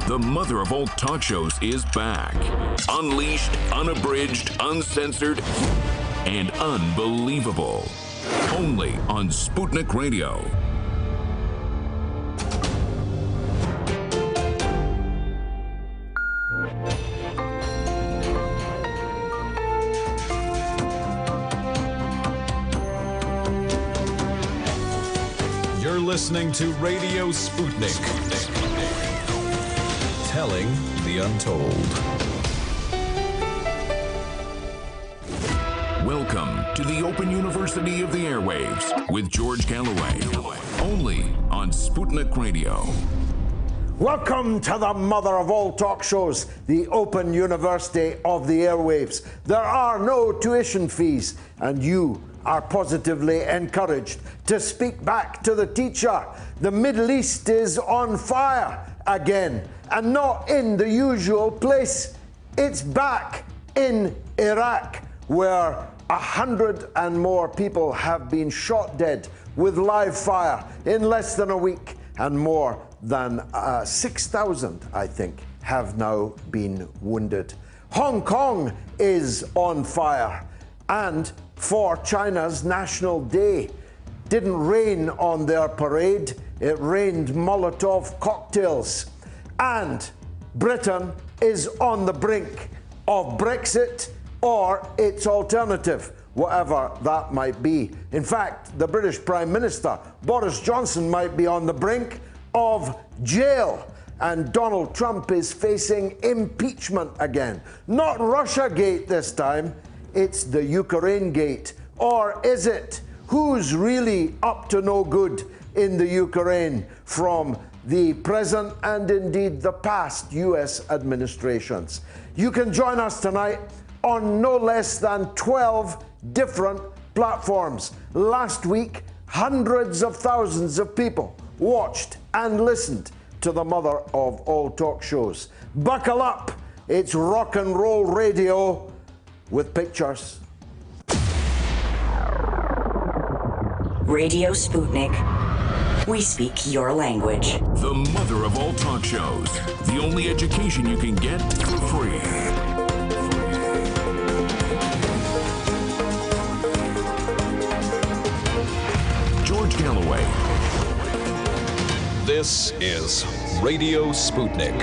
The mother of all talk shows is back. Unleashed, unabridged, uncensored, and unbelievable. Only on Sputnik Radio. You're listening to Radio Sputnik. Telling the untold. Welcome to the Open University of the Airwaves with George Galloway. Only on Sputnik Radio. Welcome to the mother of all talk shows, the Open University of the Airwaves. There are no tuition fees, and you are positively encouraged to speak back to the teacher. The Middle East is on fire again, and not in the usual place. It's back in Iraq, where 100 and more people have been shot dead with live fire in less than a week, and more than 6,000, I think, have now been wounded. Hong Kong is on fire, and for China's National Day, didn't rain on their parade, it rained Molotov cocktails. And Britain is on the brink of Brexit or its alternative, whatever that might be. In fact, the British Prime Minister, Boris Johnson, might be on the brink of jail, and Donald Trump is facing impeachment again. Not Russiagate this time, it's the Ukraine gate. Or is it? Who's really up to no good in the Ukraine from the present and indeed the past US administrations? You can join us tonight on no less than 12 different platforms. Last week, hundreds of thousands of people watched and listened to the mother of all talk shows. Buckle up, it's rock and roll radio with pictures. Radio Sputnik. We speak your language. The mother of all talk shows. The only education you can get for free. George Galloway. This is Radio Sputnik.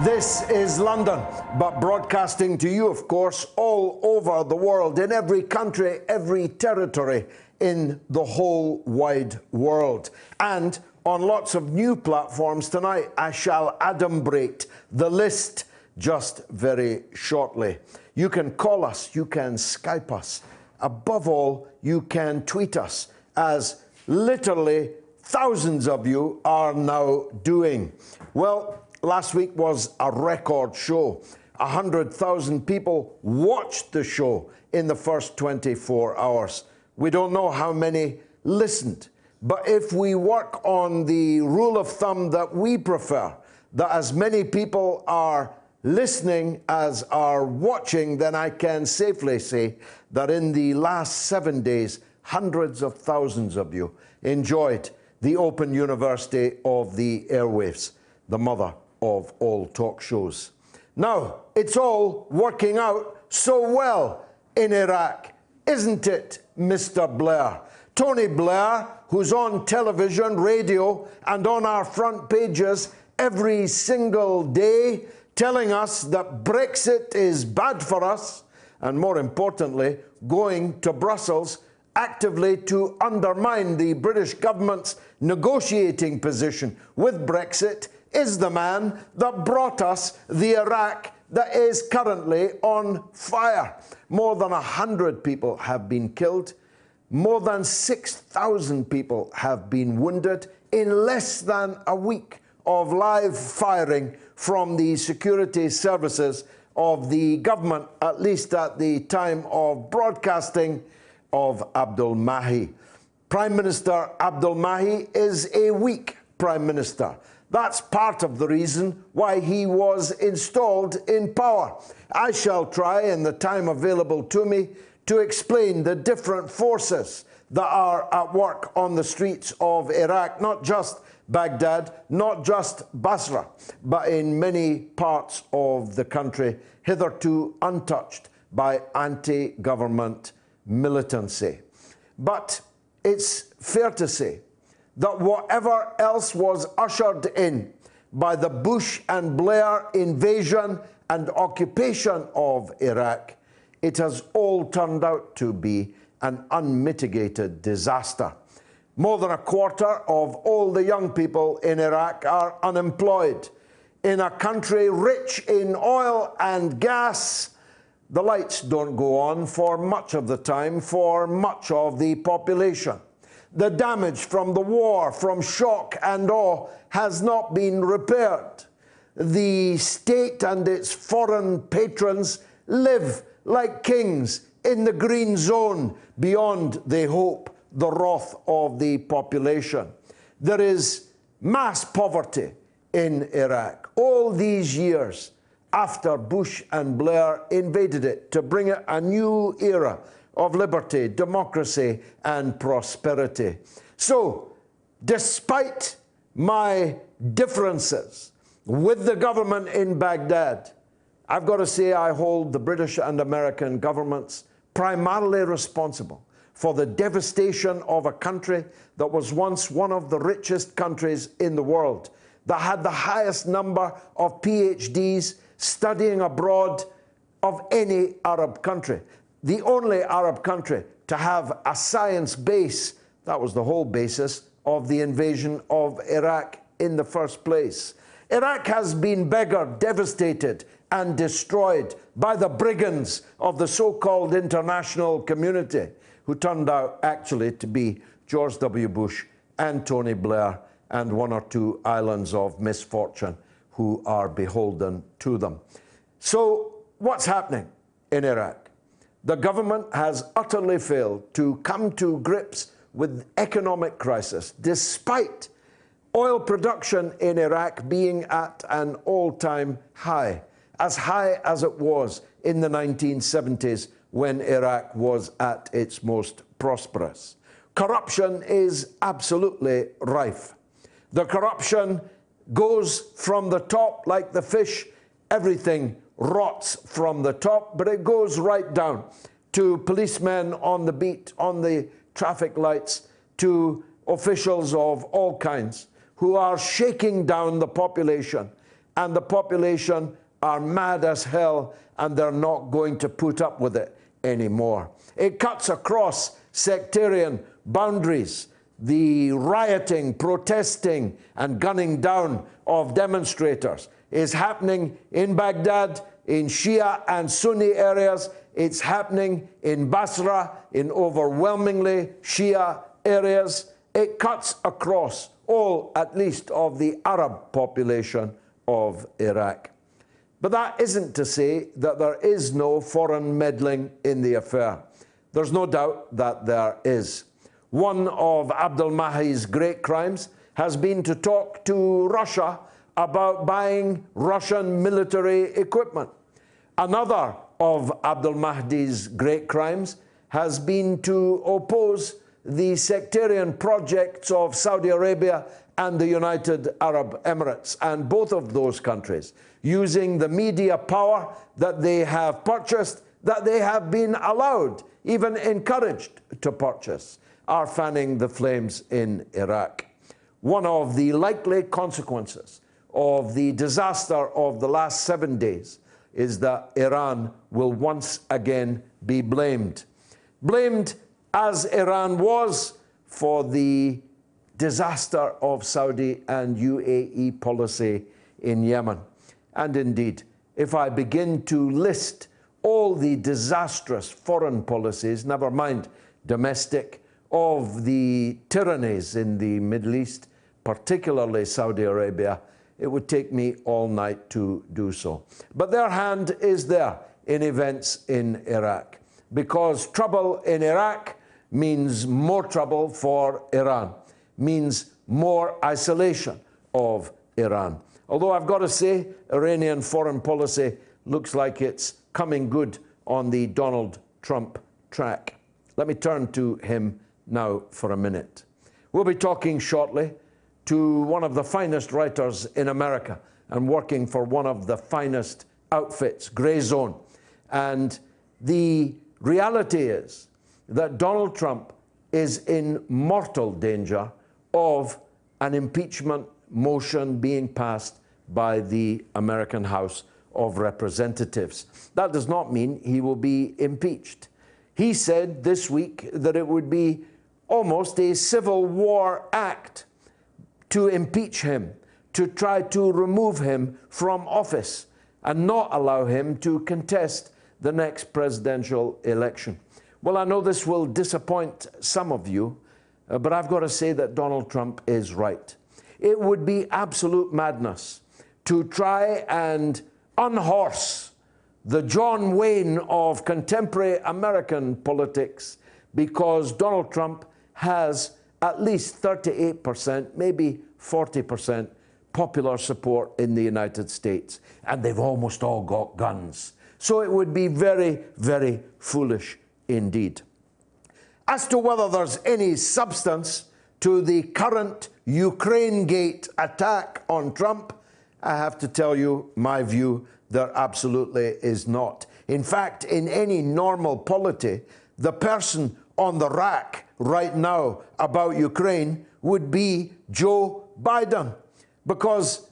This is London, but broadcasting to you, of course, all over the world, in every country, every territory in the whole wide world. And on lots of new platforms tonight, I shall adumbrate the list just very shortly. You can call us, you can Skype us. Above all, you can tweet us, as literally thousands of you are now doing. Well, last week was a record show. 100,000 people watched the show in the first 24 hours. We don't know how many listened, but if we work on the rule of thumb that we prefer, that as many people are listening as are watching, then I can safely say that in the last 7 days, hundreds of thousands of you enjoyed the Open University of the Airwaves, the mother of all talk shows. Now, it's all working out so well in Iraq, isn't it, Mr. Blair? Tony Blair, who's on television, radio, and on our front pages every single day, telling us that Brexit is bad for us, and more importantly, going to Brussels actively to undermine the British government's negotiating position with Brexit, is the man that brought us the Iraq that is currently on fire. More than 100 people have been killed. More than 6,000 people have been wounded in less than a week of live firing from the security services of the government, at least at the time of broadcasting of Abdul Mahdi. Prime Minister Abdul Mahdi is a weak Prime Minister. That's part of the reason why he was installed in power. I shall try, in the time available to me, to explain the different forces that are at work on the streets of Iraq, not just Baghdad, not just Basra, but in many parts of the country hitherto untouched by anti-government militancy. But it's fair to say that whatever else was ushered in by the Bush and Blair invasion and occupation of Iraq, it has all turned out to be an unmitigated disaster. More than a quarter of all the young people in Iraq are unemployed. In a country rich in oil and gas, the lights don't go on for much of the time for much of the population. The damage from the war, from shock and awe, has not been repaired. The state and its foreign patrons live like kings in the green zone beyond, they hope, the wrath of the population. There is mass poverty in Iraq. All these years after Bush and Blair invaded it to bring it a new era of liberty, democracy, and prosperity. So, despite my differences with the government in Baghdad, I've got to say I hold the British and American governments primarily responsible for the devastation of a country that was once one of the richest countries in the world, that had the highest number of PhDs studying abroad of any Arab country. The only Arab country to have a science base. That was the whole basis of the invasion of Iraq in the first place. Iraq has been beggared, devastated, and destroyed by the brigands of the so-called international community, who turned out actually to be George W. Bush and Tony Blair and one or two islands of misfortune who are beholden to them. So what's happening in Iraq? The government has utterly failed to come to grips with economic crisis, despite oil production in Iraq being at an all-time high as it was in the 1970s when Iraq was at its most prosperous. Corruption is absolutely rife. The corruption goes from the top like the fish. Everything rots from the top, but it goes right down to policemen on the beat, on the traffic lights, to officials of all kinds who are shaking down the population, and the population are mad as hell, and they're not going to put up with it anymore. It cuts across sectarian boundaries. The rioting, protesting, and gunning down of demonstrators is happening in Baghdad, in Shia and Sunni areas. It's happening in Basra, in overwhelmingly Shia areas. It cuts across all, at least, of the Arab population of Iraq. But that isn't to say that there is no foreign meddling in the affair. There's no doubt that there is. One of Abdul Mahdi's great crimes has been to talk to Russia about buying Russian military equipment. Another of Abdul Mahdi's great crimes has been to oppose the sectarian projects of Saudi Arabia and the United Arab Emirates, and both of those countries, using the media power that they have purchased, that they have been allowed, even encouraged to purchase, are fanning the flames in Iraq. One of the likely consequences of the disaster of the last 7 days is that Iran will once again be blamed. Blamed as Iran was for the disaster of Saudi and UAE policy in Yemen. And indeed, if I begin to list all the disastrous foreign policies, never mind domestic, of the tyrannies in the Middle East, particularly Saudi Arabia, it would take me all night to do so. But their hand is there in events in Iraq, because trouble in Iraq means more trouble for Iran, means more isolation of Iran. Although I've got to say, Iranian foreign policy looks like it's coming good on the Donald Trump track. Let me turn to him now for a minute. We'll be talking shortly to one of the finest writers in America and working for one of the finest outfits, Grey Zone. And the reality is that Donald Trump is in mortal danger of an impeachment motion being passed by the American House of Representatives. That does not mean he will be impeached. He said this week that it would be almost a civil war act to impeach him, to try to remove him from office and not allow him to contest the next presidential election. Well, I know this will disappoint some of you, but I've got to say that Donald Trump is right. It would be absolute madness to try and unhorse the John Wayne of contemporary American politics because Donald Trump has at least 38%, maybe 40% popular support in the United States, and they've almost all got guns. So it would be very, very foolish indeed. As to whether there's any substance to the current Ukraine-gate attack on Trump, I have to tell you my view, there absolutely is not. In fact, in any normal polity, the person on the rack right now about Ukraine would be Joe Biden, because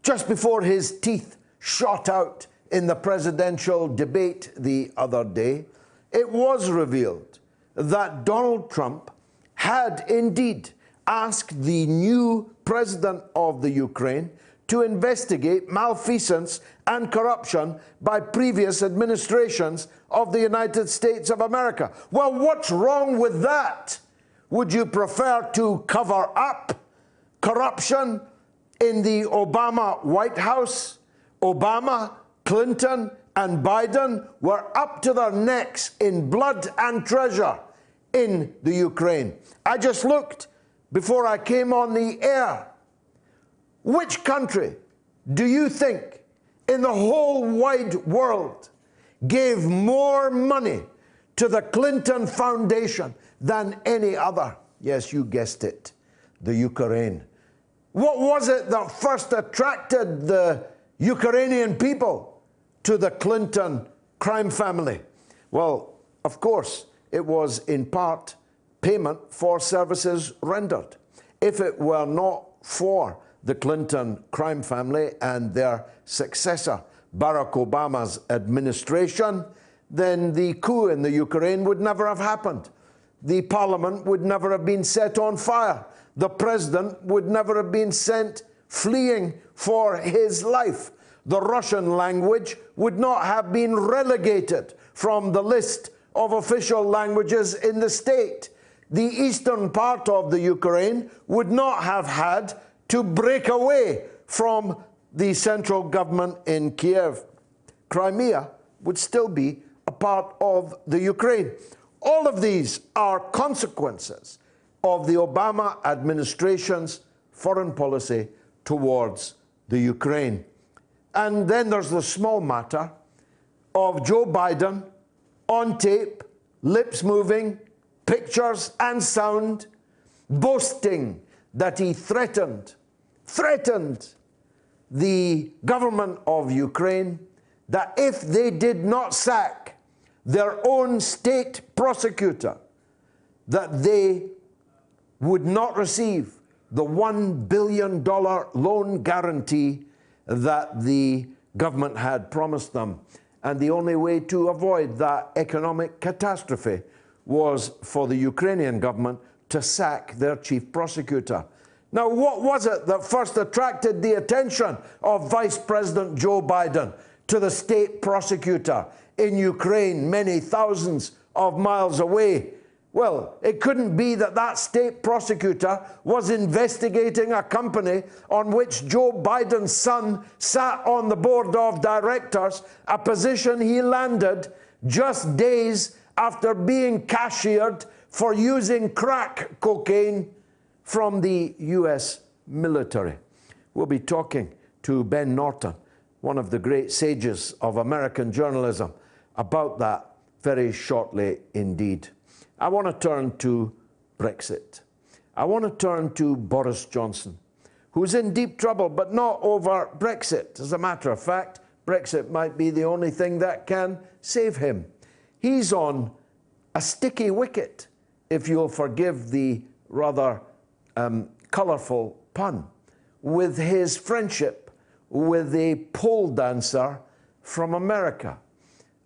just before his teeth shot out in the presidential debate the other day, it was revealed that Donald Trump had indeed asked the new president of the Ukraine to investigate malfeasance and corruption by previous administrations of the United States of America. Well, what's wrong with that? Would you prefer to cover up corruption in the Obama White House? Obama, Clinton, and Biden were up to their necks in blood and treasure in the Ukraine. I just looked before I came on the air. Which country do you think in the whole wide world gave more money to the Clinton Foundation than any other? Yes, you guessed it, the Ukraine. What was it that first attracted the Ukrainian people to the Clinton crime family? Well, of course, it was in part payment for services rendered. If it were not for the Clinton crime family and their successor, Barack Obama's administration, then the coup in the Ukraine would never have happened. The parliament would never have been set on fire. The president would never have been sent fleeing for his life. The Russian language would not have been relegated from the list of official languages in the state. The eastern part of the Ukraine would not have had to break away from the central government in Kiev. Crimea would still be a part of the Ukraine. All of these are consequences of the Obama administration's foreign policy towards the Ukraine. And then there's the small matter of Joe Biden on tape, lips moving, pictures and sound, boasting that he threatened the government of Ukraine that if they did not sack their own state prosecutor, that they would not receive the $1 billion loan guarantee that the government had promised them. And the only way to avoid that economic catastrophe was for the Ukrainian government to sack their chief prosecutor. Now, what was it that first attracted the attention of Vice President Joe Biden to the state prosecutor in Ukraine, many thousands of miles away? Well, it couldn't be that that state prosecutor was investigating a company on which Joe Biden's son sat on the board of directors, a position he landed just days after being cashiered for using crack cocaine from the US military. We'll be talking to Ben Norton, one of the great sages of American journalism, about that very shortly indeed. I want to turn to Brexit. I want to turn to Boris Johnson, who's in deep trouble, but not over Brexit. As a matter of fact, Brexit might be the only thing that can save him. He's on a sticky wicket, if you'll forgive the rather colourful pun, with his friendship with a pole dancer from America,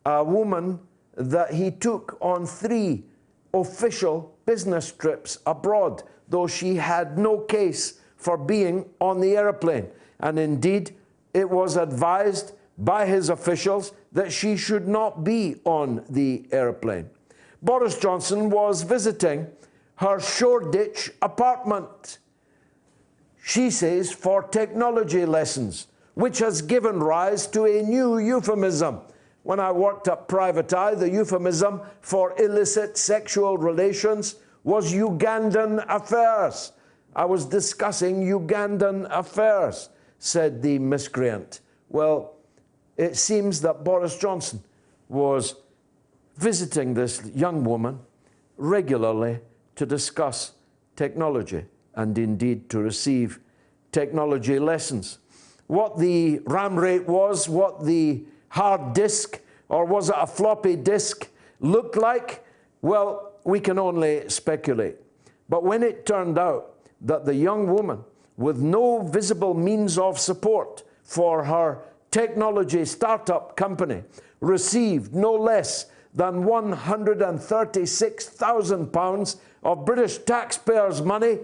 a woman that he took on 3 official business trips abroad, though she had no case for being on the aeroplane. And indeed, it was advised by his officials that she should not be on the aeroplane. Boris Johnson was visiting her Shoreditch apartment, she says, for technology lessons, which has given rise to a new euphemism. When I worked at Private Eye, the euphemism for illicit sexual relations was Ugandan affairs. I was discussing Ugandan affairs, said the miscreant. Well, it seems that Boris Johnson was visiting this young woman regularly to discuss technology and indeed to receive technology lessons. What the RAM rate was, what the hard disk, or was it a floppy disk, looked like, well, we can only speculate. But when it turned out that the young woman, with no visible means of support for her technology startup company, received no less than £136,000 of British taxpayers' money,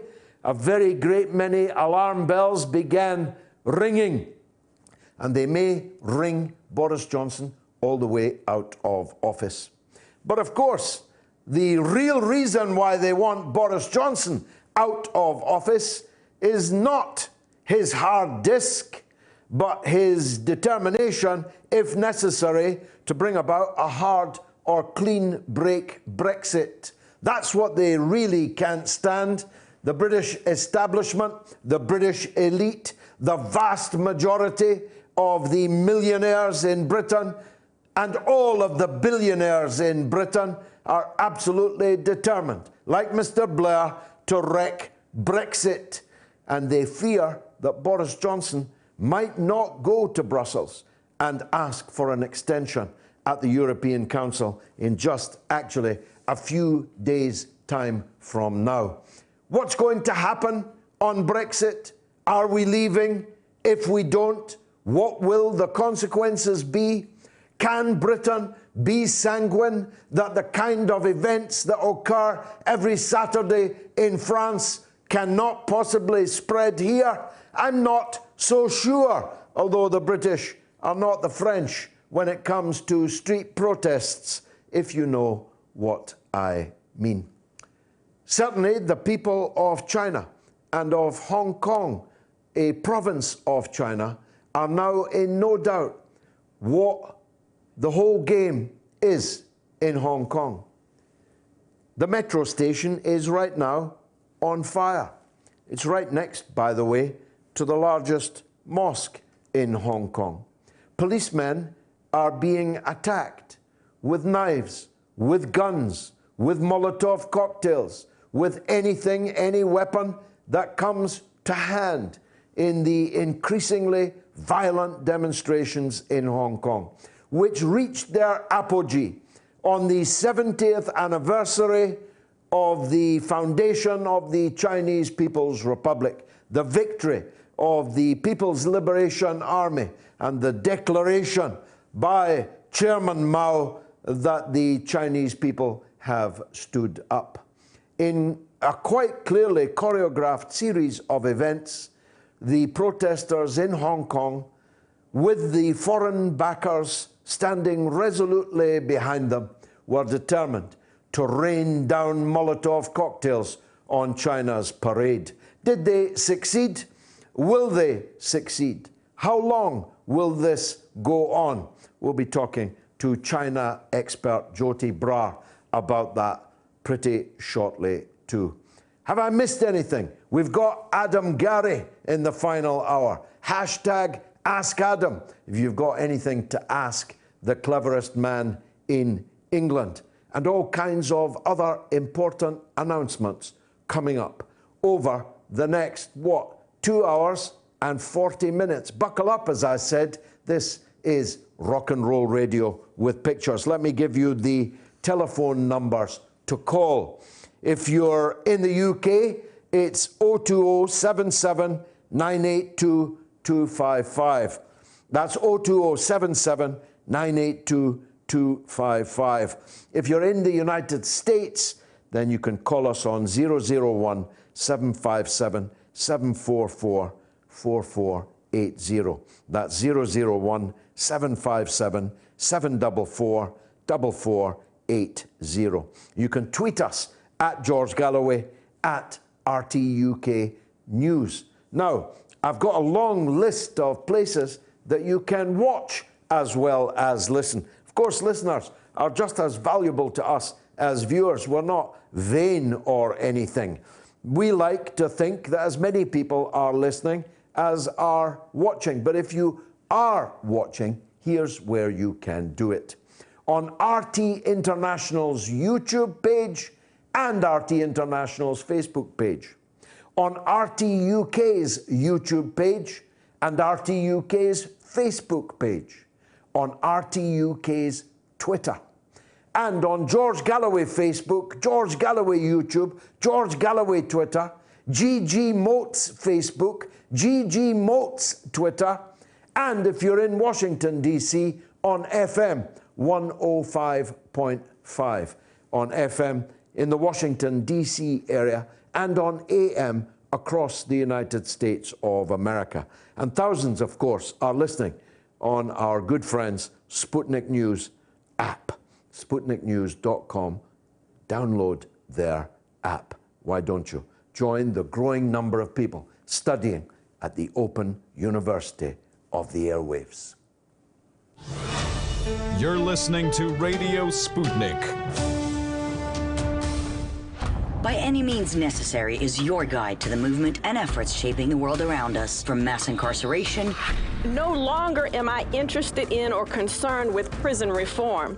a very great many alarm bells began ringing. And they may ring Boris Johnson all the way out of office. But of course, the real reason why they want Boris Johnson out of office is not his hard disk, but his determination, if necessary, to bring about a hard or clean break Brexit. That's what they really can't stand. The British establishment, the British elite, the vast majority of the millionaires in Britain and all of the billionaires in Britain are absolutely determined, like Mr. Blair, to wreck Brexit. And they fear that Boris Johnson might not go to Brussels and ask for an extension at the European Council in just actually a few days' time from now. What's going to happen on Brexit? Are we leaving? If we don't, what will the consequences be? Can Britain be sanguine that the kind of events that occur every Saturday in France cannot possibly spread here? I'm not so sure, although the British are not the French when it comes to street protests, if you know what I mean. Certainly, the people of China and of Hong Kong, a province of China, are now in no doubt what the whole game is in Hong Kong. The metro station is right now on fire. It's right next, by the way, to the largest mosque in Hong Kong. Policemen are being attacked with knives, with guns, with Molotov cocktails, with anything, any weapon that comes to hand in the increasingly violent demonstrations in Hong Kong, which reached their apogee on the 70th anniversary of the foundation of the Chinese People's Republic, the victory of the People's Liberation Army, and the declaration by Chairman Mao that the Chinese people have stood up. In a quite clearly choreographed series of events, the protesters in Hong Kong, with the foreign backers standing resolutely behind them, were determined to rain down Molotov cocktails on China's parade. Did they succeed? Will they succeed? How long will this go on? We'll be talking to China expert Joti Brar about that pretty shortly too. Have I missed anything? We've got Adam Garrie in the final hour. Hashtag Ask Adam if you've got anything to ask the cleverest man in England. And all kinds of other important announcements coming up. over the next, 2 hours and 40 minutes. Buckle up, as I said. This is rock and roll radio with pictures. Let me give you the telephone numbers to call. If you're in the UK, it's 020 77 982 255. That's 020 77 982 255. If you're in the United States, then you can call us on 001 757 744 4480. That's 001 757 744 4480. You can tweet us at George Galloway, at RTUK News. Now, I've got a long list of places that you can watch as well as listen. Of course, listeners are just as valuable to us as viewers. We're not vain or anything. We like to think that as many people are listening as are watching. But if you are watching, here's where you can do it. On RT International's YouTube page and RT International's Facebook page. On RT UK's YouTube page and RT UK's Facebook page. On RT UK's Twitter. And on George Galloway Facebook, George Galloway YouTube, George Galloway Twitter, GG Moats Facebook, GG Moats Twitter, and if you're in Washington, D.C., on FM 105.5, on FM in the Washington, D.C. area, and on AM across the United States of America. And thousands, of course, are listening on our good friends' Sputnik News app. SputnikNews.com. Download their app. Why don't you? Join the growing number of people studying at the Open University of the Airwaves. You're listening to Radio Sputnik. By Any Means Necessary is your guide to the movement and efforts shaping the world around us, from mass incarceration. No longer am I interested in or concerned with prison reform.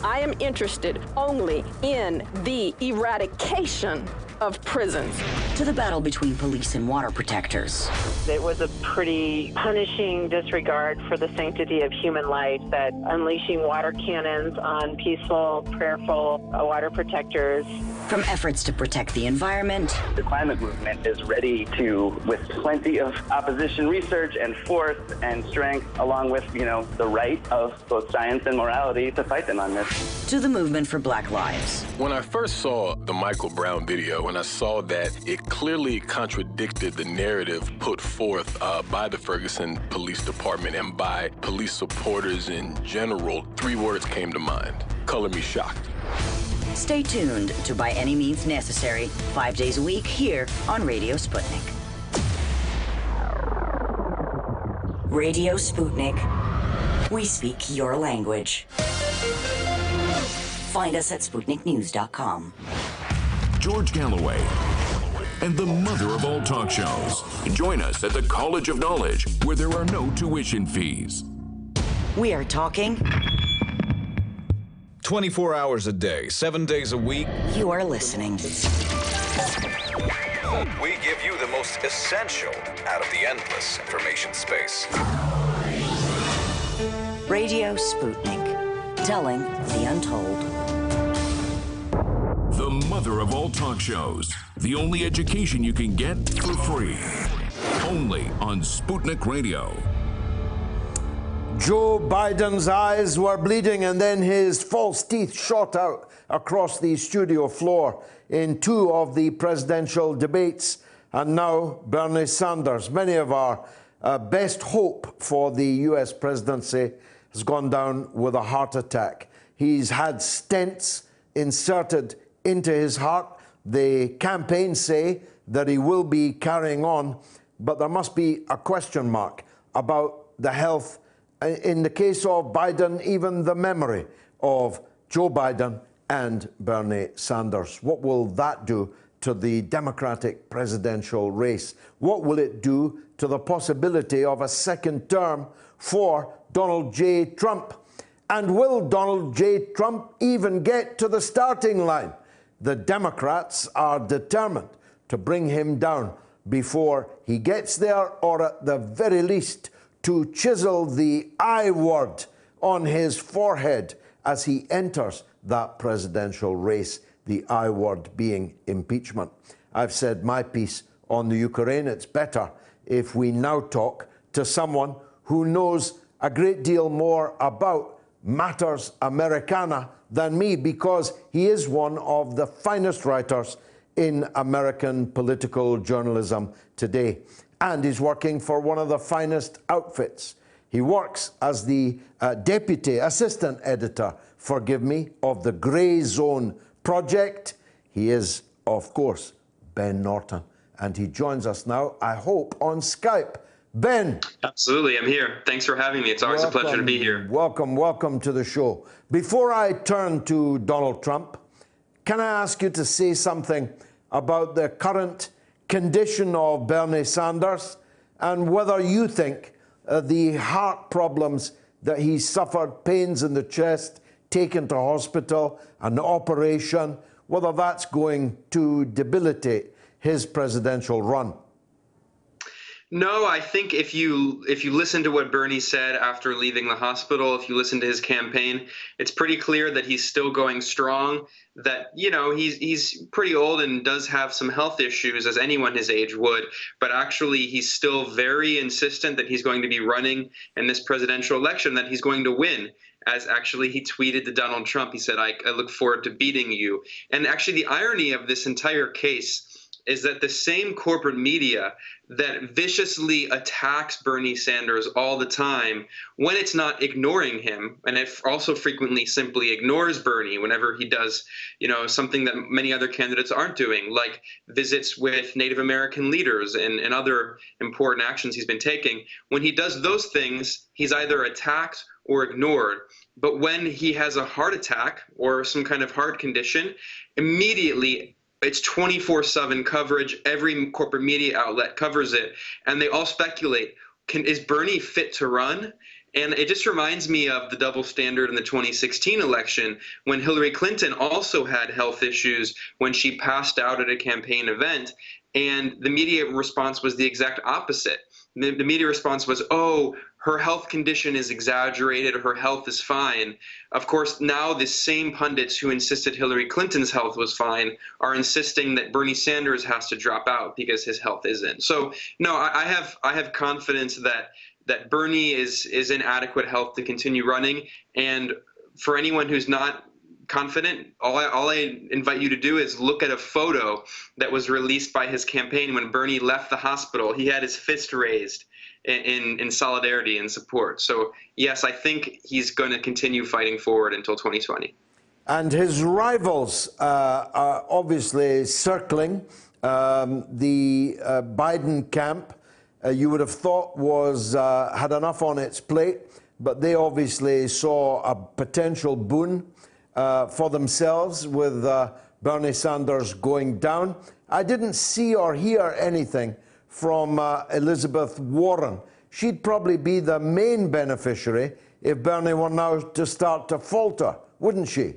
I am interested only in the eradication of prisons. To the battle between police and water protectors. It was a pretty punishing disregard for the sanctity of human life, that unleashing water cannons on peaceful, prayerful water protectors. From efforts to protect the environment. The climate movement is ready to, with plenty of opposition research and force and strength, along with, the right of both science and morality, to fight them on this. To the movement for Black Lives. When I first saw the Michael Brown video, and I saw that it clearly contradicted the narrative put forth by the Ferguson Police Department and by police supporters in general, 3 words came to mind. Color me shocked. Stay tuned to By Any Means Necessary, 5 days a week here on Radio Sputnik. Radio Sputnik. We speak your language. Find us at SputnikNews.com. George Galloway and the mother of all talk shows. Join us at the College of Knowledge, where there are no tuition fees. We are talking. 24 hours a day, 7 days a week. You are listening. We give you the most essential out of the endless information space. Radio Sputnik. Telling the untold. The mother of all talk shows. The only education you can get for free. Only on Sputnik Radio. Joe Biden's eyes were bleeding, and then his false teeth shot out across the studio floor in 2 of the presidential debates. And now Bernie Sanders, many of our best hope for the US presidency, has gone down with a heart attack. He's had stents inserted into his heart. The campaign say that he will be carrying on, but there must be a question mark about the health. In the case of Biden, even the memory of Joe Biden and Bernie Sanders. What will that do to the Democratic presidential race? What will it do to the possibility of a second term for Donald J. Trump? And will Donald J. Trump even get to the starting line? The Democrats are determined to bring him down before he gets there, or at the very least to chisel the I word on his forehead as he enters that presidential race, the I word being impeachment. I've said my piece on the Ukraine. It's better if we now talk to someone who knows a great deal more about matters Americana than me, because he is one of the finest writers in American political journalism today, and he's working for one of the finest outfits. He works as the deputy assistant editor, forgive me, of the Grey Zone Project. He is, of course, Ben Norton, and he joins us now, I hope, on Skype. Ben. Absolutely, I'm here. Thanks for having me. It's always a pleasure to be here. Welcome to the show. Before I turn to Donald Trump, can I ask you to say something about the current condition of Bernie Sanders and whether you think the heart problems that he suffered, pains in the chest, taken to hospital, an operation, whether that's going to debilitate his presidential run? No, I think if you listen to what Bernie said after leaving the hospital, if you listen to his campaign, it's pretty clear that he's still going strong, that, you know, he's pretty old and does have some health issues, as anyone his age would, but actually he's still very insistent that he's going to be running in this presidential election, that he's going to win. As actually he tweeted to Donald Trump, he said, I look forward to beating you. And actually the irony of this entire case is that the same corporate media that viciously attacks Bernie Sanders all the time, when it's not ignoring him, and it also frequently simply ignores Bernie whenever he does, you know, something that many other candidates aren't doing, like visits with Native American leaders and other important actions he's been taking. When he does those things, he's either attacked or ignored. But when he has a heart attack or some kind of heart condition, immediately it's 24/7 coverage. Every corporate media outlet covers it, and they all speculate, is Bernie fit to run? And it just reminds me of the double standard in the 2016 election, when Hillary Clinton also had health issues when she passed out at a campaign event, and the media response was the exact opposite. The media response was, oh, her health condition is exaggerated, her health is fine. Of course, now the same pundits who insisted Hillary Clinton's health was fine are insisting that Bernie Sanders has to drop out because his health isn't. So, no, I have confidence that Bernie is in adequate health to continue running. And for anyone who's not confident, all I invite you to do is look at a photo that was released by his campaign when Bernie left the hospital. He had his fist raised in solidarity and support. So yes, I think he's going to continue fighting forward until 2020. And his rivals are obviously circling the Biden camp. You would have thought had enough on its plate, but they obviously saw a potential boon for themselves with Bernie Sanders going down. I didn't see or hear anything from Elizabeth Warren. She'd probably be the main beneficiary if Bernie were now to start to falter, wouldn't she?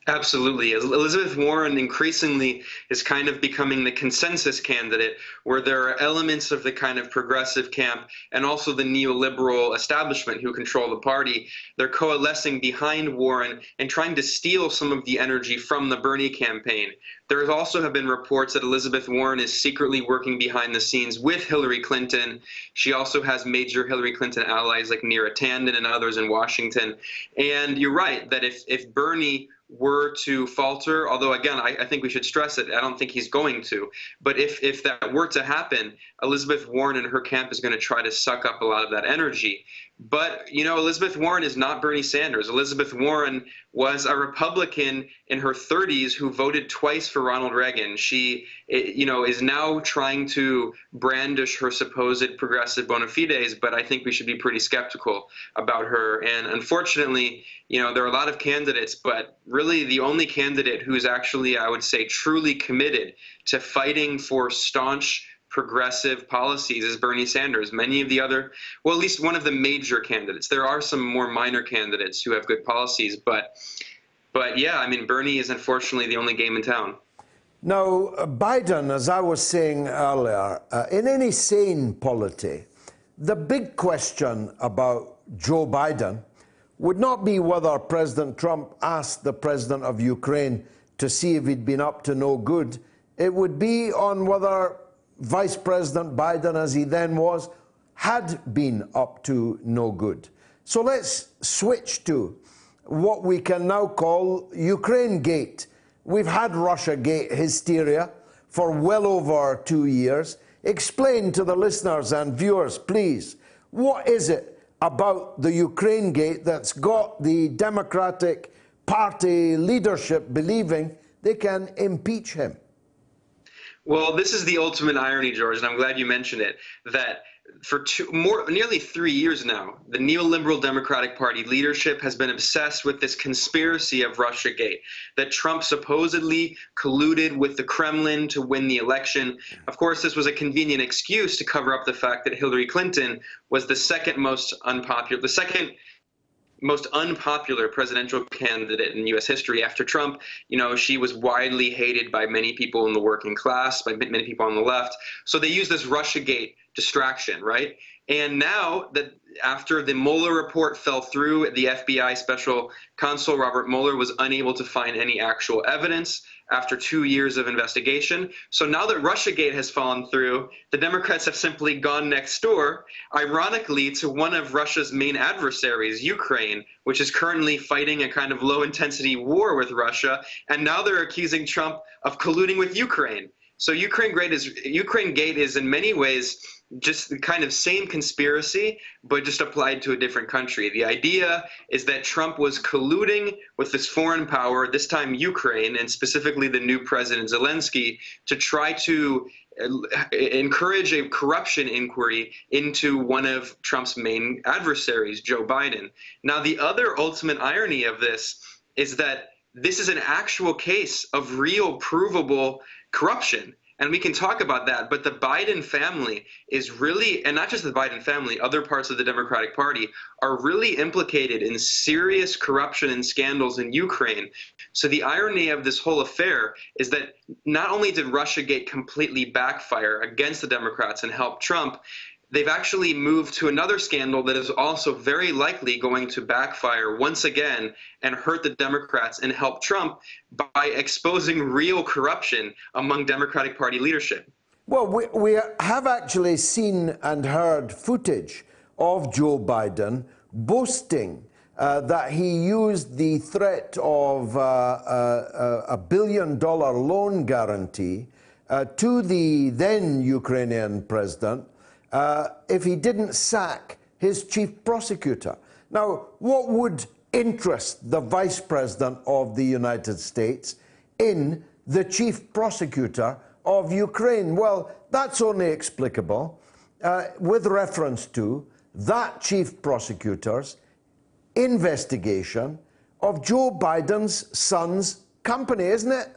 Absolutely. Elizabeth Warren increasingly is kind of becoming the consensus candidate, where there are elements of the kind of progressive camp and also the neoliberal establishment who control the party. They're coalescing behind Warren and trying to steal some of the energy from the Bernie campaign. There also have been reports that Elizabeth Warren is secretly working behind the scenes with Hillary Clinton. She also has major Hillary Clinton allies like Neera Tanden and others in Washington. And you're right that if Bernie were to falter, although again, I think we should stress it, I don't think he's going to, but if that were to happen, Elizabeth Warren and her camp is going to try to suck up a lot of that energy. But, you know, Elizabeth Warren is not Bernie Sanders. Elizabeth Warren was a Republican in her 30s who voted twice for Ronald Reagan. She, you know, is now trying to brandish her supposed progressive bona fides, but I think we should be pretty skeptical about her. And unfortunately, you know, there are a lot of candidates, but really the only candidate who's actually, I would say, truly committed to fighting for staunch progressive policies is Bernie Sanders. Many of the other, well, at least one of the major candidates. There are some more minor candidates who have good policies, but yeah, I mean, Bernie is unfortunately the only game in town. Now, Biden, as I was saying earlier, in any sane polity, the big question about Joe Biden would not be whether President Trump asked the president of Ukraine to see if he'd been up to no good. It would be on whether Vice President Biden, as he then was, had been up to no good. So let's switch to what we can now call Ukraine Gate. We've had Russia Gate hysteria for well over 2 years. Explain to the listeners and viewers, please, what is it about the Ukraine Gate that's got the Democratic Party leadership believing they can impeach him? Well, this is the ultimate irony, George, and I'm glad you mentioned it, that for nearly 3 years now, the neoliberal Democratic Party leadership has been obsessed with this conspiracy of Russiagate, that Trump supposedly colluded with the Kremlin to win the election. Of course, this was a convenient excuse to cover up the fact that Hillary Clinton was the second most unpopular presidential candidate in U.S. history after Trump. You know, she was widely hated by many people in the working class, by many people on the left. So they used this Russiagate distraction, right? And now that after the Mueller report fell through, the FBI special counsel Robert Mueller was unable to find any actual evidence after 2 years of investigation. So now that Russiagate has fallen through, the Democrats have simply gone next door, ironically, to one of Russia's main adversaries, Ukraine, which is currently fighting a kind of low-intensity war with Russia, and now they're accusing Trump of colluding with Ukraine. So Ukraine Gate is in many ways just the kind of same conspiracy, but just applied to a different country. The idea is that Trump was colluding with this foreign power, this time Ukraine, and specifically the new president Zelensky, to try to encourage a corruption inquiry into one of Trump's main adversaries, Joe Biden. Now, the other ultimate irony of this is that this is an actual case of real provable corruption. And we can talk about that, but the Biden family is really, and not just the Biden family, other parts of the Democratic Party are really implicated in serious corruption and scandals in Ukraine. So the irony of this whole affair is that not only did Russiagate completely backfire against the Democrats and help Trump, they've actually moved to another scandal that is also very likely going to backfire once again and hurt the Democrats and help Trump by exposing real corruption among Democratic Party leadership. Well, we have actually seen and heard footage of Joe Biden boasting that he used the threat of a $1 billion loan guarantee to the then Ukrainian president if he didn't sack his chief prosecutor. Now, what would interest the Vice President of the United States in the chief prosecutor of Ukraine? Well, that's only explicable with reference to that chief prosecutor's investigation of Joe Biden's son's company, isn't it?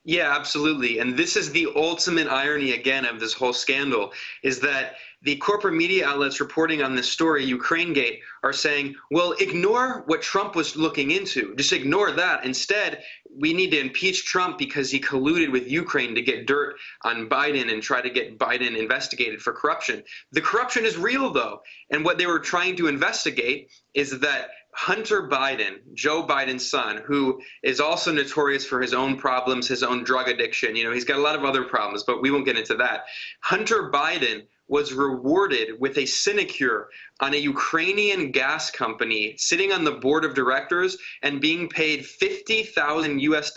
Yeah, absolutely. And this is the ultimate irony, again, of this whole scandal, is that the corporate media outlets reporting on this story, Ukrainegate, are saying, well, ignore what Trump was looking into. Just ignore that. Instead, we need to impeach Trump because he colluded with Ukraine to get dirt on Biden and try to get Biden investigated for corruption. The corruption is real, though. And what they were trying to investigate is that Hunter Biden, Joe Biden's son, who is also notorious for his own problems, his own drug addiction. You know, he's got a lot of other problems, but we won't get into that. Hunter Biden was rewarded with a sinecure on a Ukrainian gas company, sitting on the board of directors and being paid $50,000 US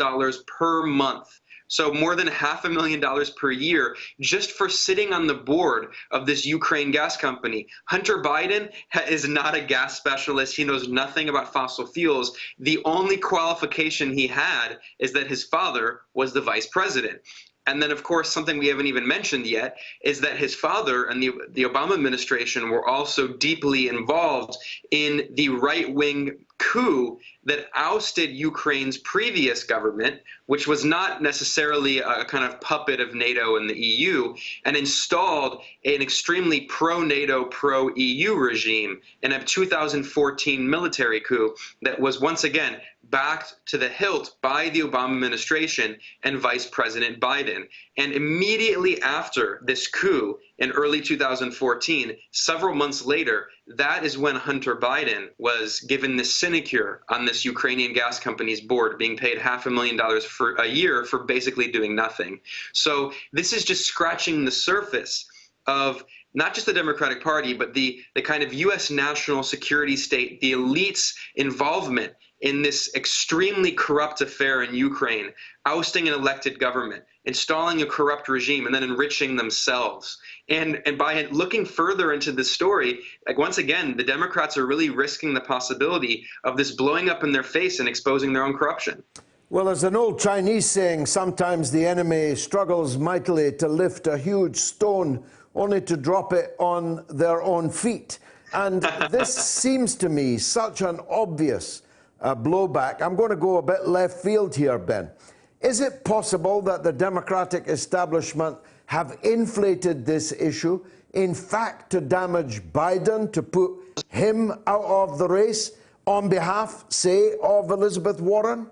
per month. So more than $500,000 per year just for sitting on the board of this Ukraine gas company. Hunter Biden is not a gas specialist. He knows nothing about fossil fuels. The only qualification he had is that his father was the vice president. And then, of course, something we haven't even mentioned yet is that his father and the Obama administration were also deeply involved in the right-wing coup that ousted Ukraine's previous government, which was not necessarily a kind of puppet of NATO and the EU, and installed an extremely pro-NATO, pro-EU regime in a 2014 military coup that was once again backed to the hilt by the Obama administration and Vice President Biden. And immediately after this coup in early 2014, several months later, that is when Hunter Biden was given this sinecure on this Ukrainian gas company's board, being paid $500,000 for a year for basically doing nothing. So this is just scratching the surface of not just the Democratic Party, but the kind of U.S. national security state, the elite's involvement in this extremely corrupt affair in Ukraine, ousting an elected government, installing a corrupt regime, and then enriching themselves. And by looking further into this story, like once again, the Democrats are really risking the possibility of this blowing up in their face and exposing their own corruption. Well, there's an old Chinese saying, sometimes the enemy struggles mightily to lift a huge stone only to drop it on their own feet. And this seems to me such an obvious blowback. I'm going to go a bit left field here, Ben. Is it possible that the Democratic establishment have inflated this issue, in fact, to damage Biden, to put him out of the race on behalf, say, of Elizabeth Warren?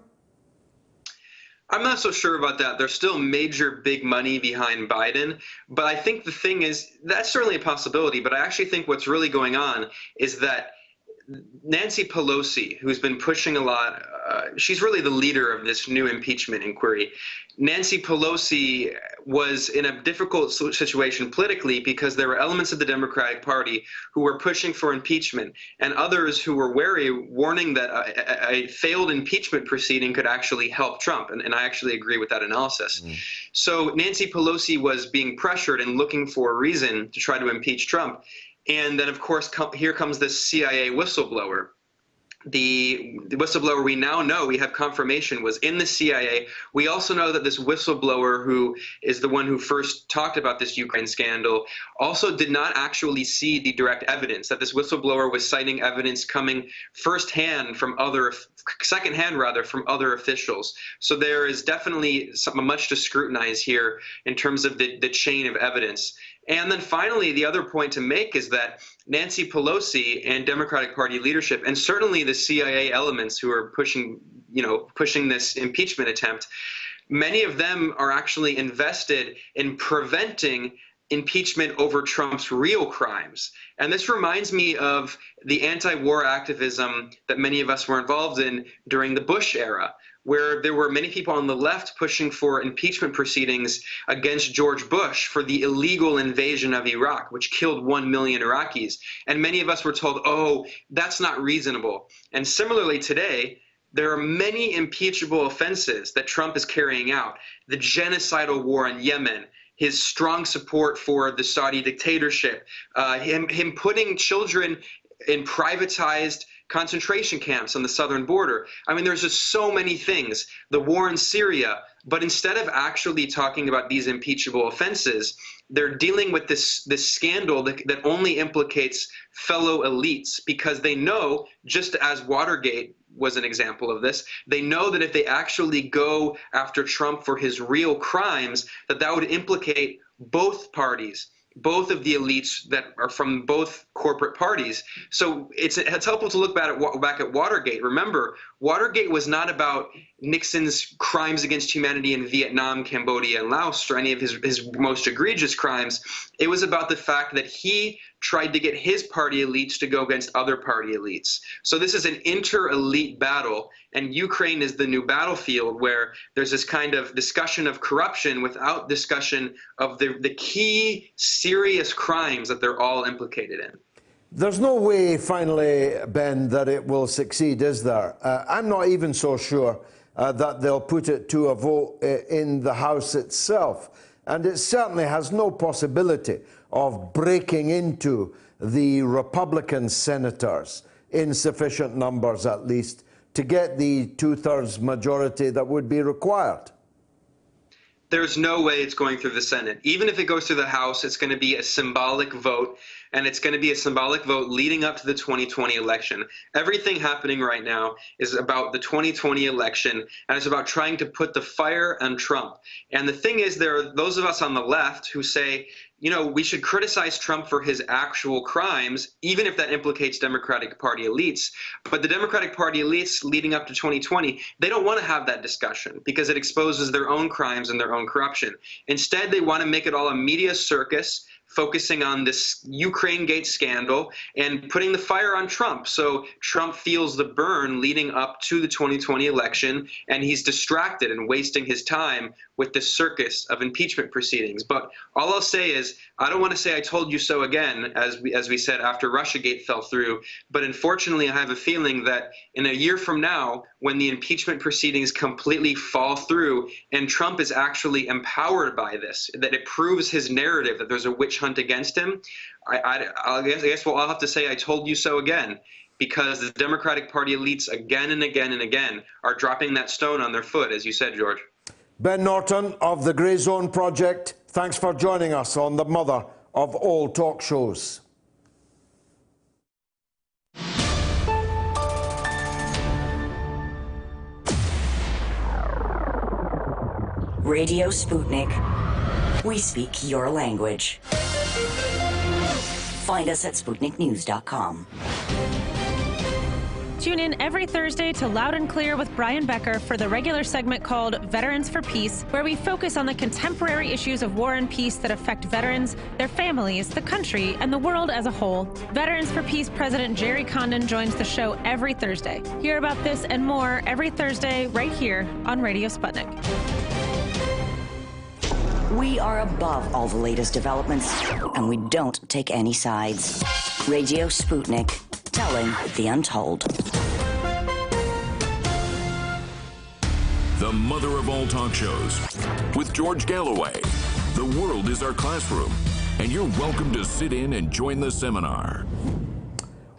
I'm not so sure about that. There's still major big money behind Biden. But I think the thing is, that's certainly a possibility. But I actually think what's really going on is that Nancy Pelosi, who's been pushing a lot, she's really the leader of this new impeachment inquiry. Nancy Pelosi was in a difficult situation politically because there were elements of the Democratic Party who were pushing for impeachment and others who were wary, warning that a failed impeachment proceeding could actually help Trump. And I actually agree with that analysis. So Nancy Pelosi was being pressured and looking for a reason to try to impeach Trump. And then, of course, here comes this CIA whistleblower. The whistleblower we now know, we have confirmation, was in the CIA. We also know that this whistleblower, who is the one who first talked about this Ukraine scandal, also did not actually see the direct evidence, that this whistleblower was citing evidence coming secondhand from other officials. So there is definitely much to scrutinize here in terms of the chain of evidence. And then finally, the other point to make is that Nancy Pelosi and Democratic Party leadership, and certainly the CIA elements who are pushing this impeachment attempt, many of them are actually invested in preventing impeachment over Trump's real crimes. And this reminds me of the anti-war activism that many of us were involved in during the Bush era, where there were many people on the left pushing for impeachment proceedings against George Bush for the illegal invasion of Iraq, which killed 1 million Iraqis. And many of us were told, oh, that's not reasonable. And similarly today, there are many impeachable offenses that Trump is carrying out. The genocidal war in Yemen, his strong support for the Saudi dictatorship, him putting children in privatized concentration camps on the southern border. I mean, there's just so many things. The war in Syria. But instead of actually talking about these impeachable offenses, they're dealing with this scandal that only implicates fellow elites, because they know, just as Watergate was an example of this, they know that if they actually go after Trump for his real crimes, that would implicate both parties, both of the elites that are from both corporate parties. So it's helpful to look back at Watergate. Remember, Watergate was not about Nixon's crimes against humanity in Vietnam, Cambodia, and Laos, or any of his most egregious crimes. It was about the fact that he tried to get his party elites to go against other party elites. So this is an inter-elite battle, and Ukraine is the new battlefield where there's this kind of discussion of corruption without discussion of the key serious crimes that they're all implicated in. There's no way, finally, Ben, that it will succeed, is there? I'm not even so sure that they'll put it to a vote in the House itself. And it certainly has no possibility of breaking into the Republican senators in sufficient numbers, at least, to get the two-thirds majority that would be required. There's no way it's going through the Senate. Even if it goes through the House, it's going to be a symbolic vote. and it's going to be a symbolic vote leading up to the 2020 election. Everything happening right now is about the 2020 election, and it's about trying to put the fire on Trump. And the thing is, there are those of us on the left who say, you know, we should criticize Trump for his actual crimes, even if that implicates Democratic Party elites. But the Democratic Party elites leading up to 2020, they don't want to have that discussion because it exposes their own crimes and their own corruption. Instead, they want to make it all a media circus, focusing on this Ukraine Gate scandal and putting the fire on Trump. So Trump feels the burn leading up to the 2020 election, and he's distracted and wasting his time with this circus of impeachment proceedings. But all I'll say is, I don't want to say I told you so again, as we said after Russiagate fell through, but unfortunately I have a feeling that in a year from now, when the impeachment proceedings completely fall through and Trump is actually empowered by this, that it proves his narrative that there's a witch hunt against him, I guess we'll all have to say I told you so again, because the Democratic Party elites again and again and again are dropping that stone on their foot, as you said, George. Ben Norton of the Grey Zone Project, thanks for joining us on the mother of all talk shows. Radio Sputnik. We speak your language. Find us at SputnikNews.com. Tune in every Thursday to Loud and Clear with Brian Becker for the regular segment called Veterans for Peace, where we focus on the contemporary issues of war and peace that affect veterans, their families, the country, and the world as a whole. Veterans for Peace President Jerry Condon joins the show every Thursday. Hear about this and more every Thursday right here on Radio Sputnik. We are above all the latest developments, and we don't take any sides. Radio Sputnik, telling the untold. The mother of all talk shows, with George Galloway. The world is our classroom, and you're welcome to sit in and join the seminar.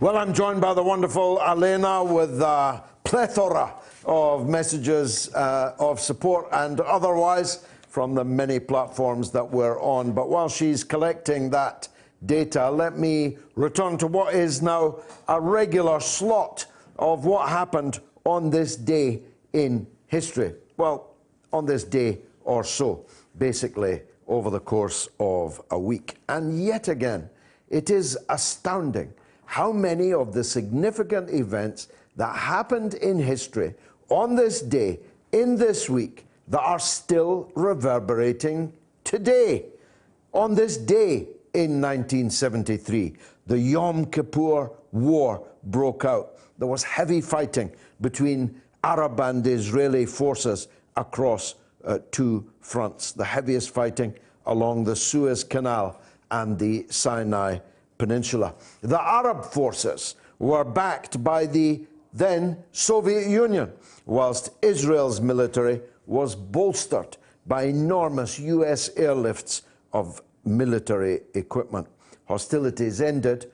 Well, I'm joined by the wonderful Elena with a plethora of messages of support and otherwise from the many platforms that we're on. But while she's collecting that data, let me return to what is now a regular slot of what happened on this day in history. Well, on this day or so, basically over the course of a week. And yet again, it is astounding how many of the significant events that happened in history on this day, in this week, that are still reverberating today. On this day in 1973, the Yom Kippur War broke out. There was heavy fighting between Arab and Israeli forces across two fronts, the heaviest fighting along the Suez Canal and the Sinai Peninsula. The Arab forces were backed by the then Soviet Union, whilst Israel's military was bolstered by enormous US airlifts of military equipment. Hostilities ended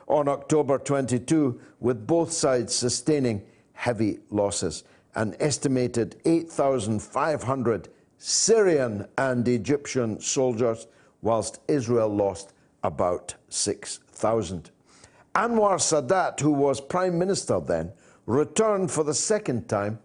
on October 22, with both sides sustaining heavy losses. An estimated 8,500 Syrian and Egyptian soldiers, whilst Israel lost about 6,000. Anwar Sadat, who was prime minister then, returned for the second time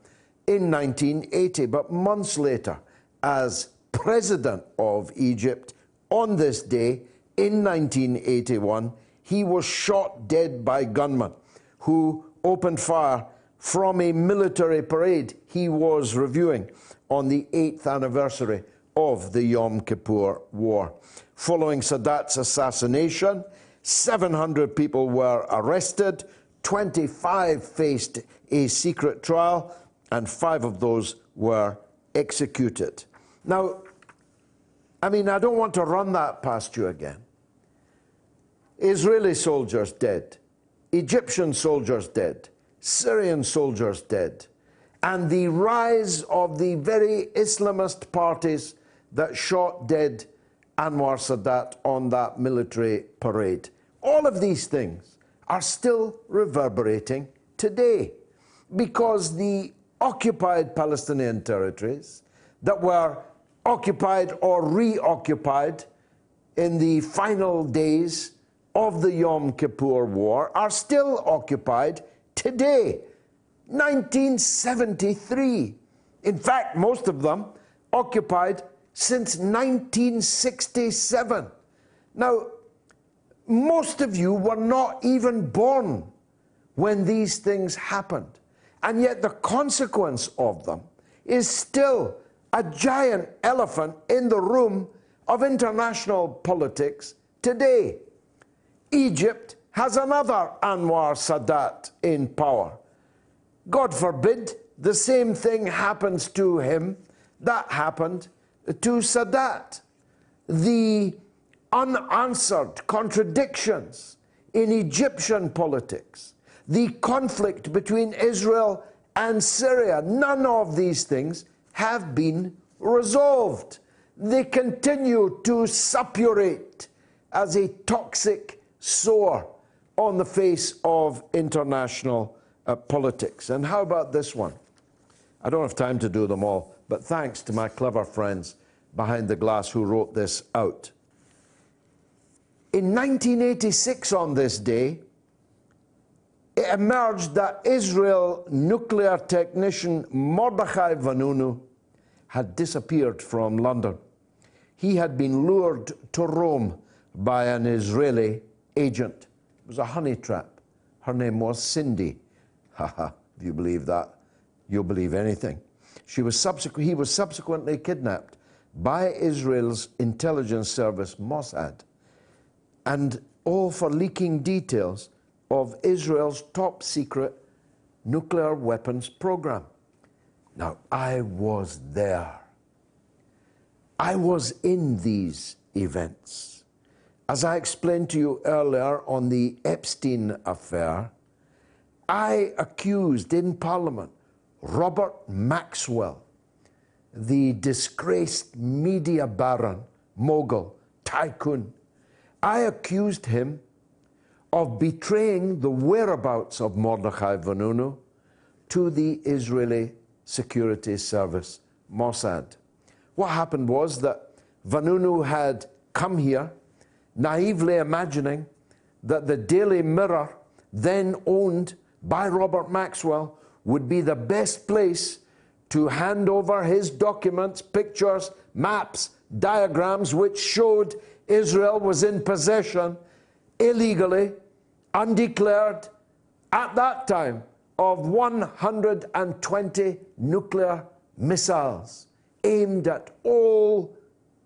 in 1980, but months later, as president of Egypt, on this day in 1981, he was shot dead by gunmen who opened fire from a military parade he was reviewing on the 8th anniversary of the Yom Kippur War. Following Sadat's assassination, 700 people were arrested, 25 faced a secret trial, and 5 of those were executed. Now, I don't want to run that past you again. Israeli soldiers dead, Egyptian soldiers dead, Syrian soldiers dead, and the rise of the very Islamist parties that shot dead Anwar Sadat on that military parade. All of these things are still reverberating today because the occupied Palestinian territories that were occupied or reoccupied in the final days of the Yom Kippur War are still occupied today, 1973. In fact, most of them occupied since 1967. Now, most of you were not even born when these things happened, and yet the consequence of them is still a giant elephant in the room of international politics today. Egypt has another Anwar Sadat in power. God forbid the same thing happens to him that happened to Sadat. The unanswered contradictions in Egyptian politics, the conflict between Israel and Syria, none of these things have been resolved. They continue to suppurate as a toxic sore on the face of international politics. And how about this one? I don't have time to do them all, but thanks to my clever friends behind the glass who wrote this out. In 1986 on this day, it emerged that Israel nuclear technician Mordechai Vanunu had disappeared from London. He had been lured to Rome by an Israeli agent. It was a honey trap. Her name was Cindy. Haha, if you believe that, you'll believe anything. He was subsequently kidnapped by Israel's intelligence service Mossad, and all for leaking details of Israel's top secret nuclear weapons program. Now, I was there. I was in these events. As I explained to you earlier on the Epstein affair, I accused in Parliament Robert Maxwell, the disgraced media baron, mogul, tycoon. I accused him of betraying the whereabouts of Mordechai Vanunu to the Israeli security service, Mossad. What happened was that Vanunu had come here, naively imagining that the Daily Mirror, then owned by Robert Maxwell, would be the best place to hand over his documents, pictures, maps, diagrams, which showed Israel was in possession illegally, undeclared, at that time, of 120 nuclear missiles aimed at all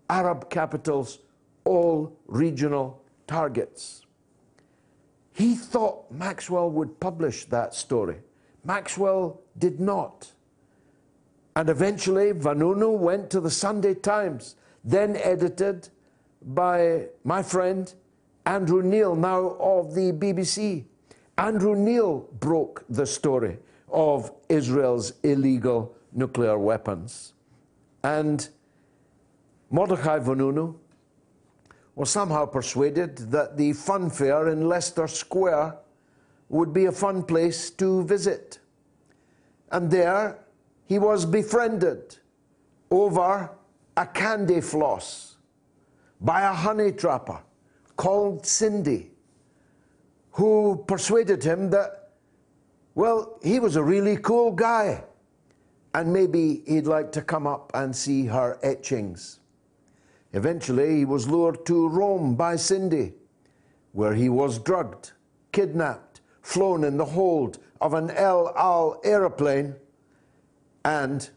Arab capitals, all regional targets. He thought Maxwell would publish that story. Maxwell did not. And eventually Vanunu went to the Sunday Times, then edited by my friend Andrew Neil, now of the BBC. Andrew Neil broke the story of Israel's illegal nuclear weapons. And Mordechai Vanunu was somehow persuaded that the fun fair in Leicester Square would be a fun place to visit. And there he was befriended over a candy floss by a honey trapper called Cindy, who persuaded him that, well, he was a really cool guy, and maybe he'd like to come up and see her etchings. Eventually, he was lured to Rome by Cindy, where he was drugged, kidnapped, flown in the hold of an El Al aeroplane, and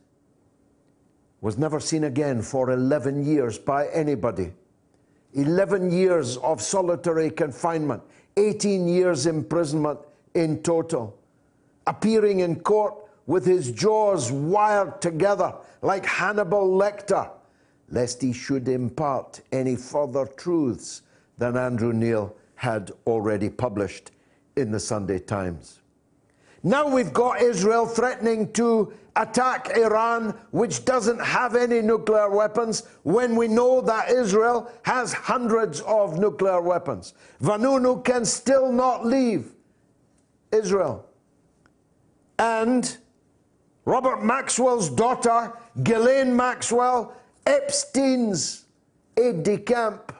was never seen again for 11 years by anybody. 11 years of solitary confinement, 18 years imprisonment in total, appearing in court with his jaws wired together like Hannibal Lecter, lest he should impart any further truths than Andrew Neil had already published in the Sunday Times. Now we've got Israel threatening to attack Iran, which doesn't have any nuclear weapons, when we know that Israel has hundreds of nuclear weapons. Vanunu can still not leave Israel. And Robert Maxwell's daughter, Ghislaine Maxwell, Epstein's aide-de-camp,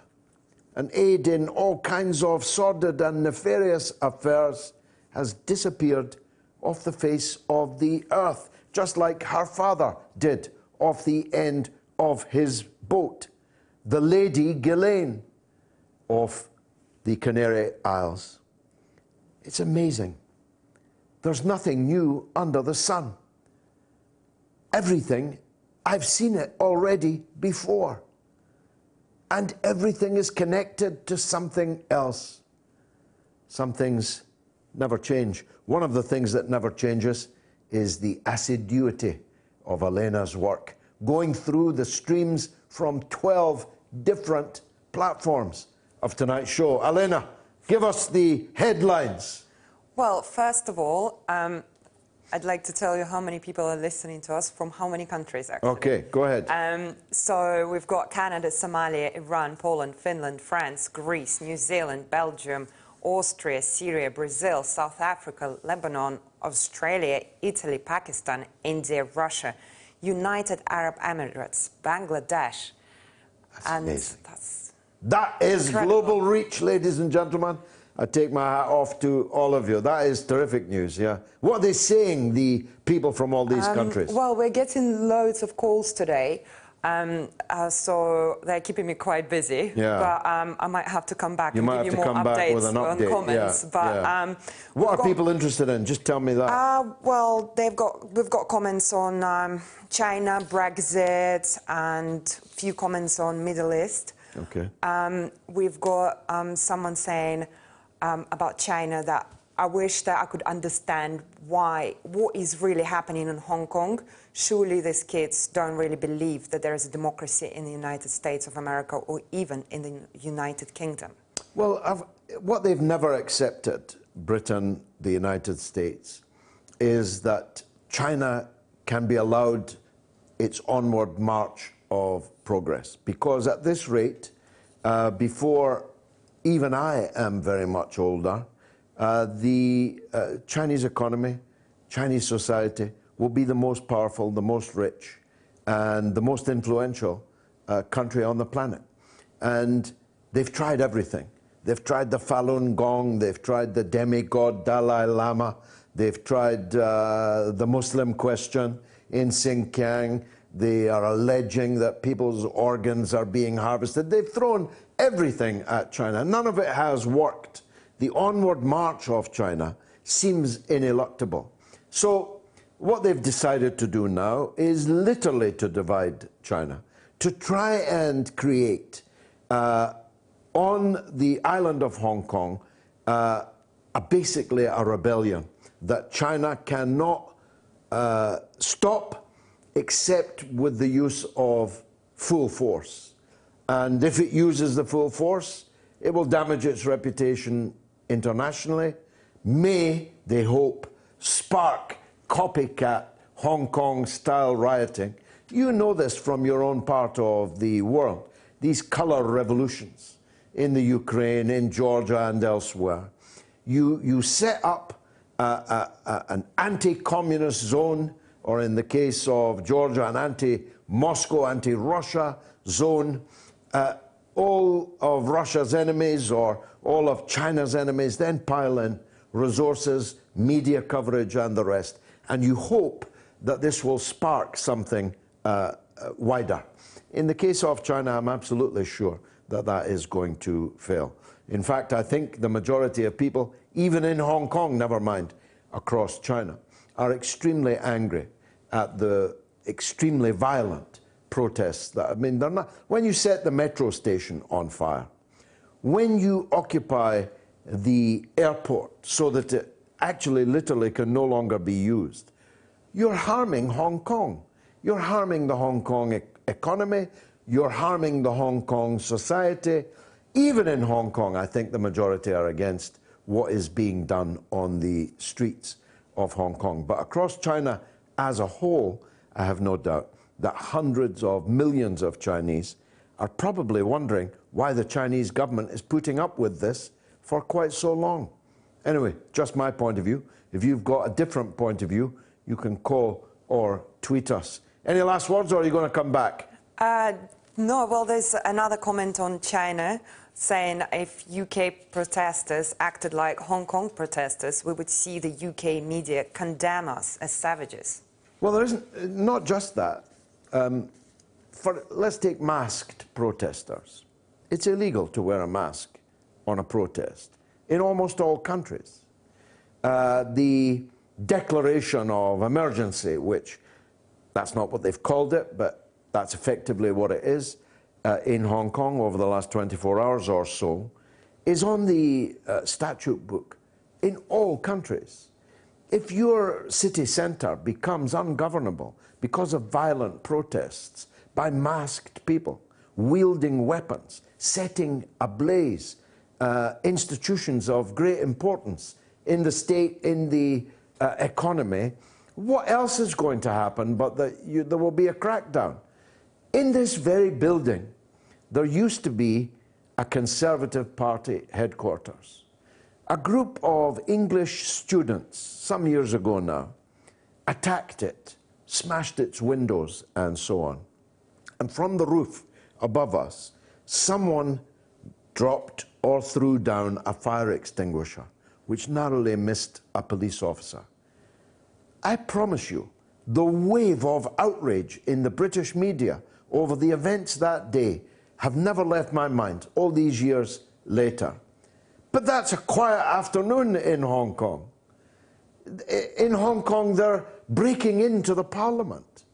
and aid in all kinds of sordid and nefarious affairs has disappeared off the face of the earth, just like her father did off the end of his boat, the Lady Ghislaine of the Canary Isles. It's amazing. There's nothing new under the sun. Everything, I've seen it already before. And everything is connected to something else. Some things never change. One of the things that never changes is the assiduity of Elena's work, going through the streams from 12 different platforms of tonight's show. Elena, give us the headlines. Well, first of all, I'd like to tell you how many people are listening to us from how many countries, actually. Okay, go ahead. So we've got Canada, Somalia, Iran, Poland, Finland, France, Greece, New Zealand, Belgium, Austria, Syria, Brazil, South Africa, Lebanon, Australia, Italy, Pakistan, India, Russia, United Arab Emirates, Bangladesh. That's amazing. That is global reach, ladies and gentlemen. I take my hat off to all of you. That is terrific news, yeah. What are they saying, the people from all these countries? Well, we're getting loads of calls today, so they're keeping me quite busy. Yeah. But I might have to come back you and might give you have to more come back with an updates update. on comments. Yeah, but yeah. What are people interested in? Just tell me that. Well, we've got comments on China, Brexit, and a few comments on Middle East. Okay. We've got someone saying about China that I wish that I could understand what is really happening in Hong Kong. Surely these kids don't really believe that there is a democracy in the United States of America or even in the United Kingdom. Well, what they've never accepted, Britain, the United States, is that China can be allowed its onward march of progress. Because at this rate, before even I am very much older, the Chinese economy, Chinese society will be the most powerful, the most rich, and the most influential country on the planet. And they've tried everything. They've tried the Falun Gong, they've tried the demigod Dalai Lama, they've tried the Muslim question in Xinjiang. They are alleging that people's organs are being harvested. They've thrown everything at China. None of it has worked. The onward march of China seems ineluctable. So what they've decided to do now is literally to divide China, to try and create on the island of Hong Kong basically a rebellion that China cannot stop except with the use of full force. And if it uses the full force, it will damage its reputation internationally, may, they hope, spark copycat Hong Kong-style rioting. You know this from your own part of the world, these color revolutions in the Ukraine, in Georgia and elsewhere. You set up an anti-communist zone, or in the case of Georgia, an anti-Moscow, anti-Russia zone. All of Russia's enemies or all of China's enemies then pile in resources, media coverage, and the rest. And you hope that this will spark something wider. In the case of China, I'm absolutely sure that that is going to fail. In fact, I think the majority of people, even in Hong Kong, never mind, across China, are extremely angry at the extremely violent protests that, I mean, they're not. When you set the metro station on fire, when you occupy the airport so that it actually literally can no longer be used, you're harming Hong Kong. You're harming the Hong Kong economy. You're harming the Hong Kong society. Even in Hong Kong, I think the majority are against what is being done on the streets of Hong Kong. But across China as a whole, I have no doubt that hundreds of millions of Chinese are probably wondering why the Chinese government is putting up with this for quite so long. Anyway, just my point of view. If you've got a different point of view, you can call or tweet us. Any last words, or are you going to come back? No, well, there's another comment on China. saying if UK protesters acted like Hong Kong protesters, we would see the UK media condemn us as savages. Well, there isn't, not just that. Let's take masked protesters. It's illegal to wear a mask on a protest in almost all countries. The declaration of emergency, which that's not what they've called it, but that's effectively what it is, in Hong Kong over the last 24 hours or so, is on the statute book in all countries. If your city centre becomes ungovernable because of violent protests by masked people wielding weapons, setting ablaze institutions of great importance in the state, in the economy, what else is going to happen but that there will be a crackdown? In this very building, there used to be a Conservative Party headquarters. A group of English students, some years ago now, attacked it, smashed its windows and so on. And from the roof above us, someone dropped or threw down a fire extinguisher, which narrowly missed a police officer. I promise you, the wave of outrage in the British media over the events that day have never left my mind, all these years later. But that's a quiet afternoon in Hong Kong. In Hong Kong, they're breaking into the parliament.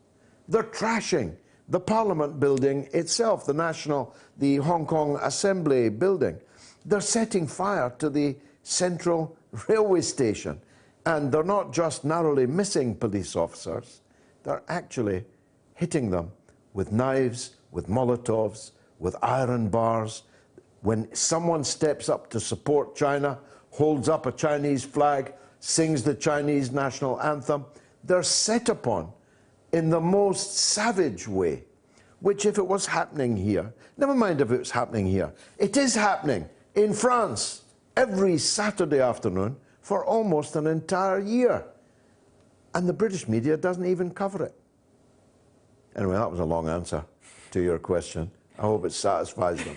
They're trashing the parliament building itself, the Hong Kong Assembly building. They're setting fire to the central railway station. And they're not just narrowly missing police officers, they're actually hitting them with knives, with Molotovs, with iron bars. When someone steps up to support China, holds up a Chinese flag, sings the Chinese national anthem, they're set upon in the most savage way, which if it was happening here, never mind if it's happening here, it is happening in France every Saturday afternoon for almost an entire year. And the British media doesn't even cover it. Anyway, that was a long answer to your question. I hope it satisfies them.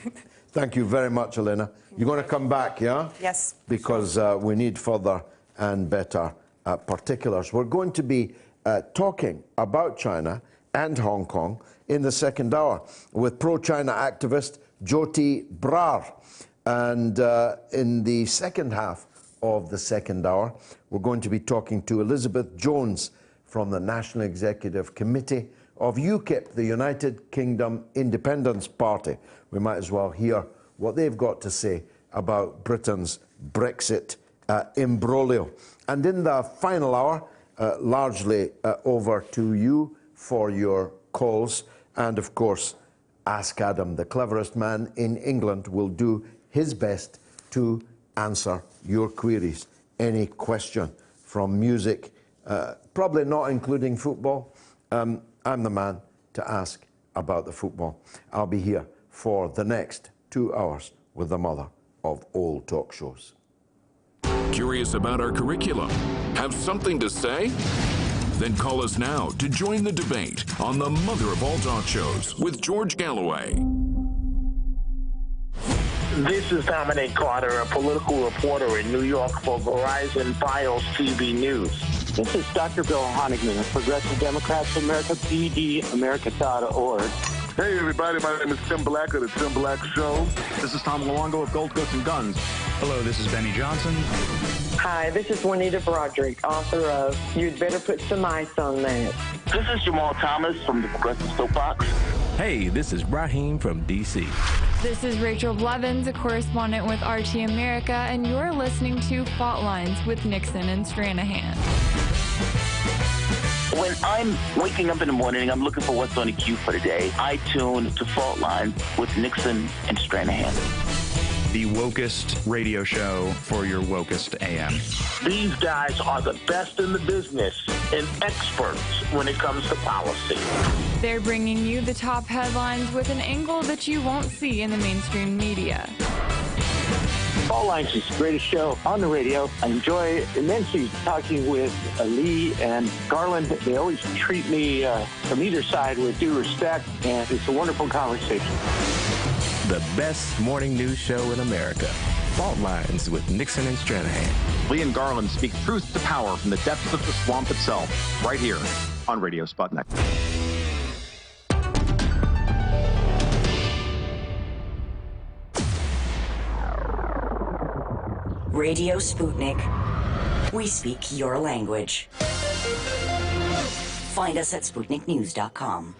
Thank you very much, Elena. You're going to come back, yeah? Yes. Because we need further and better particulars. We're going to be talking about China and Hong Kong in the second hour with pro-China activist Joti Brar. And in the second half of the second hour, we're going to be talking to Elizabeth Jones from the National Executive Committee of UKIP, the United Kingdom Independence Party. We might as well hear what they've got to say about Britain's Brexit imbroglio. And in the final hour, largely over to you for your calls. And of course, Ask Adam, the cleverest man in England, will do his best to answer your queries. Any question from music, probably not including football. I'm the man to ask about the football. I'll be here for the next 2 hours with the mother of all talk shows. Curious about our curriculum? Have something to say? Then call us now to join the debate on the mother of all talk shows with George Galloway. This is Dominic Carter, a political reporter in New York for Verizon Fios TV News. This is Dr. Bill Honigman of Progressive Democrats of America, PDAmerica.org. Hey, everybody. My name is Tim Black of The Tim Black Show. This is Tom Luongo of Gold Coast and Guns. Hello, this is Benny Johnson. Hi, this is Juanita Broderick, author of You'd Better Put Some Ice on That. This is Jamal Thomas from the Progressive Soapbox. Hey, this is Raheem from D.C. This is Rachel Blevins, a correspondent with RT America, and you're listening to Fault Lines with Nixon and Stranahan. When I'm waking up in the morning and I'm looking for what's on the queue for the day, I tune to Fault Lines with Nixon and Stranahan. The wokest radio show for your wokest AM. These guys are the best in the business and experts when it comes to policy. They're bringing you the top headlines with an angle that you won't see in the mainstream media. Fault Lines is the greatest show on the radio. I enjoy immensely talking with Lee and Garland. They always treat me from either side with due respect, and it's a wonderful conversation. the best morning news show in America. Fault Lines with Nixon and Stranahan. Lee and Garland speak truth to power from the depths of the swamp itself, right here on Radio Sputnik. Radio Sputnik. We speak your language. Find us at SputnikNews.com.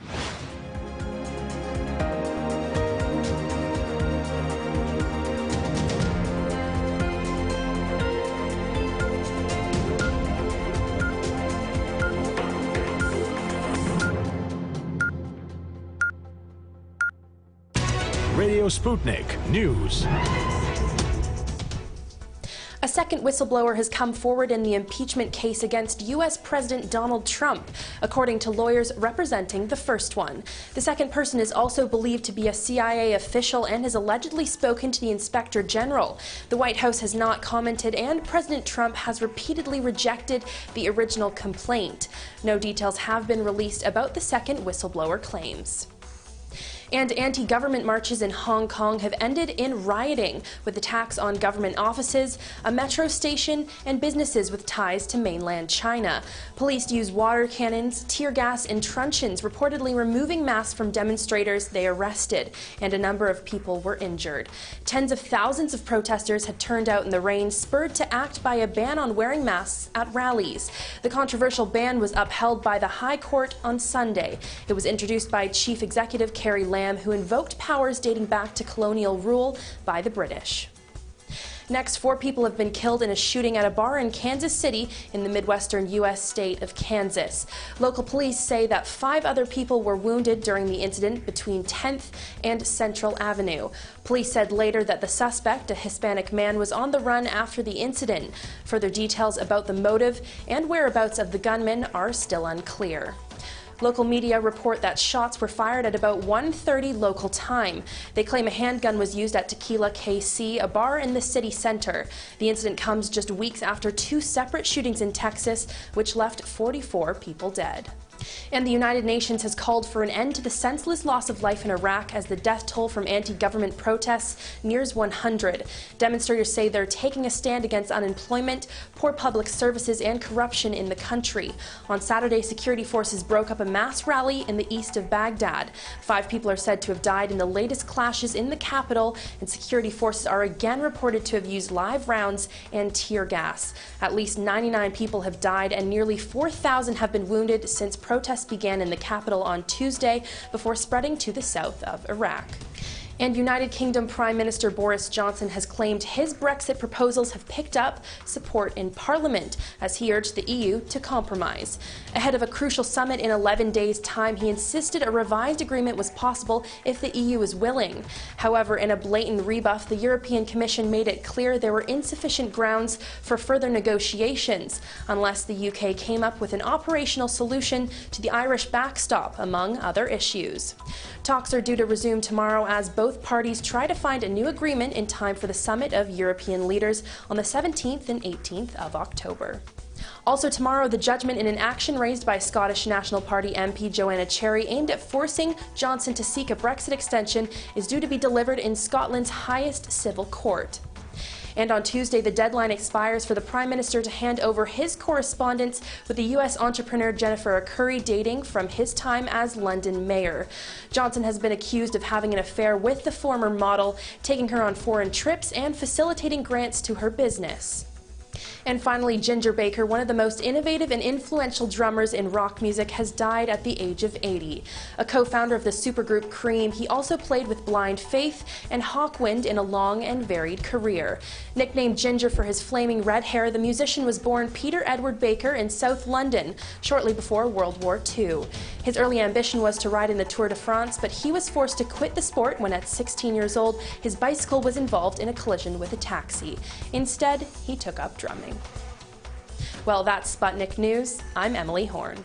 Radio Sputnik News. A second whistleblower has come forward in the impeachment case against U.S. President Donald Trump, according to lawyers representing the first one. The second person is also believed to be a CIA official and has allegedly spoken to the Inspector General. The White House has not commented, and President Trump has repeatedly rejected the original complaint. No details have been released about the second whistleblower claims. And anti-government marches in Hong Kong have ended in rioting, with attacks on government offices, a metro station, and businesses with ties to mainland China. Police used water cannons, tear gas, and truncheons, reportedly removing masks from demonstrators they arrested, and a number of people were injured. Tens of thousands of protesters had turned out in the rain, spurred to act by a ban on wearing masks at rallies. The controversial ban was upheld by the High Court on Sunday. It was introduced by Chief Executive Carrie Lam, who invoked powers dating back to colonial rule by the British. Next, 4 people have been killed in a shooting at a bar in Kansas City in the Midwestern U.S. state of Kansas. Local police say that 5 other people were wounded during the incident between 10th and Central Avenue. Police said later that the suspect, a Hispanic man, was on the run after the incident. Further details about the motive and whereabouts of the gunman are still unclear. Local media report that shots were fired at about 1:30 local time. They claim a handgun was used at Tequila KC, a bar in the city center. The incident comes just weeks after 2 separate shootings in Texas, which left 44 people dead. And the United Nations has called for an end to the senseless loss of life in Iraq as the death toll from anti-government protests nears 100. Demonstrators say they're taking a stand against unemployment, poor public services, and corruption in the country. On Saturday, security forces broke up a mass rally in the east of Baghdad. 5 people are said to have died in the latest clashes in the capital, and security forces are again reported to have used live rounds and tear gas. At least 99 people have died and nearly 4,000 have been wounded since protests began in the capital on Tuesday before spreading to the south of Iraq. And United Kingdom Prime Minister Boris Johnson has claimed his Brexit proposals have picked up support in Parliament as he urged the EU to compromise. Ahead of a crucial summit in 11 days' time, he insisted a revised agreement was possible if the EU is willing. However, in a blatant rebuff, the European Commission made it clear there were insufficient grounds for further negotiations unless the UK came up with an operational solution to the Irish backstop, among other issues. Talks are due to resume tomorrow as both parties try to find a new agreement in time for the Summit of European Leaders on the 17th and 18th of October. Also tomorrow, the judgment in an action raised by Scottish National Party MP Joanna Cherry aimed at forcing Johnson to seek a Brexit extension is due to be delivered in Scotland's highest civil court. And on Tuesday, the deadline expires for the Prime Minister to hand over his correspondence with the U.S. entrepreneur Jennifer Curry dating from his time as London mayor. Johnson has been accused of having an affair with the former model, taking her on foreign trips and facilitating grants to her business. And finally, Ginger Baker, one of the most innovative and influential drummers in rock music, has died at the age of 80. A co-founder of the supergroup Cream, he also played with Blind Faith and Hawkwind in a long and varied career. Nicknamed Ginger for his flaming red hair, the musician was born Peter Edward Baker in South London shortly before World War II. His early ambition was to ride in the Tour de France, but he was forced to quit the sport when at 16 years old, his bicycle was involved in a collision with a taxi. Instead, he took up drumming. Well, that's Sputnik News. I'm Emily Horn.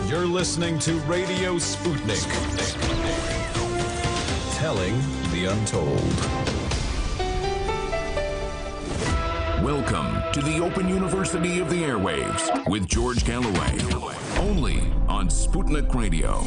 You're listening to Radio Sputnik. Telling the untold. Welcome to the Open University of the Airwaves with George Galloway, only on Sputnik Radio.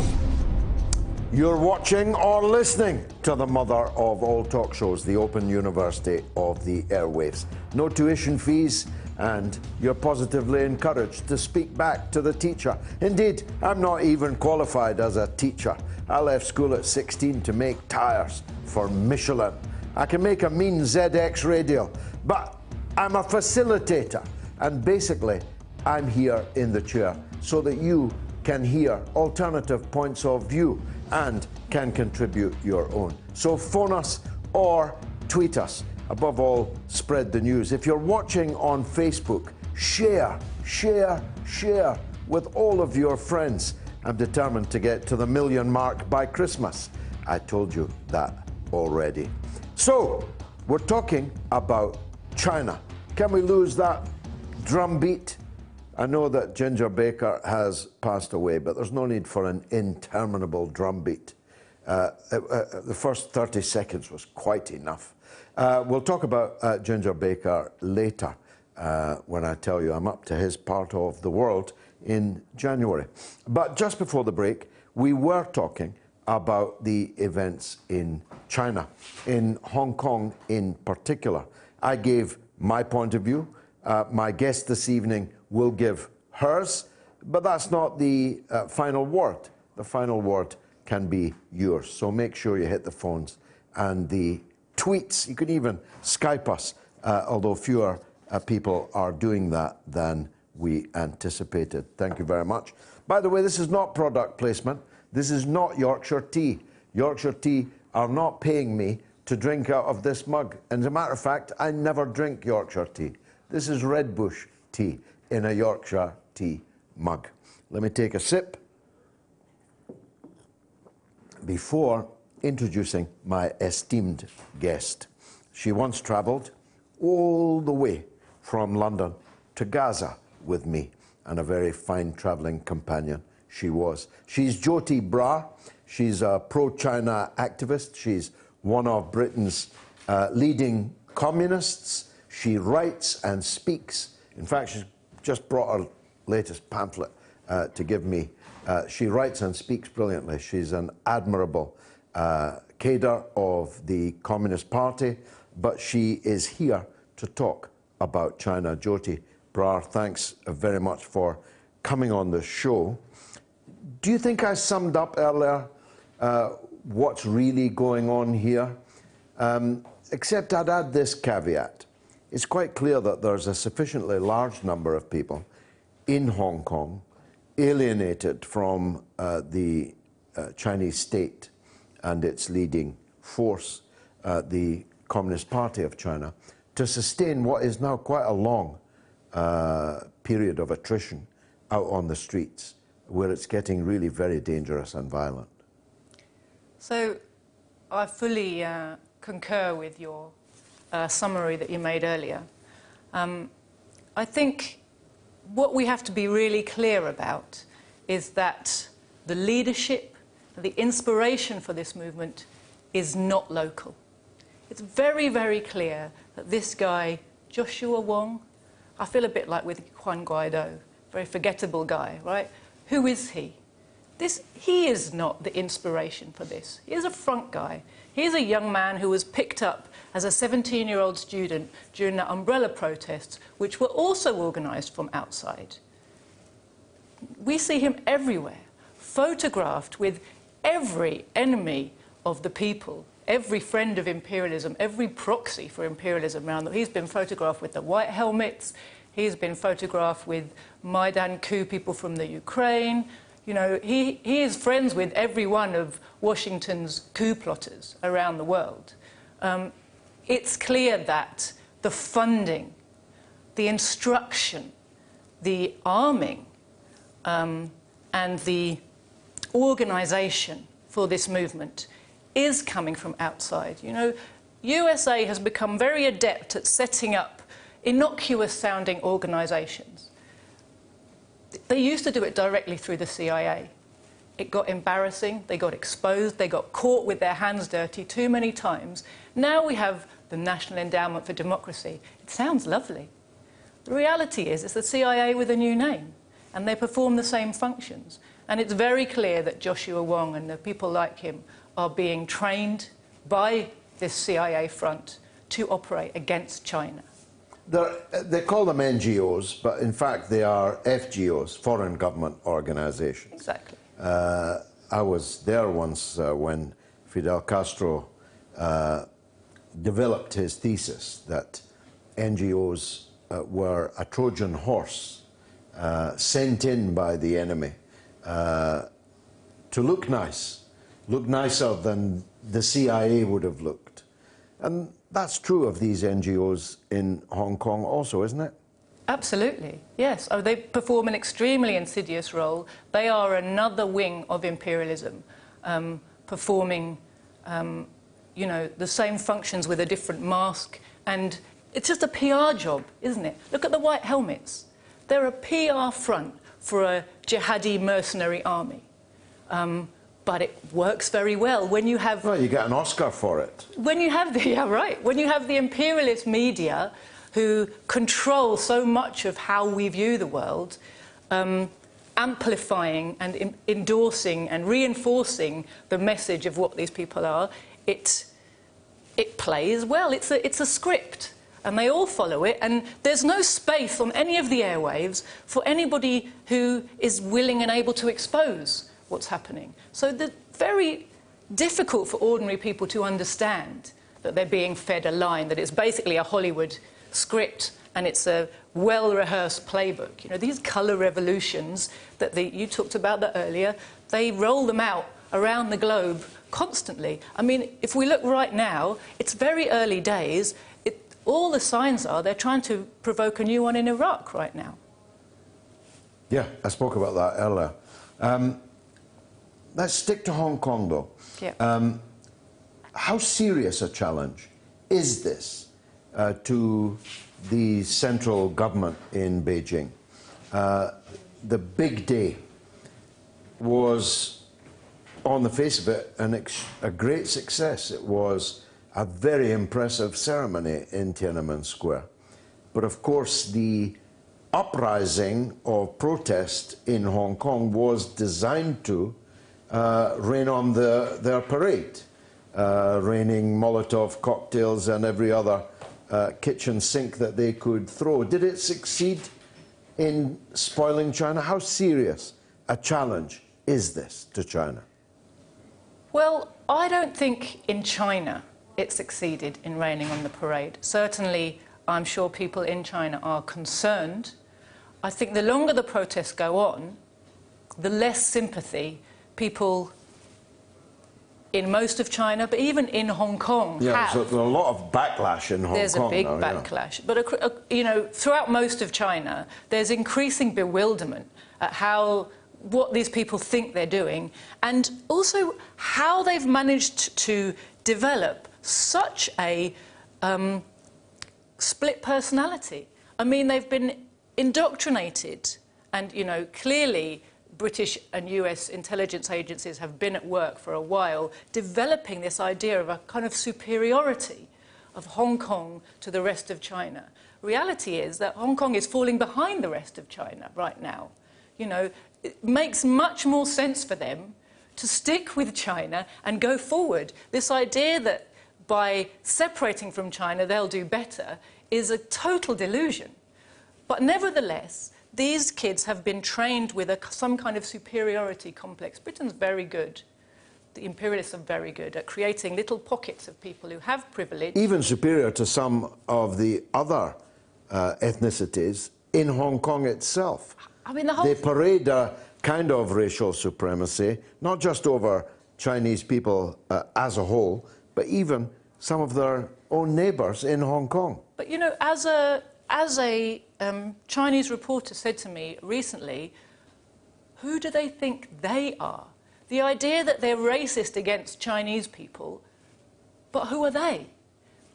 You're watching or listening to the mother of all talk shows, the Open University of the Airwaves. No tuition fees, and you're positively encouraged to speak back to the teacher. Indeed, I'm not even qualified as a teacher. I left school at 16 to make tyres for Michelin. I can make a mean ZX radial, but I'm a facilitator, and basically I'm here in the chair so that you can hear alternative points of view and can contribute your own. So phone us or tweet us. Above all, spread the news. If you're watching on Facebook, share with all of your friends. I'm determined to get to the 1 million mark by Christmas. I told you that already. So, we're talking about China. Can we lose that drumbeat? I know that Ginger Baker has passed away, but there's no need for an interminable drumbeat. The first 30 seconds was quite enough. We'll talk about Ginger Baker later when I tell you I'm up to his part of the world in January. But just before the break, we were talking about the events in China, in Hong Kong in particular. I gave my point of view. My guest this evening will give hers, but that's not the final word. The final word can be yours. So make sure you hit the phones and the tweets. You can even Skype us, although fewer people are doing that than we anticipated. Thank you very much. By the way, this is not product placement. This is not Yorkshire Tea. Yorkshire Tea are not paying me to drink out of this mug. And as a matter of fact, I never drink Yorkshire Tea. This is Red Bush tea in a Yorkshire Tea mug. Let me take a sip before introducing my esteemed guest. She once travelled all the way from London to Gaza with me, and a very fine travelling companion she was. She's Joti Brar. She's a pro-China activist. She's one of Britain's leading communists. She writes and speaks. In fact, she's just brought her latest pamphlet to give me. She writes and speaks brilliantly. She's an admirable cadre of the Communist Party, but she is here to talk about China. Joti Brar, thanks very much for coming on the show. Do you think I summed up earlier what's really going on here? Except I'd add this caveat. It's quite clear that there's a sufficiently large number of people in Hong Kong alienated from the Chinese state and its leading force, the Communist Party of China, to sustain what is now quite a long period of attrition out on the streets, where it's getting really very dangerous and violent. So I fully concur with your summary that you made earlier. I think what we have to be really clear about is that the leadership, the inspiration for this movement is not local. It's very, very clear that this guy, Joshua Wong, I feel a bit like with Juan Guaido, very forgettable guy, right? Who is he? He is not the inspiration for this. He is a front guy. He's a young man who was picked up as a 17-year-old student during the umbrella protests, which were also organised from outside. We see him everywhere, photographed with every enemy of the people, every friend of imperialism, every proxy for imperialism around them. He's been photographed with the white helmets. He's been photographed with Maidan coup people from the Ukraine. You know, he is friends with every one of Washington's coup plotters around the world. It's clear that the funding, the instruction, the arming, and the organisation for this movement is coming from outside. You know, USA has become very adept at setting up innocuous-sounding organisations. They used to do it directly through the CIA. It got embarrassing, they got exposed, they got caught with their hands dirty too many times. Now we have the National Endowment for Democracy. It sounds lovely. The reality is it's the CIA with a new name, and they perform the same functions. And it's very clear that Joshua Wong and the people like him are being trained by this CIA front to operate against China. They call them NGOs, but in fact they are FGOs, foreign government organizations. Exactly. I was there once when Fidel Castro developed his thesis that NGOs were a Trojan horse sent in by the enemy to look nice, look nicer than the CIA would have looked. And that's true of these NGOs in Hong Kong also, isn't it? Absolutely, yes. Oh, they perform an extremely insidious role. They are another wing of imperialism, performing, you know, the same functions with a different mask. And it's just a PR job, isn't it? Look at the white helmets. They're a PR front for a jihadi mercenary army. But it works very well when you have... Well, you get an Oscar for it. When you have the... Yeah, right. When you have the imperialist media who control so much of how we view the world, amplifying and endorsing and reinforcing the message of what these people are, it plays well. It's a script, and they all follow it, and there's no space on any of the airwaves for anybody who is willing and able to expose what's happening. So it's very difficult for ordinary people to understand that they're being fed a line, that it's basically a Hollywood script and it's a well-rehearsed playbook. You know, these colour revolutions that you talked about that earlier, they roll them out around the globe constantly. I mean, if we look right now, it's very early days. All the signs are they're trying to provoke a new one in Iraq right now. Yeah, I spoke about that earlier. Let's stick to Hong Kong, though. Yeah. How serious a challenge is this to the central government in Beijing? The big day was, on the face of it, a great success. It was a very impressive ceremony in Tiananmen Square. But of course, the uprising of protest in Hong Kong was designed to rain on their parade, raining Molotov cocktails and every other kitchen sink that they could throw. Did it succeed in spoiling China? How serious a challenge is this to China? Well, I don't think in China it succeeded in raining on the parade. Certainly, I'm sure people in China are concerned. I think the longer the protests go on, the less sympathy people in most of China, but even in Hong Kong, have. So there's a lot of backlash in Hong Kong. There's a big now, backlash. Yeah. But, you know, throughout most of China, there's increasing bewilderment at what these people think they're doing, and also how they've managed to develop such a split personality. I mean, they've been indoctrinated, and, you know, clearly British and US intelligence agencies have been at work for a while developing this idea of a kind of superiority of Hong Kong to the rest of China. Reality is that Hong Kong is falling behind the rest of China right now. You know, it makes much more sense for them to stick with China and go forward. This idea that by separating from China they'll do better is a total delusion. But nevertheless, these kids have been trained with some kind of superiority complex. Britain's very good. The imperialists are very good at creating little pockets of people who have privilege. Even superior to some of the other ethnicities in Hong Kong itself. I mean, they parade a kind of racial supremacy, not just over Chinese people as a whole, but even some of their own neighbours in Hong Kong. But, you know, as a Chinese reporter said to me recently, who do they think they are? The idea that they're racist against Chinese people, but who are they?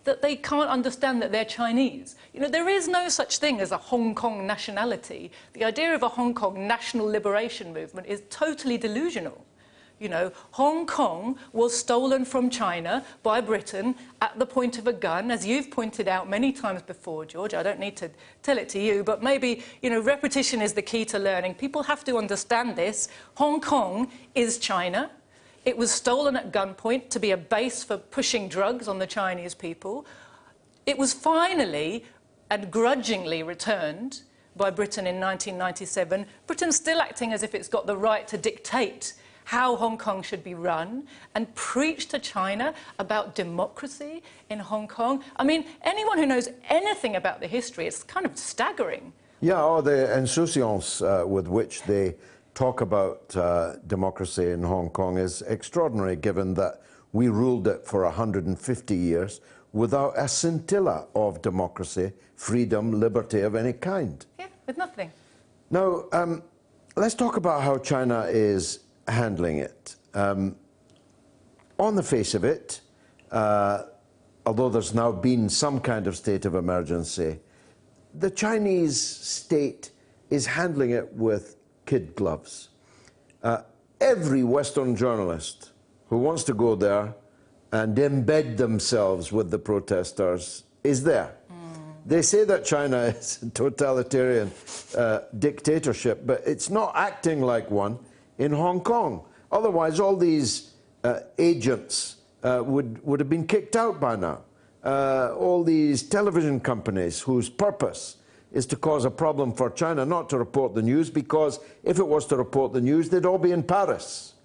That they can't understand that they're Chinese. You know, there is no such thing as a Hong Kong nationality. The idea of a Hong Kong national liberation movement is totally delusional. You know, Hong Kong was stolen from China by Britain at the point of a gun, as you've pointed out many times before, George. I don't need to tell it to you, but maybe, you know, repetition is the key to learning. People have to understand this. Hong Kong is China. It was stolen at gunpoint to be a base for pushing drugs on the Chinese people. It was finally and grudgingly returned by Britain in 1997. Britain still acting as if it's got the right to dictate how Hong Kong should be run and preach to China about democracy in Hong Kong. I mean, anyone who knows anything about the history, it's kind of staggering. Yeah, or the insouciance with which they talk about democracy in Hong Kong is extraordinary, given that we ruled it for 150 years without a scintilla of democracy, freedom, liberty of any kind. Yeah, with nothing. Now, let's talk about how China is handling it. On the face of it, although there's now been some kind of state of emergency, the Chinese state is handling it with kid gloves. Every Western journalist who wants to go there and embed themselves with the protesters is there. They say that China is a totalitarian dictatorship, but it's not acting like one in Hong Kong. Otherwise, all these agents would have been kicked out by now. All these television companies whose purpose is to cause a problem for China, not to report the news, because if it was to report the news, they'd all be in Paris,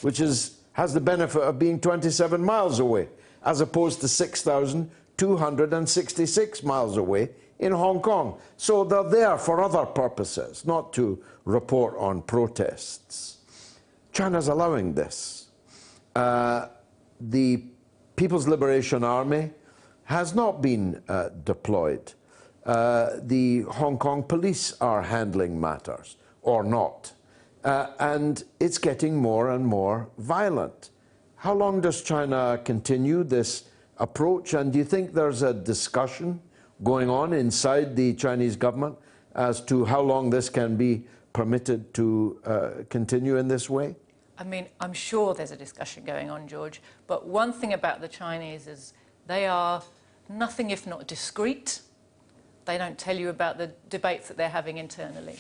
which has the benefit of being 27 miles away, as opposed to 6,266 miles away in Hong Kong. So they're there for other purposes, not to report on protests. China's allowing this. The People's Liberation Army has not been deployed. The Hong Kong police are handling matters, or not. And it's getting more and more violent. How long does China continue this approach? And do you think there's a discussion going on inside the Chinese government as to how long this can be permitted to continue in this way? I mean, I'm sure there's a discussion going on, George, but one thing about the Chinese is they are nothing if not discreet. They don't tell you about the debates that they're having internally.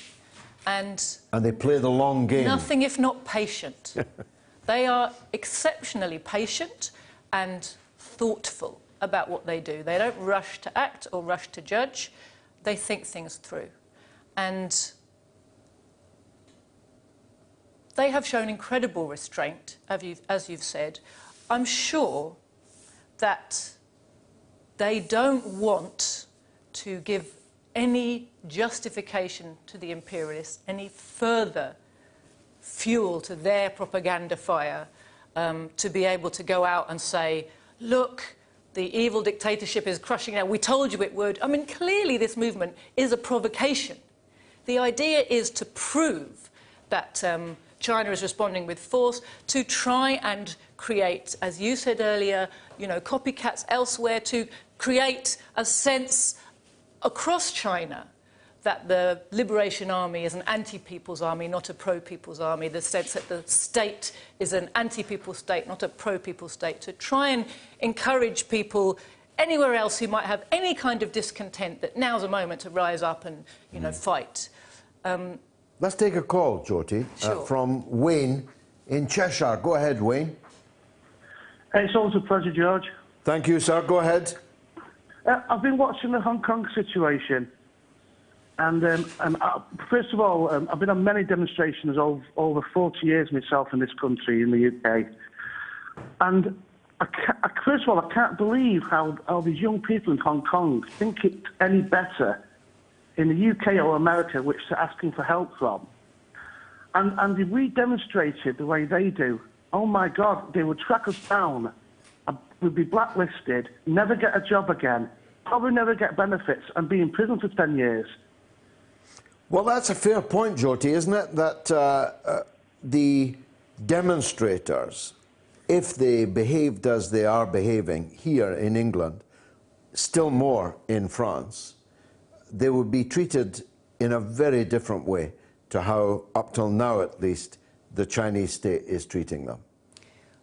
And they play the long game. Nothing if not patient. They are exceptionally patient and thoughtful about what they do. They don't rush to act or rush to judge. They think things through. And they have shown incredible restraint, as you've said. I'm sure that they don't want to give any justification to the imperialists, any further fuel to their propaganda fire, to be able to go out and say, look, the evil dictatorship is crushing now. We told you it would. I mean, clearly this movement is a provocation. The idea is to prove that China is responding with force, to try and create, as you said earlier, you know, copycats elsewhere, to create a sense across China that the Liberation Army is an anti-people's army, not a pro-people's army, the sense that the state is an anti-people state, not a pro-people state, to try and encourage people anywhere else who might have any kind of discontent that now's a moment to rise up and, you know, fight. Let's take a call, Joti, from Wayne in Cheshire. Go ahead, Wayne. It's always a pleasure, George. Thank you, sir. Go ahead. I've been watching the Hong Kong situation, and first of all, I've been on many demonstrations over 40 years myself in this country, in the UK. And first of all, I can't believe how these young people in Hong Kong think it's any better in the UK or America, which they're asking for help from. And if we demonstrated the way they do, oh my God, they would track us down, we'd be blacklisted, never get a job again, probably never get benefits, and be in prison for 10 years. Well, that's a fair point, Joti, isn't it? That the demonstrators, if they behaved as they are behaving here in England, still more in France, they would be treated in a very different way to how, up till now at least, the Chinese state is treating them?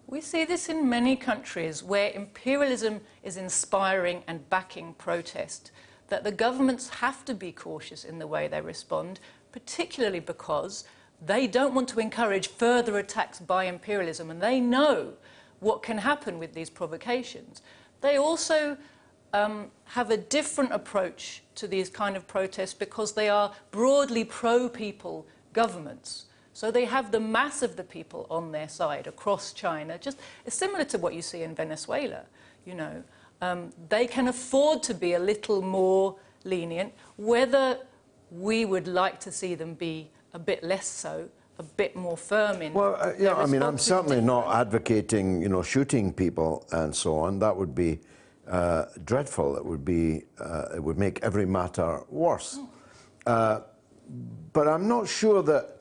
We see this in many countries where imperialism is inspiring and backing protest, that the governments have to be cautious in the way they respond, particularly because they don't want to encourage further attacks by imperialism, and they know what can happen with these provocations. They also have a different approach to these kind of protests because they are broadly pro-people governments. So they have the mass of the people on their side across China. Just it's similar to what you see in Venezuela. You know, they can afford to be a little more lenient. Whether we would like to see them be a bit less so, a bit more firm in. Well, yeah, I mean, I'm certainly not advocating, you know, shooting people and so on. That would be dreadful. It would be, it would make every matter worse. But I'm not sure that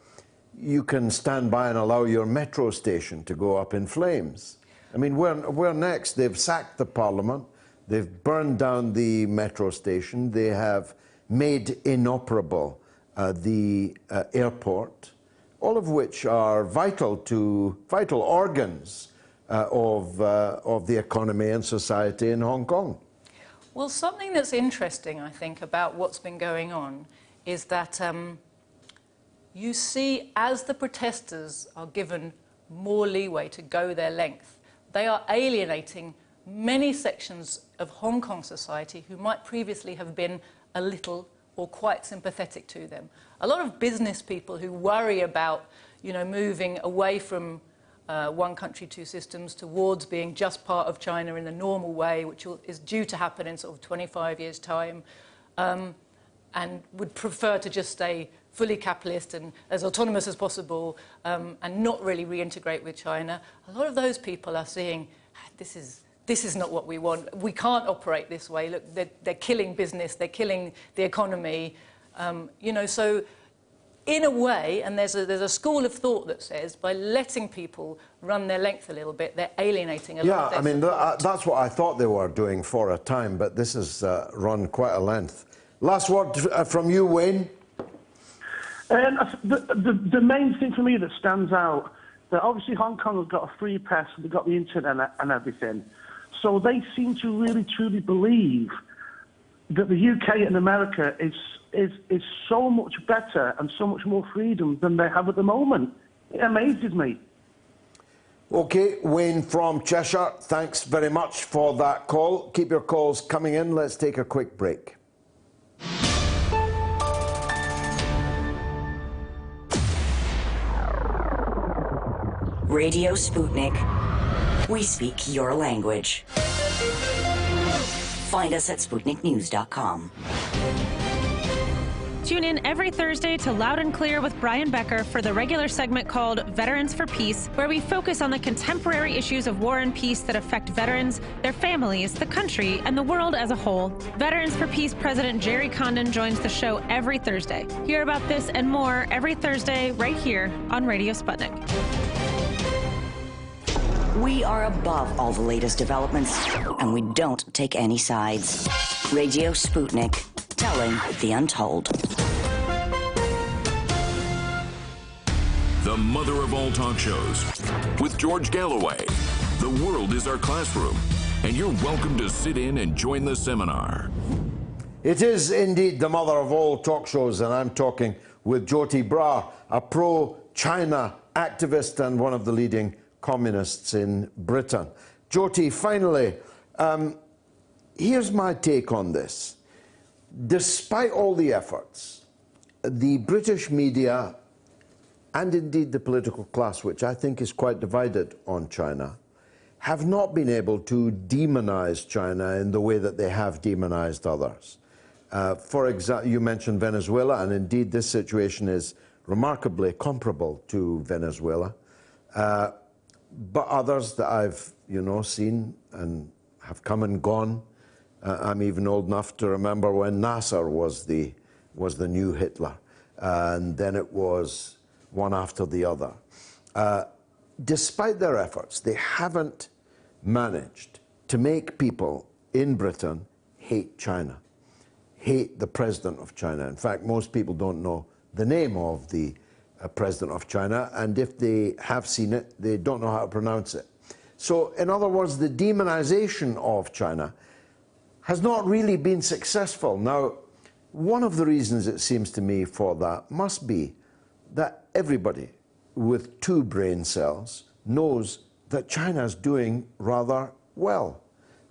you can stand by and allow your metro station to go up in flames. I mean, we're next. They've sacked the parliament. They've burned down the metro station. They have made inoperable the airport, all of which are vital organs of the economy and society in Hong Kong. Well, something that's interesting, I think, about what's been going on is that you see, as the protesters are given more leeway to go their length, they are alienating many sections of Hong Kong society who might previously have been a little or quite sympathetic to them. A lot of business people who worry about, you know, moving away from one country, two systems towards being just part of China in the normal way, which is due to happen in sort of 25 years' time, and would prefer to just stay fully capitalist and as autonomous as possible, and not really reintegrate with China. A lot of those people are seeing, this is not what we want. We can't operate this way. Look, they're killing business. They're killing the economy. You know, so in a way, and there's a school of thought that says by letting people run their length a little bit, they're alienating a lot of their I mean, that's what I thought they were doing for a time, but this has run quite a length. Last word from you, Wayne. The main thing for me that stands out, that obviously Hong Kong has got a free press, they've got the internet and everything. So they seem to really, truly believe that the UK and America is so much better and so much more freedom than they have at the moment. It amazes me. Okay, Wayne from Cheshire, thanks very much for that call. Keep your calls coming in. Let's take a quick break. Radio Sputnik. We speak your language. Find us at SputnikNews.com. Tune in every Thursday to Loud and Clear with Brian Becker for the regular segment called Veterans for Peace, where we focus on the contemporary issues of war and peace that affect veterans, their families, the country, and the world as a whole. Veterans for Peace President Jerry Condon joins the show every Thursday. Hear about this and more every Thursday right here on Radio Sputnik. We are above all the latest developments, and we don't take any sides. Radio Sputnik, telling the untold. The mother of all talk shows, with George Galloway. The world is our classroom, and you're welcome to sit in and join the seminar. It is indeed the mother of all talk shows, and I'm talking with Joti Brar, a pro-China activist and one of the leading communists in Britain. Joti, finally, here's my take on this. Despite all the efforts, the British media and indeed the political class, which I think is quite divided on China, have not been able to demonize China in the way that they have demonized others. For example, you mentioned Venezuela, and indeed this situation is remarkably comparable to Venezuela. But others that I've, seen and have come and gone. I'm even old enough to remember when Nasser was the new Hitler, and then it was one after the other. Despite their efforts, they haven't managed to make people in Britain hate China, hate the president of China. In fact, most people don't know the name of the president of China, and if they have seen it, they don't know how to pronounce it. So, in other words, the demonization of China has not really been successful. Now, one of the reasons, it seems to me, for that must be that everybody with 2 brain cells knows that China is doing rather well,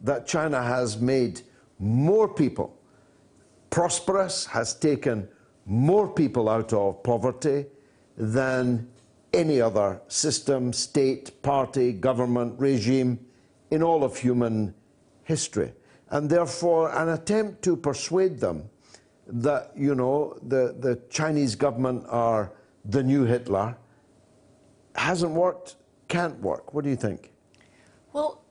that China has made more people prosperous, has taken more people out of poverty than any other system, state, party, government, regime in all of human history. And therefore, an attempt to persuade them that, you know, the Chinese government are the new Hitler hasn't worked, can't work. What do you think? Well,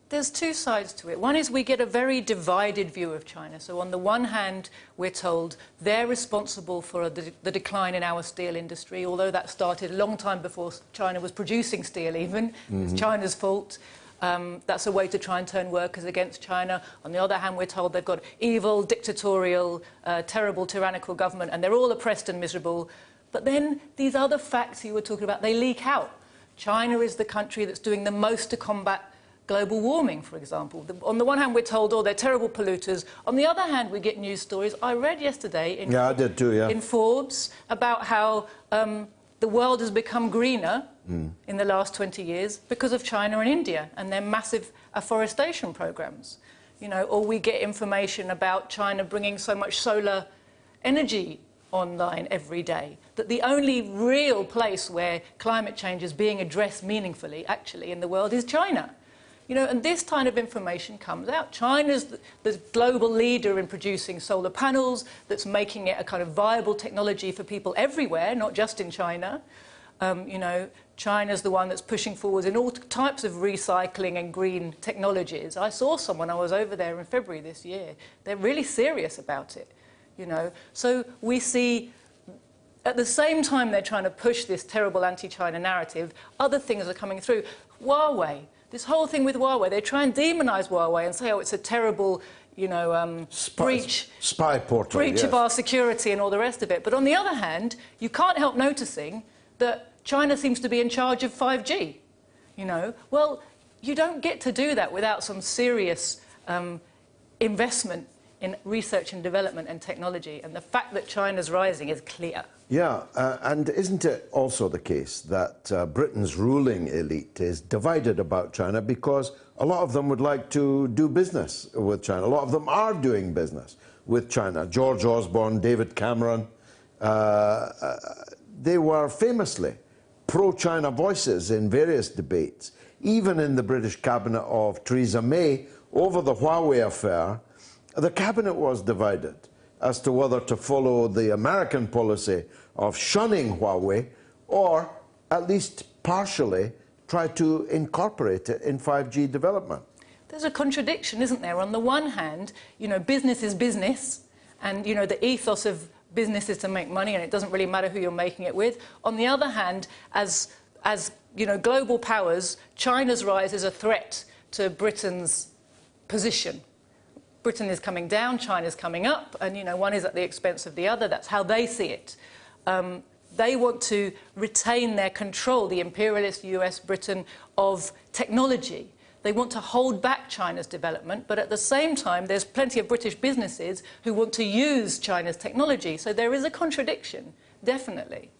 there's 2 sides to it. One is we get a very divided view of China. So on the one hand, we're told they're responsible for the decline in our steel industry, although that started a long time before China was producing steel even. It's China's fault. That's a way to try and turn workers against China. On the other hand, we're told they've got evil, dictatorial, terrible, tyrannical government, and they're all oppressed and miserable. But then these other facts you were talking about, they leak out. China is the country that's doing the most to combat global warming, for example. On the one hand, we're told, oh, they're terrible polluters. On the other hand, we get news stories. I read yesterday in Forbes about how the world has become greener in the last 20 years because of China and India and their massive afforestation programs. You know, or we get information about China bringing so much solar energy online every day, that the only real place where climate change is being addressed meaningfully, actually, in the world is China. You know, and this kind of information comes out. China's the global leader in producing solar panels, that's making it a kind of viable technology for people everywhere, not just in China. You know, China's the one that's pushing forward in all types of recycling and green technologies. I saw someone, I was over there in February this year. They're really serious about it, you know. So we see, at the same time they're trying to push this terrible anti-China narrative, other things are coming through. Huawei. This whole thing with Huawei, they try and demonize Huawei and say, oh, it's a terrible, you know, breach of our security and all the rest of it. But on the other hand, you can't help noticing that China seems to be in charge of 5G, you know. Well, you don't get to do that without some serious investment in research and development and technology. And the fact that China's rising is clear. Yeah, and isn't it also the case that Britain's ruling elite is divided about China because a lot of them would like to do business with China. A lot of them are doing business with China. George Osborne, David Cameron, they were famously pro-China voices in various debates. Even in the British cabinet of Theresa May over the Huawei affair, the cabinet was divided as to whether to follow the American policy of shunning Huawei or at least partially try to incorporate it in 5G development. There's a contradiction, isn't there? On the one hand, you know, business is business, and, you know, the ethos of business is to make money, and it doesn't really matter who you're making it with. On the other hand, as you know, global powers, China's rise is a threat to Britain's position. Britain is coming down, China's coming up, and, you know, one is at the expense of the other. That's how they see it. They want to retain their control, the imperialist US, Britain, of technology. They want to hold back China's development, but at the same time, there's plenty of British businesses who want to use China's technology. So there is a contradiction, definitely.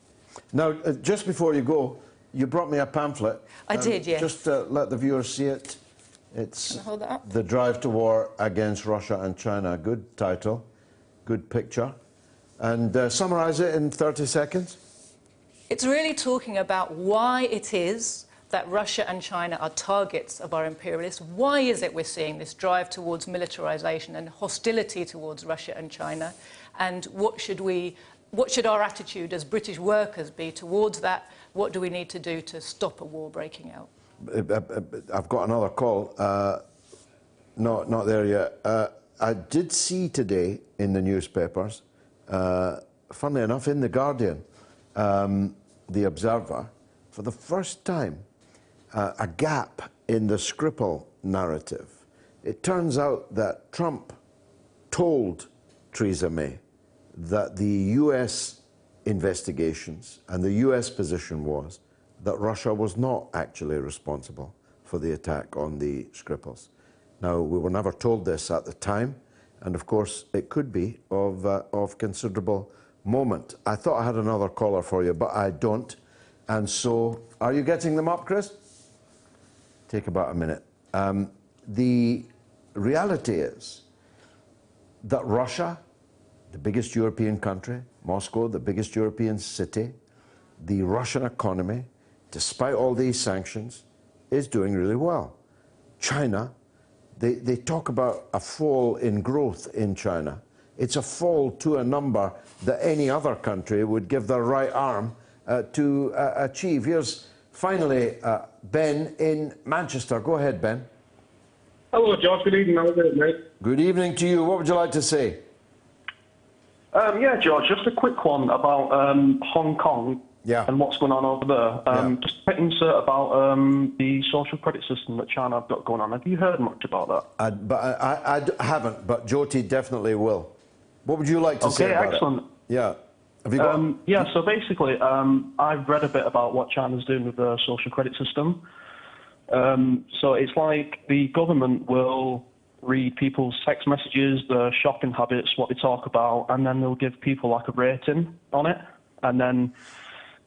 Now, just before you go, you brought me a pamphlet. I did, yes. Just let the viewers see it. It's hold that up? The Drive to War Against Russia and China. Good title, good picture. And summarise it in 30 seconds. It's really talking about why it is that Russia and China are targets of our imperialists. Why is it we're seeing this drive towards militarization and hostility towards Russia and China? And what should our attitude as British workers be towards that? What do we need to do to stop a war breaking out? I've got another call. Not there yet. I did see today in the newspapers, funnily enough, in The Guardian, The Observer, for the first time, a gap in the Skripal narrative. It turns out that Trump told Theresa May that the US investigations, and the US position was that Russia was not actually responsible for the attack on the Skripals. Now, we were never told this at the time, and of course, it could be of considerable moment. I thought I had another caller for you, but I don't. And so, are you getting them up, Chris? Take about a minute. The reality is that Russia, the biggest European country, Moscow, the biggest European city, the Russian economy, despite all these sanctions, is doing really well. China, they talk about a fall in growth in China. It's a fall to a number that any other country would give their right arm to achieve. Here's finally Ben in Manchester. Go ahead, Ben. Hello, George. Good evening. How are you doing, mate? Good evening to you. What would you like to say? Yeah, George, just a quick one about Hong Kong and what's going on over there. Just a quick insert about the social credit system that China have got going on. Have you heard much about that? I haven't, but Joti definitely will. What would you like to say about excellent. it? Yeah. Have you got... yeah, so basically, I've read a bit about what China's doing with the social credit system. So it's like the government will read people's text messages, their shopping habits, what they talk about, and then they'll give people like a rating on it. And then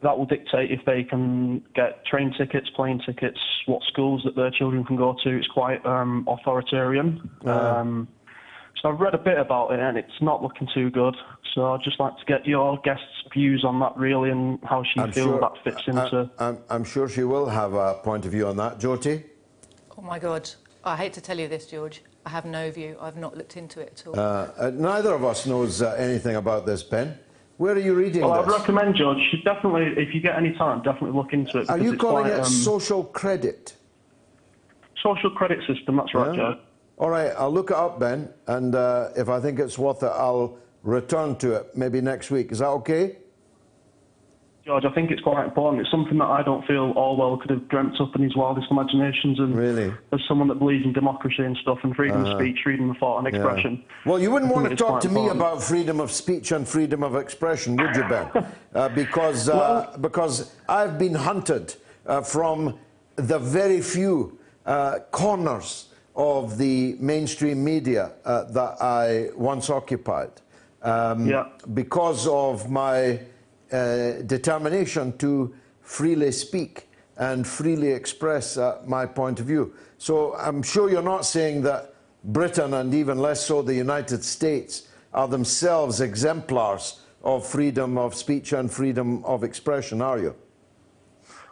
that will dictate if they can get train tickets, plane tickets, what schools that their children can go to. It's quite authoritarian. So I've read a bit about it, and it's not looking too good. So I'd just like to get your guest's views on that, really, and how she feels that fits into... I'm sure she will have a point of view on that. Joti? Oh, my God. I hate to tell you this, George. I have no view. I've not looked into it at all. Neither of us knows anything about this, Ben. Where are you reading well, this? I'd recommend, George, you should definitely, if you get any time, definitely look into it. Are you calling it social credit? Social credit system, that's right, George. All right, I'll look it up, Ben, and if I think it's worth it, I'll return to it maybe next week. Is that okay? George, I think it's quite important. It's something that I don't feel Orwell could have dreamt up in his wildest imaginations. And really? As someone that believes in democracy and stuff, and freedom of speech, freedom of thought and expression. Well, you wouldn't want to talk to me about freedom of speech and freedom of expression, would you, Ben? Because I've been hunted from the very few corners of the mainstream media that I once occupied. Because of my determination to freely speak and freely express my point of view. So I'm sure you're not saying that Britain, and even less so the United States, are themselves exemplars of freedom of speech and freedom of expression, are you?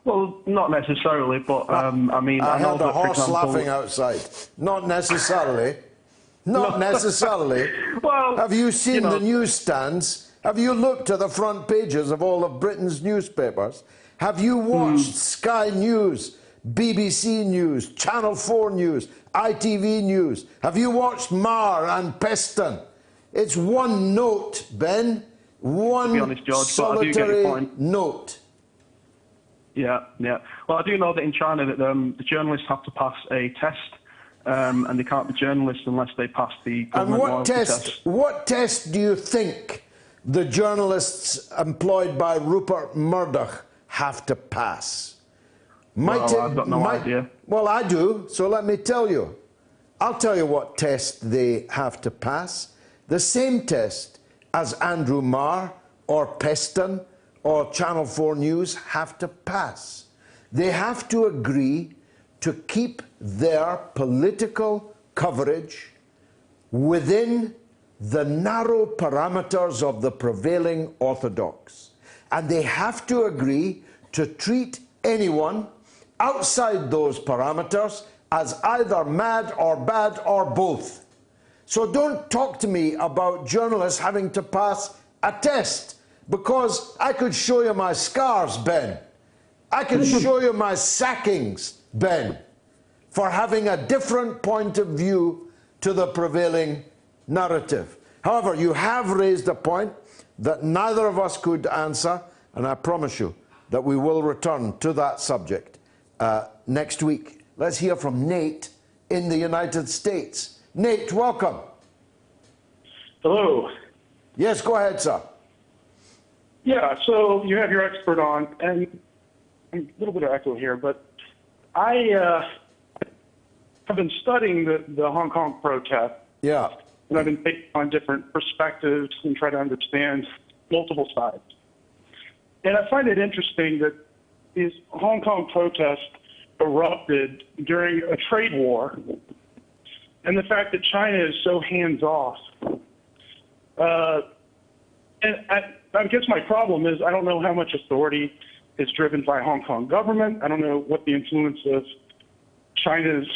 Well, not necessarily, but I mean... I know heard a that, horse for example, laughing outside. Not necessarily. Not necessarily. Well, have you seen the newsstands? Have you looked at the front pages of all of Britain's newspapers? Have you watched Sky News, BBC News, Channel 4 News, ITV News? Have you watched Mar and Peston? It's one note, Ben. One honest, George, solitary note. Yeah. Well, I do know that in China that the journalists have to pass a test, and they can't be journalists unless they pass the government loyalty test. What test do you think the journalists employed by Rupert Murdoch have to pass? I've got no idea. Well, I do, so let me tell you. I'll tell you what test they have to pass. The same test as Andrew Marr or Peston or Channel 4 News have to pass. They have to agree to keep their political coverage within the narrow parameters of the prevailing orthodox. And they have to agree to treat anyone outside those parameters as either mad or bad or both. So don't talk to me about journalists having to pass a test, because I could show you my scars, Ben. I could show you my sackings, Ben, for having a different point of view to the prevailing narrative. However, you have raised a point that neither of us could answer, and I promise you that we will return to that subject next week. Let's hear from Nate in the United States. Nate, welcome. Hello. Yes, go ahead, sir. Yeah, so you have your expert on, and a little bit of echo here, but I have been studying the Hong Kong protest. Yeah. And I've been taking on different perspectives and try to understand multiple sides. And I find it interesting that these Hong Kong protests erupted during a trade war, and the fact that China is so hands-off. And I guess my problem is I don't know how much authority is driven by Hong Kong government. I don't know what the influence of China's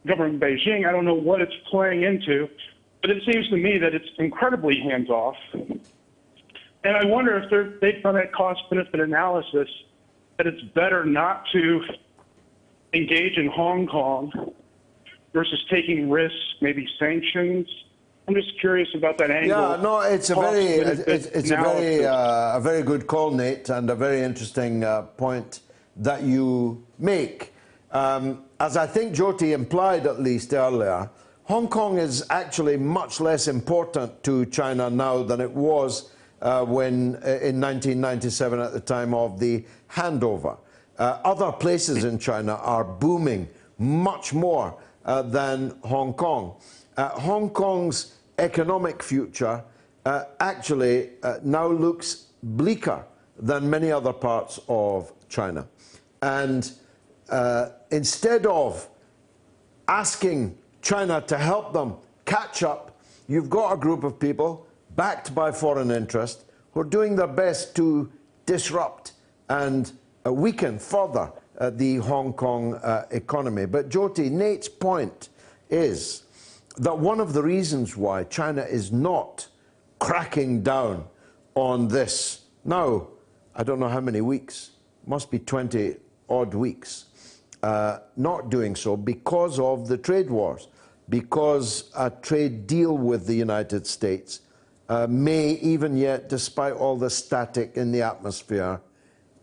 government in Beijing. I don't know what it's playing into, but it seems to me that it's incredibly hands-off. And I wonder if they've done a cost-benefit analysis that it's better not to engage in Hong Kong versus taking risks, maybe sanctions. I'm just curious about that angle. Yeah, no, it's a very good call, Nate, and a very interesting point that you make. As I think Joti implied, at least earlier, Hong Kong is actually much less important to China now than it was when in 1997 at the time of the handover. Other places in China are booming much more than Hong Kong. Hong Kong's economic future actually now looks bleaker than many other parts of China. And instead of asking China to help them catch up, you've got a group of people backed by foreign interest who are doing their best to disrupt and weaken further the Hong Kong economy. But Joti, Nate's point is that one of the reasons why China is not cracking down on this now, I don't know how many weeks, must be 20 odd weeks, not doing so because of the trade wars, because a trade deal with the United States may even yet, despite all the static in the atmosphere,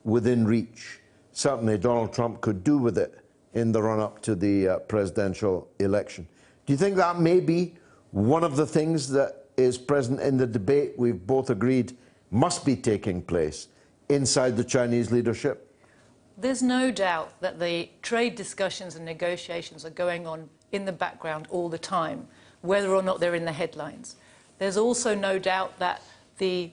within reach. Certainly Donald Trump could do with it in the run-up to the presidential election. Do you think that may be one of the things that is present in the debate we've both agreed must be taking place inside the Chinese leadership? There's no doubt that the trade discussions and negotiations are going on in the background all the time, whether or not they're in the headlines. There's also no doubt that the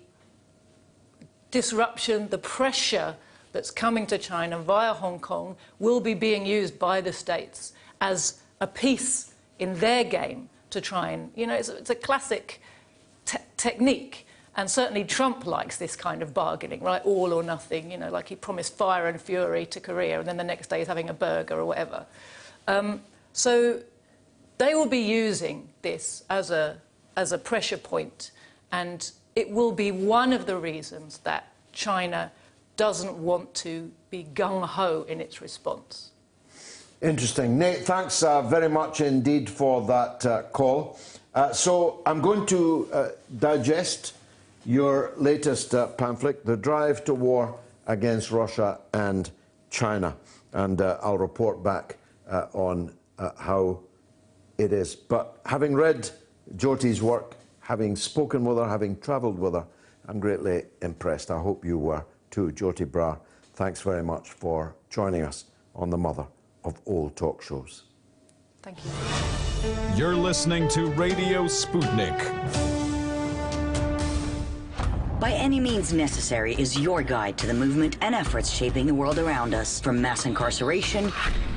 disruption, the pressure that's coming to China via Hong Kong will be being used by the states as a piece in their game to try and, you know, it's a classic technique. And certainly Trump likes this kind of bargaining, right? All or nothing, you know, like he promised fire and fury to Korea and then the next day he's having a burger or whatever. So they will be using this as a pressure point, and it will be one of the reasons that China doesn't want to be gung-ho in its response. Interesting. Nate, thanks very much indeed for that call. So I'm going to digest your latest pamphlet, The Drive to War Against Russia and China, and I'll report back on how it is. But having read Joti's work, having spoken with her, having travelled with her, I'm greatly impressed. I hope you were too. Joti Brar, thanks very much for joining us on the mother of all talk shows. Thank you. You're listening to Radio Sputnik. By Any Means Necessary is your guide to the movement and efforts shaping the world around us, from mass incarceration.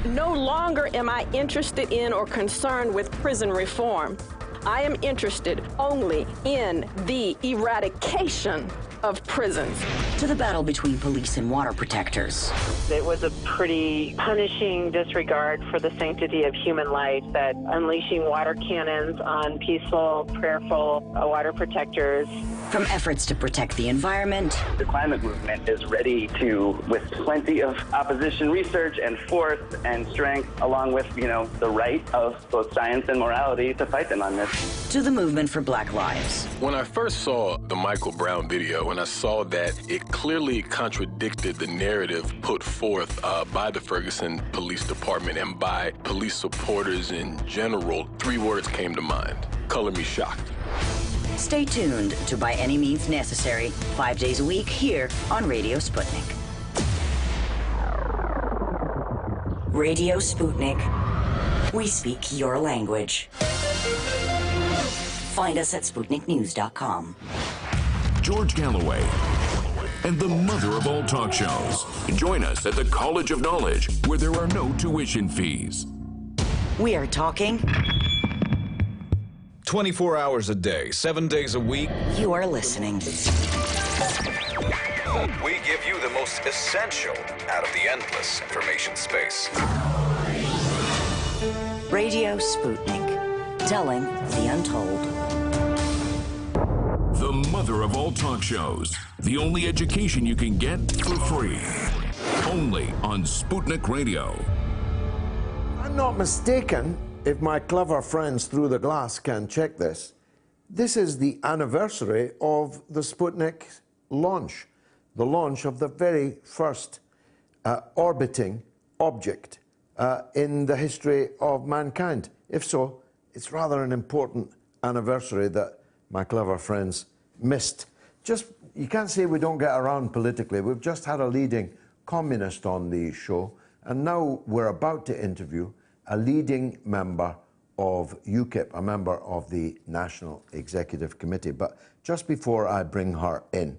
No longer am I interested in or concerned with prison reform. I am interested only in the eradication of prisons. To the battle between police and water protectors. It was a pretty punishing disregard for the sanctity of human life, that unleashing water cannons on peaceful, prayerful water protectors. From efforts to protect the environment. The climate movement is ready to, with plenty of opposition research and force and strength, along with, you know, the right of both science and morality, to fight them on this. To the movement for Black Lives. When I first saw the Michael Brown video, when I saw that it clearly contradicted the narrative put forth by the Ferguson Police Department and by police supporters in general, 3 words came to mind: color me shocked. Stay tuned to By Any Means Necessary, 5 days a week here on Radio Sputnik. Radio Sputnik. We speak your language. Find us at SputnikNews.com. George Galloway and the mother of all talk shows. Join us at the College of Knowledge, where there are no tuition fees. We are talking 24 hours a day, 7 days a week. You are listening. We give you the most essential out of the endless information space. Radio Sputnik, telling the untold. The mother of all talk shows. The only education you can get for free. Only on Sputnik Radio. I'm not mistaken, if my clever friends through the glass can check this, this is the anniversary of the Sputnik launch. The launch of the very first orbiting object in the history of mankind. If so, it's rather an important anniversary that my clever friends missed. Just, you can't say we don't get around politically. We've just had a leading communist on the show, and now we're about to interview a leading member of UKIP, a member of the National Executive Committee. But just before I bring her in,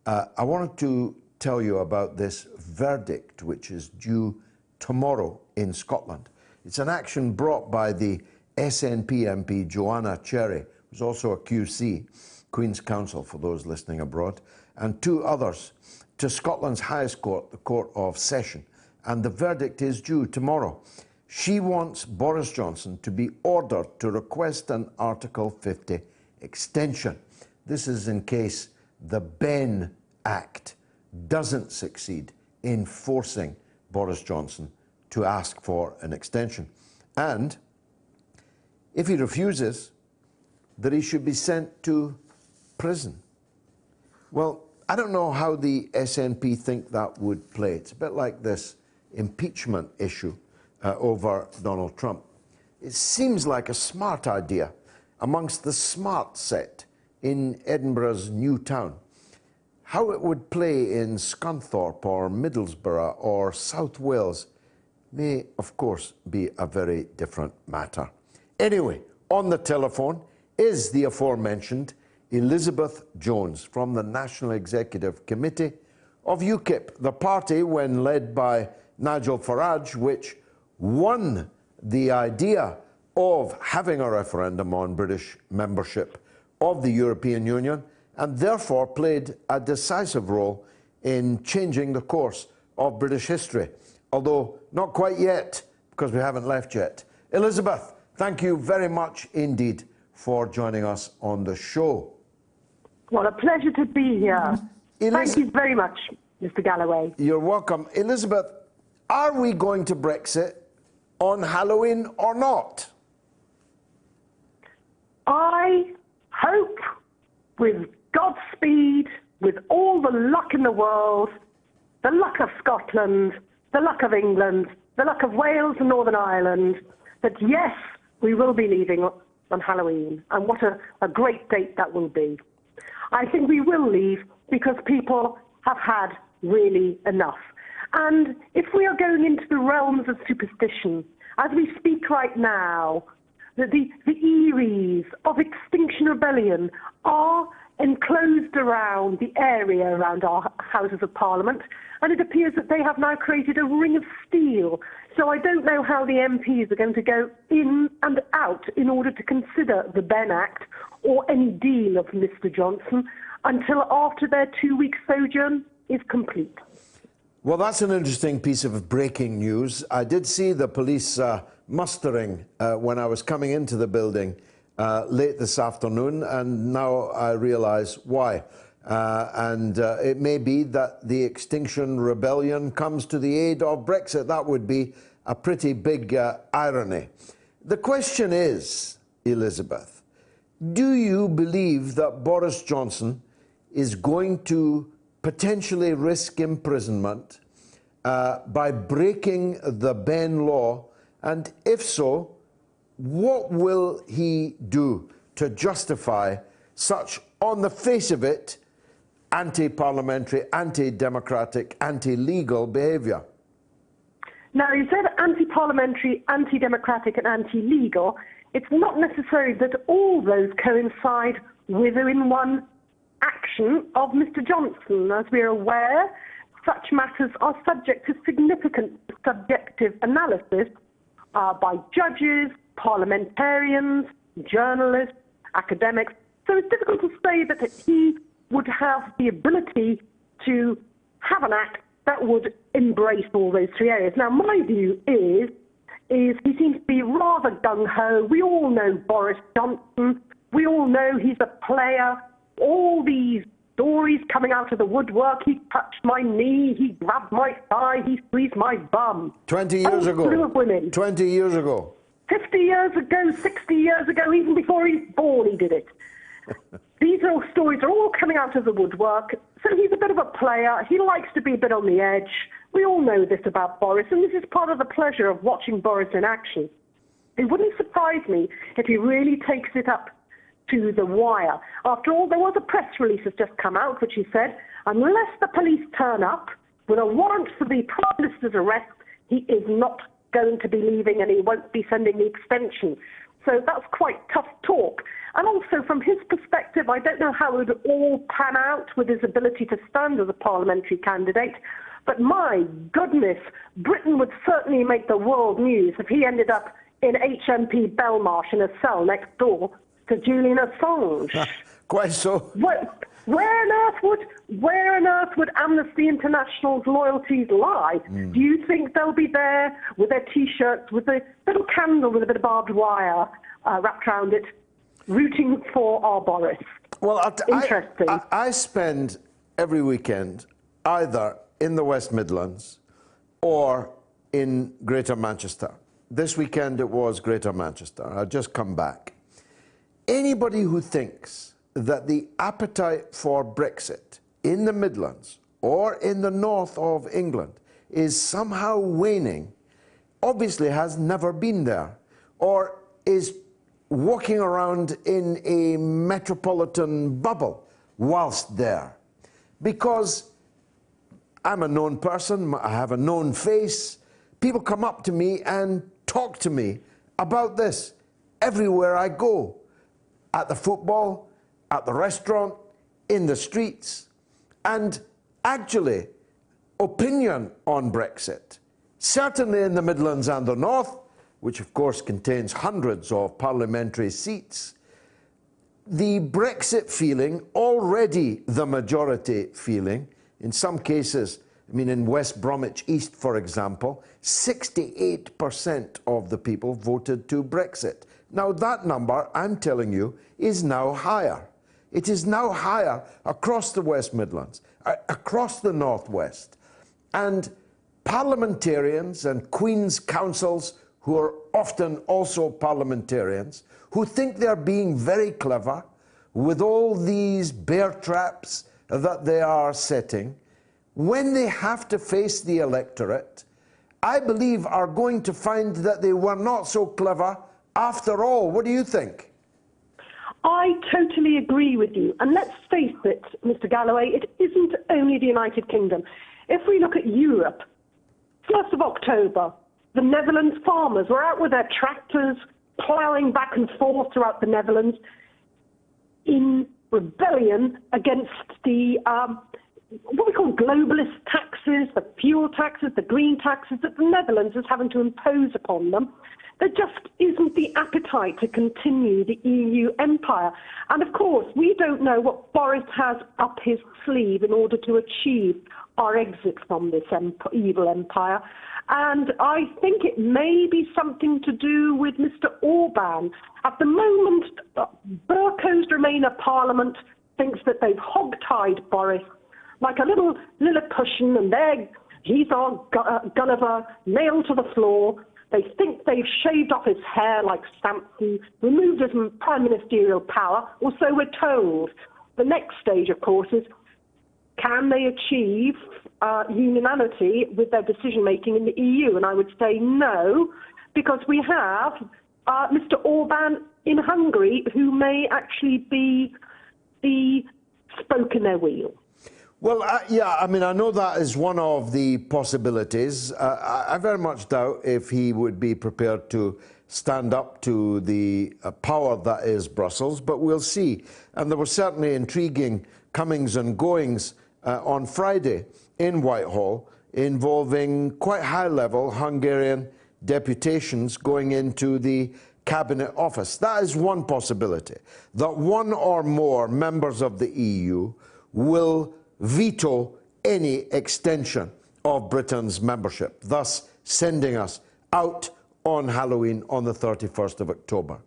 I wanted to tell you about this verdict, which is due tomorrow in Scotland. It's an action brought by the SNP MP Joanna Cherry, who's also a QC, Queen's Counsel for those listening abroad, and two others to Scotland's highest court, the Court of Session. And the verdict is due tomorrow. She wants Boris Johnson to be ordered to request an Article 50 extension. This is in case the Benn Act doesn't succeed in forcing Boris Johnson to ask for an extension. And if he refuses, that he should be sent to prison. Well, I don't know how the SNP think that would play. It's a bit like this impeachment issue over Donald Trump. It seems like a smart idea amongst the smart set in Edinburgh's new town. How it would play in Scunthorpe or Middlesbrough or South Wales may, of course, be a very different matter. Anyway, on the telephone is the aforementioned Elizabeth Jones from the National Executive Committee of UKIP, the party, when led by Nigel Farage, which won the idea of having a referendum on British membership of the European Union, and therefore played a decisive role in changing the course of British history, although not quite yet, because we haven't left yet. Elizabeth, thank you very much indeed for joining us on the show. Well, a pleasure to be here. Thank you very much, Mr. Galloway. You're welcome. Elizabeth, are we going to Brexit on Halloween or not? I hope, with Godspeed, with all the luck in the world, the luck of Scotland, the luck of England, the luck of Wales and Northern Ireland, that yes, we will be leaving on Halloween. And what a great date that will be. I think we will leave because people have had really enough. And if we are going into the realms of superstition, as we speak right now, the Eries of Extinction Rebellion are enclosed around the area around our Houses of Parliament, and it appears that they have now created a ring of steel. So I don't know how the MPs are going to go in and out in order to consider the Benn Act or any deal of Mr. Johnson until after their 2-week sojourn is complete. Well, that's an interesting piece of breaking news. I did see the police mustering when I was coming into the building late this afternoon, and now I realise why. It may be that the Extinction Rebellion comes to the aid of Brexit. That would be a pretty big irony. The question is, Elizabeth, do you believe that Boris Johnson is going to potentially risk imprisonment by breaking the Benn law? And if so, what will he do to justify such, on the face of it, anti-parliamentary, anti-democratic, anti-legal behaviour? Now, you said anti-parliamentary, anti-democratic and anti-legal. It's not necessary that all those coincide within one action of Mr. Johnson. As we're aware, such matters are subject to significant subjective analysis by judges, parliamentarians, journalists, academics. So it's difficult to say that he would have the ability to have an act that would embrace all those three areas. Now, my view is he seems to be rather gung-ho. We all know Boris Johnson. We all know he's a player. All these stories coming out of the woodwork. He touched my knee. He grabbed my thigh. He squeezed my bum. 20 years ago. Slew of women. 20 years ago. 50 years ago, 60 years ago, even before he was born, he did it. These all stories are all coming out of the woodwork. So he's a bit of a player. He likes to be a bit on the edge. We all know this about Boris, and this is part of the pleasure of watching Boris in action. It wouldn't surprise me if he really takes it up to the wire. After all, there was a press release that's just come out, which he said, unless the police turn up with a warrant for the Prime Minister's arrest, he is not going to be leaving and he won't be sending the extension. So that's quite tough talk. And also, from his perspective, I don't know how it would all pan out with his ability to stand as a parliamentary candidate, but my goodness, Britain would certainly make the world news if he ended up in HMP Belmarsh in a cell next door to Julian Assange. Quite so. Where on earth would Amnesty International's loyalties lie? Do you think they'll be there with their T-shirts, with a little candle with a bit of barbed wire wrapped around it, rooting for our Boris? Well, interesting. I spend every weekend either in the West Midlands or in Greater Manchester. This weekend it was Greater Manchester. I've just come back. Anybody who thinks that the appetite for Brexit in the Midlands or in the north of England is somehow waning obviously has never been there or is walking around in a metropolitan bubble whilst there. Because I'm a known person, I have a known face, people come up to me and talk to me about this everywhere I go. At the football, at the restaurant, in the streets. And actually, opinion on Brexit, certainly in the Midlands and the North, which of course contains hundreds of parliamentary seats, the Brexit feeling, already the majority feeling, in some cases, I mean in West Bromwich East, for example, 68% of the people voted to Brexit. Now that number, I'm telling you, is now higher. It is now higher across the West Midlands, across the Northwest. And parliamentarians and Queen's counsels, who are often also parliamentarians, who think they're being very clever with all these bear traps that they are setting, when they have to face the electorate, I believe are going to find that they were not so clever after all. What do you think? I totally agree with you. And let's face it, Mr. Galloway, it isn't only the United Kingdom. If we look at Europe, 1st of October, the Netherlands farmers were out with their tractors, ploughing back and forth throughout the Netherlands in rebellion against the what we call globalist taxes, the fuel taxes, the green taxes that the Netherlands is having to impose upon them. There just isn't the appetite to continue the EU empire. And of course, we don't know what Boris has up his sleeve in order to achieve our exit from this evil empire. And I think it may be something to do with Mr. Orban. At the moment, Burko's Remainer Parliament thinks that they've hogtied Boris like a little Lilliputian, and he's our Gulliver, nailed to the floor. They think they've shaved off his hair like Samson, removed his prime ministerial power, or so we're told. The next stage, of course, is can they achieve unanimity with their decision-making in the EU? And I would say no, because we have Mr. Orban in Hungary, who may actually be the spoke in their wheel. Well, yeah, I mean, I know that is one of the possibilities. I very much doubt if he would be prepared to stand up to the power that is Brussels, but we'll see. And there were certainly intriguing comings and goings on Friday in Whitehall involving quite high-level Hungarian deputations going into the Cabinet Office. That is one possibility, that one or more members of the EU will veto any extension of Britain's membership, thus sending us out on Halloween on the 31st of October.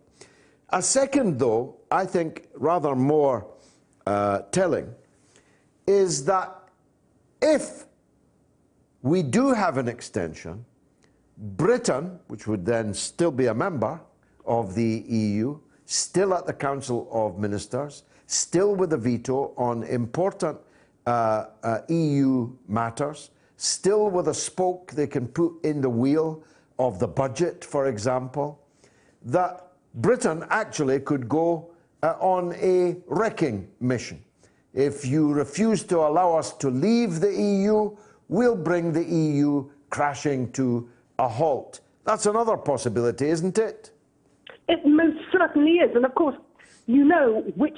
A second, though, I think rather more telling, is that if we do have an extension, Britain, which would then still be a member of the EU, still at the Council of Ministers, still with a veto on important EU matters, still with a spoke they can put in the wheel of the budget, for example, that Britain actually could go on a wrecking mission. If you refuse to allow us to leave the EU, we'll bring the EU crashing to a halt. That's another possibility, isn't it? It most certainly is. And of course, you know which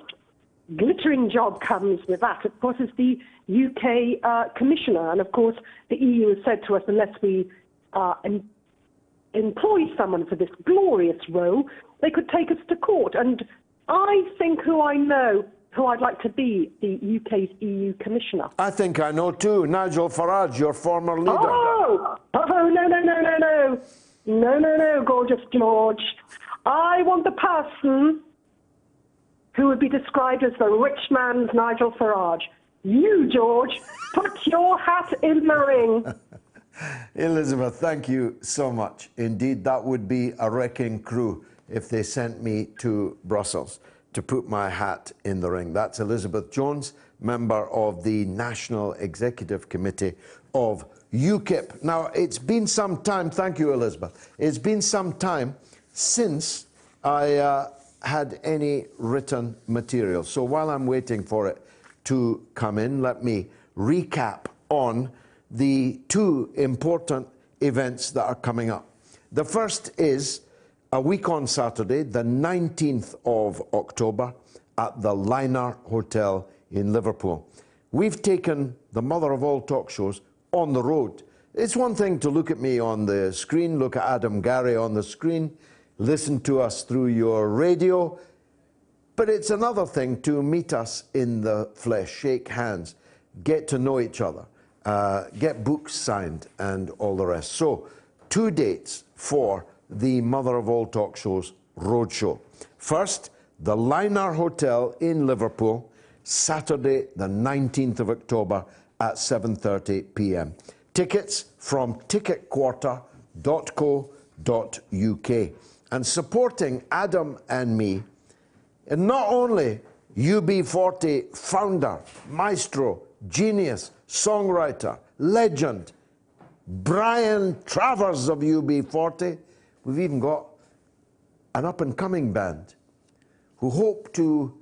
glittering job comes with that. Of course, is the UK Commissioner. And of course, the EU has said to us, unless we employ someone for this glorious role, they could take us to court. And I think who I know who I'd like to be the UK's EU Commissioner. I think I know too. Nigel Farage, your former leader. Oh, no, gorgeous George. I want the person who would be described as the rich man's Nigel Farage. You, George, put your hat in the ring. Elizabeth, thank you so much. Indeed, that would be a wrecking crew if they sent me to Brussels to put my hat in the ring. That's Elizabeth Jones, member of the National Executive Committee of UKIP. Now, it's been some time, thank you, Elizabeth, it's been some time since I had any written material. So while I'm waiting for it to come in, let me recap on the two important events that are coming up. The first is a week on Saturday, the 19th of October, at the Liner Hotel in Liverpool. We've taken the mother of all talk shows on the road. It's one thing to look at me on the screen, look at Adam Garrie on the screen, listen to us through your radio, but it's another thing to meet us in the flesh, shake hands, get to know each other, get books signed and all the rest. So, two dates for the Mother of All Talk Shows Roadshow. First, the Liner Hotel in Liverpool, Saturday the 19th of October at 7:30 p.m. Tickets from ticketquarter.co.uk. And supporting Adam and me, and not only UB40 founder, maestro, genius, songwriter, legend, Brian Travers of UB40, we've even got an up-and-coming band who hope to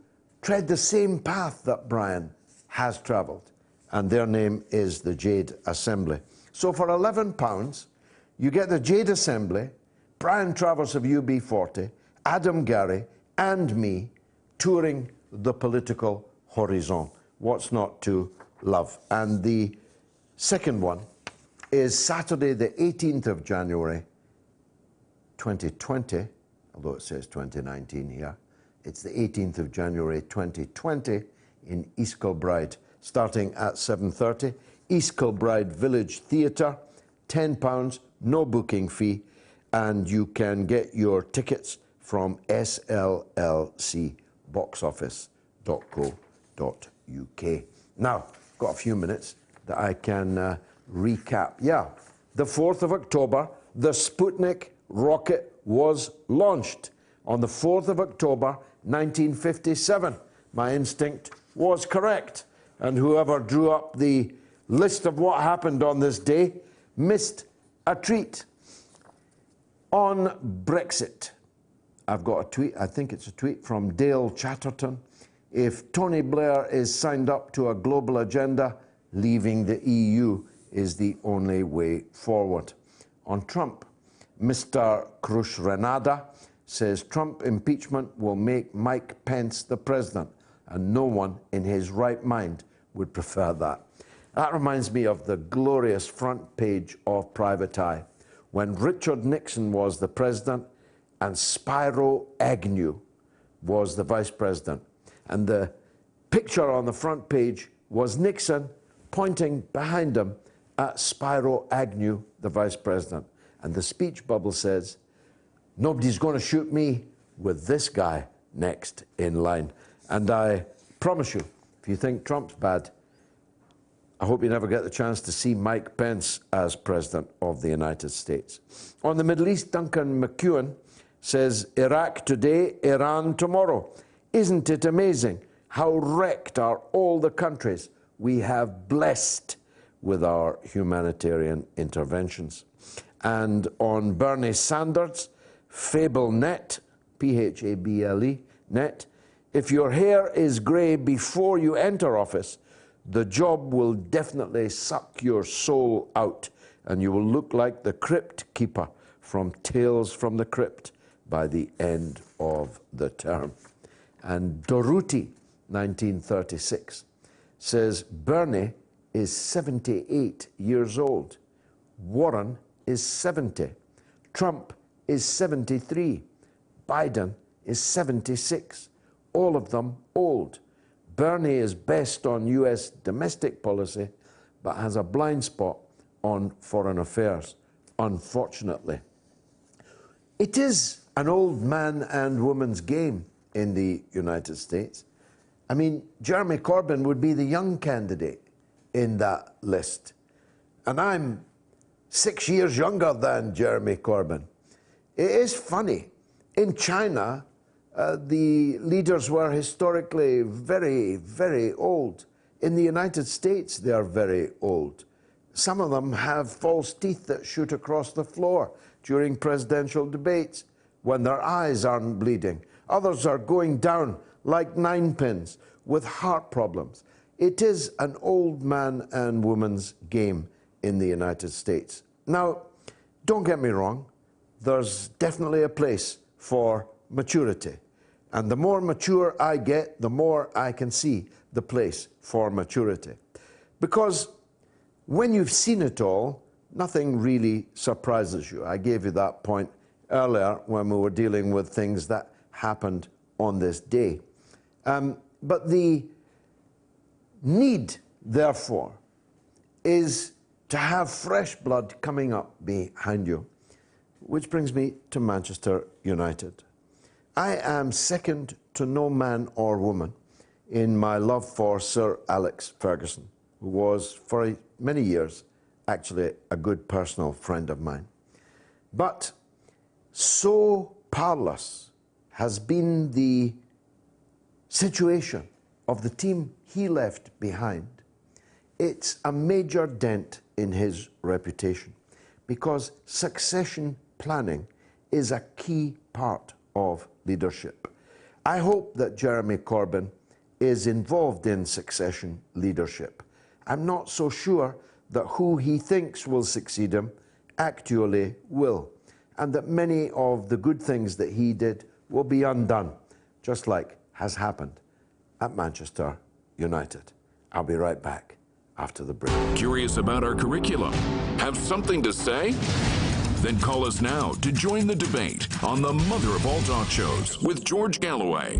tread the same path that Brian has travelled, and their name is the Jade Assembly. So for £11, you get the Jade Assembly, Brian Travers of UB40, Adam Garrie, and me touring the political horizon. What's not to love? And the second one is Saturday the 18th of January 2020, although it says 2019 here. It's the 18th of January 2020 in East Kilbride, starting at 7:30. East Kilbride Village Theatre, £10, no booking fee, and you can get your tickets from sllcboxoffice.co.uk. Now, I've got a few minutes that I can recap. Yeah, the 4th of October, the Sputnik rocket was launched on the 4th of October, 1957. My instinct was correct. And whoever drew up the list of what happened on this day missed a treat. On Brexit, I've got a tweet, I think it's a tweet from Dale Chatterton If Tony Blair is signed up to a global agenda, leaving the EU is the only way forward. On Trump, Mr. Cruz-Renada says Trump impeachment will make Mike Pence the president, and no one in his right mind would prefer that. That reminds me of the glorious front page of Private Eye, when Richard Nixon was the president and Spiro Agnew was the vice president. And the picture on the front page was Nixon pointing behind him at Spiro Agnew, the vice president. And the speech bubble says, "Nobody's going to shoot me with this guy next in line." And I promise you, if you think Trump's bad, I hope you never get the chance to see Mike Pence as President of the United States. On the Middle East, Duncan McEwen says, "Iraq today, Iran tomorrow. Isn't it amazing how wrecked are all the countries we have blessed with our humanitarian interventions?" And on Bernie Sanders, FableNet, P-H-A-B-L-E, net, "If your hair is grey before you enter office, the job will definitely suck your soul out, and you will look like the crypt keeper from Tales from the Crypt by the end of the term." And Doruti, 1936, says Bernie is 78 years old. Warren is 70. Trump is 73. Biden is 76. All of them old. Bernie is best on US domestic policy, but has a blind spot on foreign affairs, unfortunately. It is an old man and woman's game in the United States. I mean, Jeremy Corbyn would be the young candidate in that list. And I'm 6 years younger than Jeremy Corbyn. It is funny. In China, the leaders were historically very, very old. In the United States, they are very old. Some of them have false teeth that shoot across the floor during presidential debates when their eyes aren't bleeding. Others are going down like ninepins with heart problems. It is an old man and woman's game in the United States. Now, don't get me wrong, there's definitely a place for maturity. And the more mature I get, the more I can see the place for maturity. Because when you've seen it all, nothing really surprises you. I gave you that point earlier when we were dealing with things that happened on this day. But the need, therefore, is to have fresh blood coming up behind you. Which brings me to Manchester United. I am second to no man or woman in my love for Sir Alex Ferguson, who was for many years actually a good personal friend of mine. But so powerless has been the situation of the team he left behind. It's a major dent in his reputation, because succession planning is a key part of leadership. I hope that Jeremy Corbyn is involved in succession leadership. I'm not so sure that who he thinks will succeed him actually will, and that many of the good things that he did will be undone, just like has happened at Manchester United. I'll be right back after the break. Curious about our curriculum? Have something to say? Then call us now to join the debate on the mother of all talk shows with George Galloway.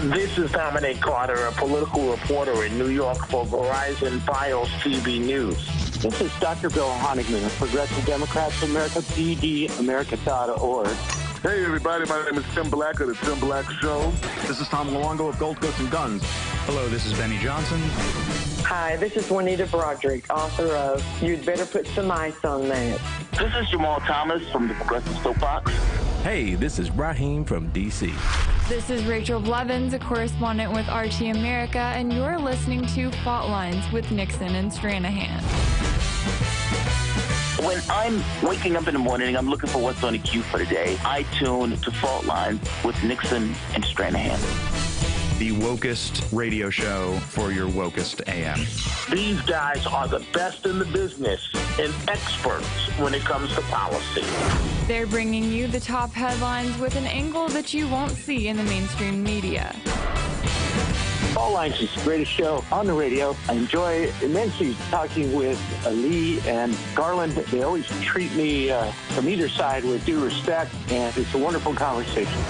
This is Dominic Carter, a political reporter in New York for Verizon Fios TV News. This is Dr. Bill Honigman of Progressive Democrats of America, PDAmerica.org. Hey, everybody. My name is Tim Black of The Tim Black Show. This is Tom Luongo of Gold Coast and Guns. Hello, this is Benny Johnson. Hi, this is Juanita Broderick, author of You'd Better Put Some Ice on That. This is Jamal Thomas from the Progressive Soapbox. Hey, this is Raheem from D.C. This is Rachel Blevins, a correspondent with RT America, and you're listening to Fault Lines with Nixon and Stranahan. When I'm waking up in the morning and I'm looking for what's on the queue for the day, I tune to Fault Lines with Nixon and Stranahan. The wokest radio show for your wokest AM. These guys are the best in the business and experts when it comes to policy. They're bringing you the top headlines with an angle that you won't see in the mainstream media. Fault Lines is the greatest show on the radio. I enjoy immensely talking with Lee and Garland. They always treat me from either side with due respect, and it's a wonderful conversation.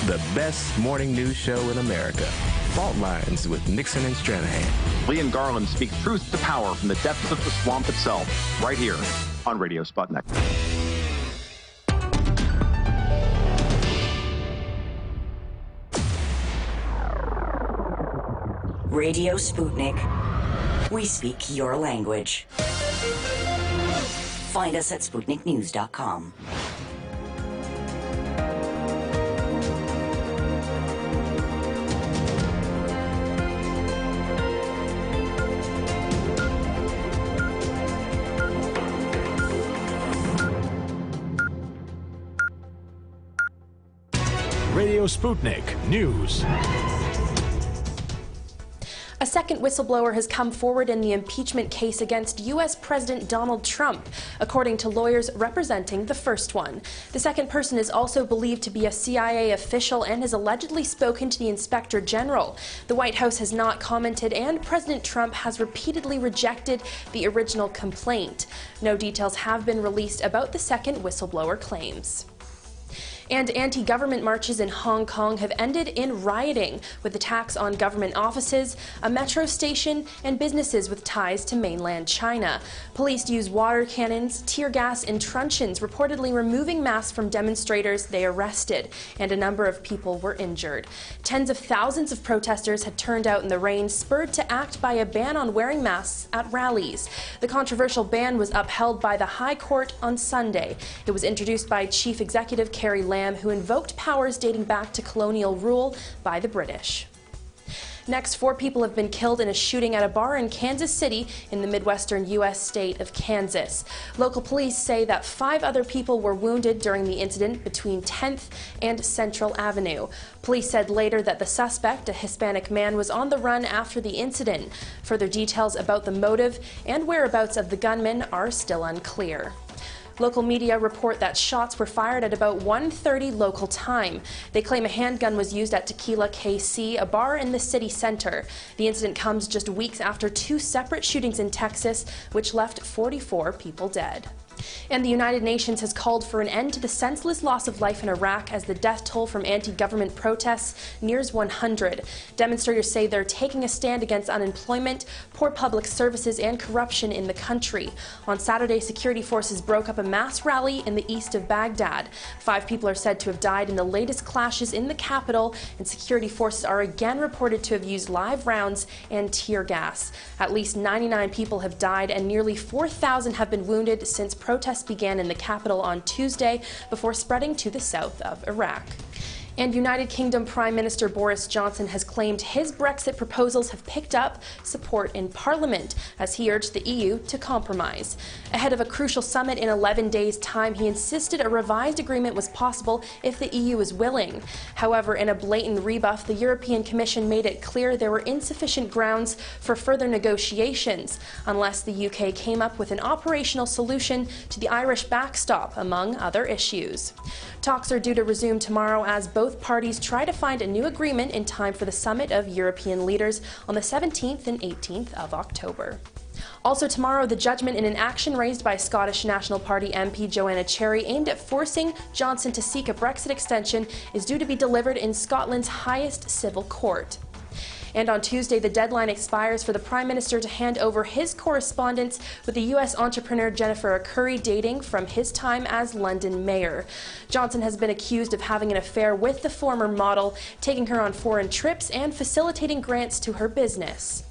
The best morning news show in America. Fault Lines with Nixon and Stranahan. Lee and Garland speak truth to power from the depths of the swamp itself, right here on Radio Sputnik. Radio Sputnik. We speak your language. Find us at SputnikNews.com. Radio Sputnik News. A second whistleblower has come forward in the impeachment case against U.S. President Donald Trump, according to lawyers representing the first one. The second person is also believed to be a CIA official and has allegedly spoken to the Inspector General. The White House has not commented, and President Trump has repeatedly rejected the original complaint. No details have been released about the second whistleblower claims. And anti-government marches in Hong Kong have ended in rioting, with attacks on government offices, a metro station, and businesses with ties to mainland China. Police used water cannons, tear gas, and truncheons, reportedly removing masks from demonstrators they arrested, and a number of people were injured. Tens of thousands of protesters had turned out in the rain, spurred to act by a ban on wearing masks at rallies. The controversial ban was upheld by the High Court on Sunday. It was introduced by Chief Executive Carrie Lam, who invoked powers dating back to colonial rule by the British. Next, 4 people have been killed in a shooting at a bar in Kansas City in the Midwestern U.S. state of Kansas. Local police say that 5 other people were wounded during the incident between 10th and Central Avenue. Police said later that the suspect, a Hispanic man, was on the run after the incident. Further details about the motive and whereabouts of the gunman are still unclear. Local media report that shots were fired at about 1:30 local time. They claim a handgun was used at Tequila KC, a bar in the city center. The incident comes just weeks after 2 separate shootings in Texas, which left 44 people dead. And the United Nations has called for an end to the senseless loss of life in Iraq as the death toll from anti-government protests nears 100. Demonstrators say they're taking a stand against unemployment, poor public services, and corruption in the country. On Saturday, security forces broke up a mass rally in the east of Baghdad. 5 people are said to have died in the latest clashes in the capital, and security forces are again reported to have used live rounds and tear gas. At least 99 people have died and nearly 4,000 have been wounded since protests began in the capital on Tuesday before spreading to the south of Iraq. And United Kingdom Prime Minister Boris Johnson has claimed his Brexit proposals have picked up support in Parliament as he urged the EU to compromise. Ahead of a crucial summit in 11 days' time, he insisted a revised agreement was possible if the EU is willing. However, in a blatant rebuff, the European Commission made it clear there were insufficient grounds for further negotiations unless the UK came up with an operational solution to the Irish backstop, among other issues. Talks are due to resume tomorrow as both parties try to find a new agreement in time for the Summit of European Leaders on the 17th and 18th of October. Also tomorrow, the judgment in an action raised by Scottish National Party MP Joanna Cherry aimed at forcing Johnson to seek a Brexit extension is due to be delivered in Scotland's highest civil court. And on Tuesday, the deadline expires for the Prime Minister to hand over his correspondence with the U.S. entrepreneur Jennifer Curry dating from his time as London mayor. Johnson has been accused of having an affair with the former model, taking her on foreign trips and facilitating grants to her business.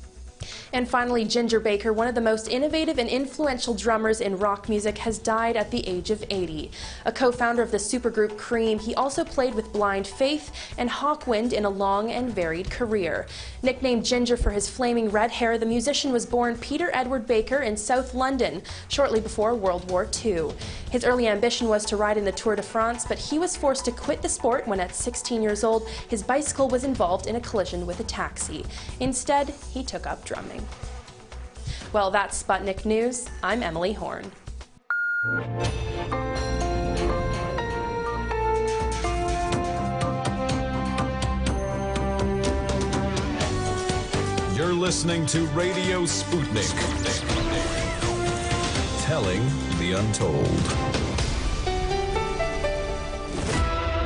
And finally, Ginger Baker, one of the most innovative and influential drummers in rock music, has died at the age of 80. A co-founder of the supergroup Cream, he also played with Blind Faith and Hawkwind in a long and varied career. Nicknamed Ginger for his flaming red hair, the musician was born Peter Edward Baker in South London shortly before World War II. His early ambition was to ride in the Tour de France, but he was forced to quit the sport when at 16 years old, his bicycle was involved in a collision with a taxi. Instead, he took up drumming. Well, that's Sputnik News. I'm Emily Horn. You're listening to Radio Sputnik. Telling the untold.